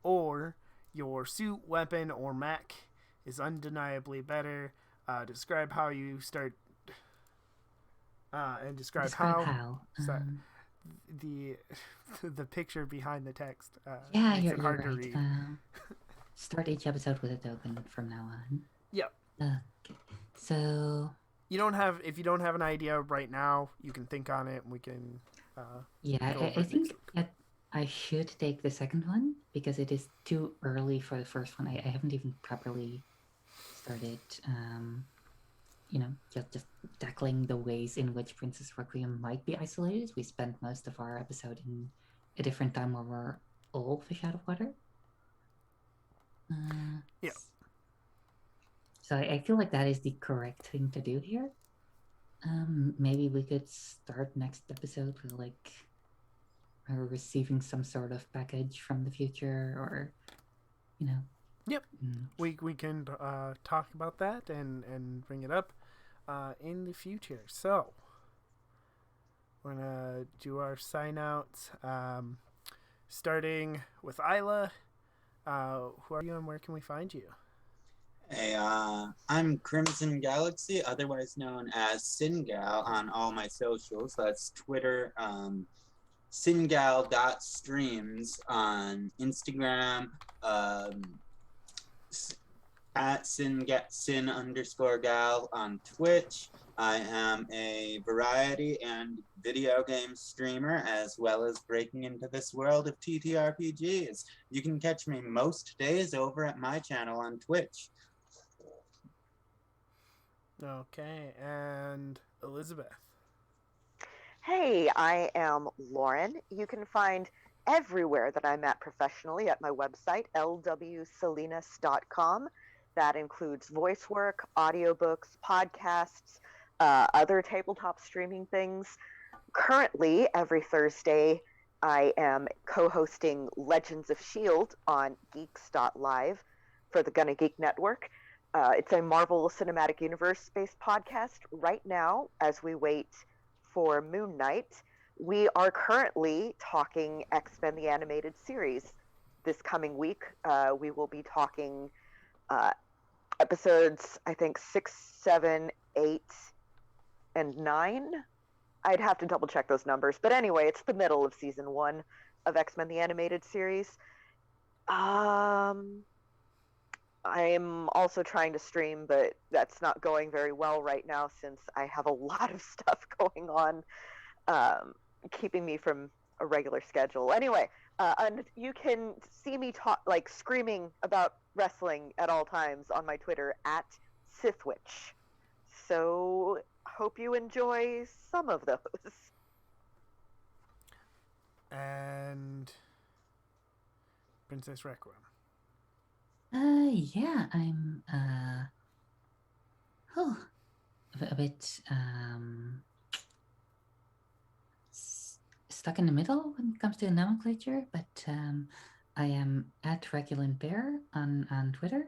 or your suit, weapon, or mech is undeniably better. Describe how you start, and describe how. The picture behind the text yeah, makes you're it hard to right. read. Start each episode with a token from now on. Yep. Okay. So if you don't have an idea right now, you can think on it, and we can. I think that I should take the second one because it is too early for the first one. I haven't even properly started. Just tackling the ways in which Princess Requiem might be isolated. We spent most of our episode in a different time where we're all fish out of water. Yeah. So I feel like that is the correct thing to do here. Maybe we could start next episode with like receiving some sort of package from the future, or Yep. We can talk about that and bring it up in the future. So we're gonna do our sign outs. Starting with Isla. Who are you and where can we find you? Hey, I'm Crimson Galaxy, otherwise known as Singal on all my socials. That's Twitter, singal.streams on Instagram, at sin_gal on Twitch. I am a variety and video game streamer, as well as breaking into this world of TTRPGs. You can catch me most days over at my channel on Twitch. Okay, and Elizabeth. Hey, I am Lauren. You can find everywhere that I'm at professionally at my website, lwsalinas.com. That includes voice work, audiobooks, podcasts, other tabletop streaming things. Currently, every Thursday, I am co-hosting Legends of S.H.I.E.L.D. on geeks.live for the Gonna Geek Network. It's a Marvel Cinematic Universe-based podcast. Right now, as we wait for Moon Knight, we are currently talking X-Men the Animated Series. This coming week, we will be talking episodes, I think, 6, 7, 8, and 9. I'd have to double check those numbers. But anyway, it's the middle of season 1 of X-Men the Animated Series. I'm also trying to stream, but that's not going very well right now since I have a lot of stuff going on, keeping me from a regular schedule. Anyway, and you can see me screaming about wrestling at all times on my Twitter at Sithwitch. So hope you enjoy some of those. And Princess Requiem? Yeah, I'm a bit stuck in the middle when it comes to nomenclature, but I am at Regulant Bear on Twitter,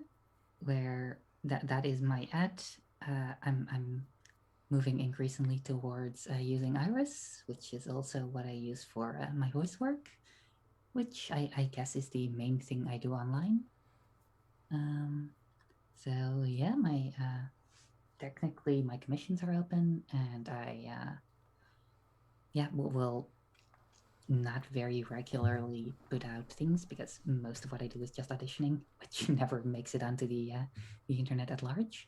where that is my ad. I'm moving increasingly towards using Iris, which is also what I use for my voice work, which I guess is the main thing I do online. So yeah, my technically my commissions are open, and I will not very regularly put out things because most of what I do is just auditioning, which never makes it onto the internet at large.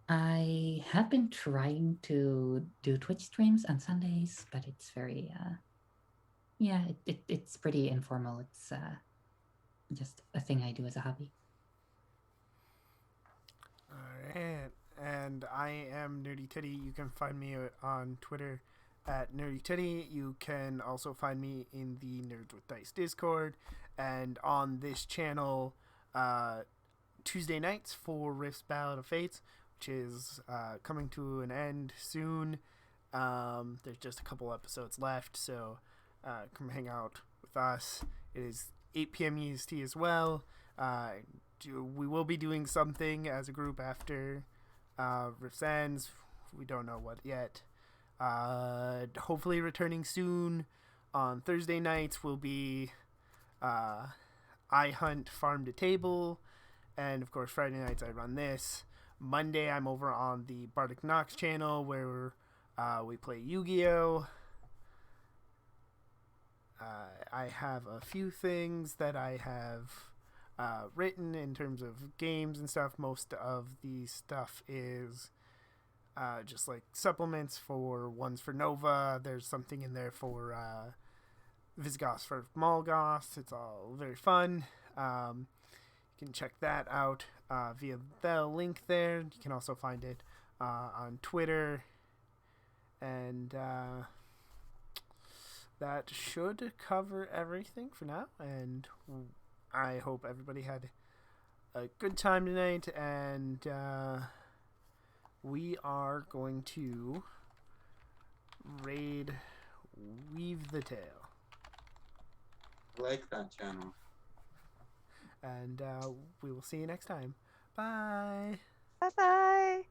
I have been trying to do Twitch streams on Sundays, but it's very it's pretty informal. It's just a thing I do as a hobby. All right. And I am Nerdy Titty. You can find me on Twitter at Nerdy Titty. You can also find me in the Nerds with Dice Discord and on this channel Tuesday nights for Rift's Ballad of Fates, which is coming to an end soon. There's just a couple episodes left, so come hang out with us. It is 8 p.m. EST as well. We will be doing something as a group after Rift's ends. We don't know what yet. Hopefully returning soon. On Thursday nights will be I Hunt Farm to Table. And of course Friday nights I run this. Monday I'm over on the Bardic Nox channel where we play Yu-Gi-Oh! I have a few things that I have written in terms of games and stuff. Most of the stuff is just like supplements for ones for Nova. There's something in there for Visigoth for Malgoth. It's all very fun. You can check that out via the link there. You can also find it on Twitter. And that should cover everything for now. And I hope everybody had a good time tonight. And we are going to raid Weave the Tale. I like that channel. And we will see you next time. Bye. Bye bye.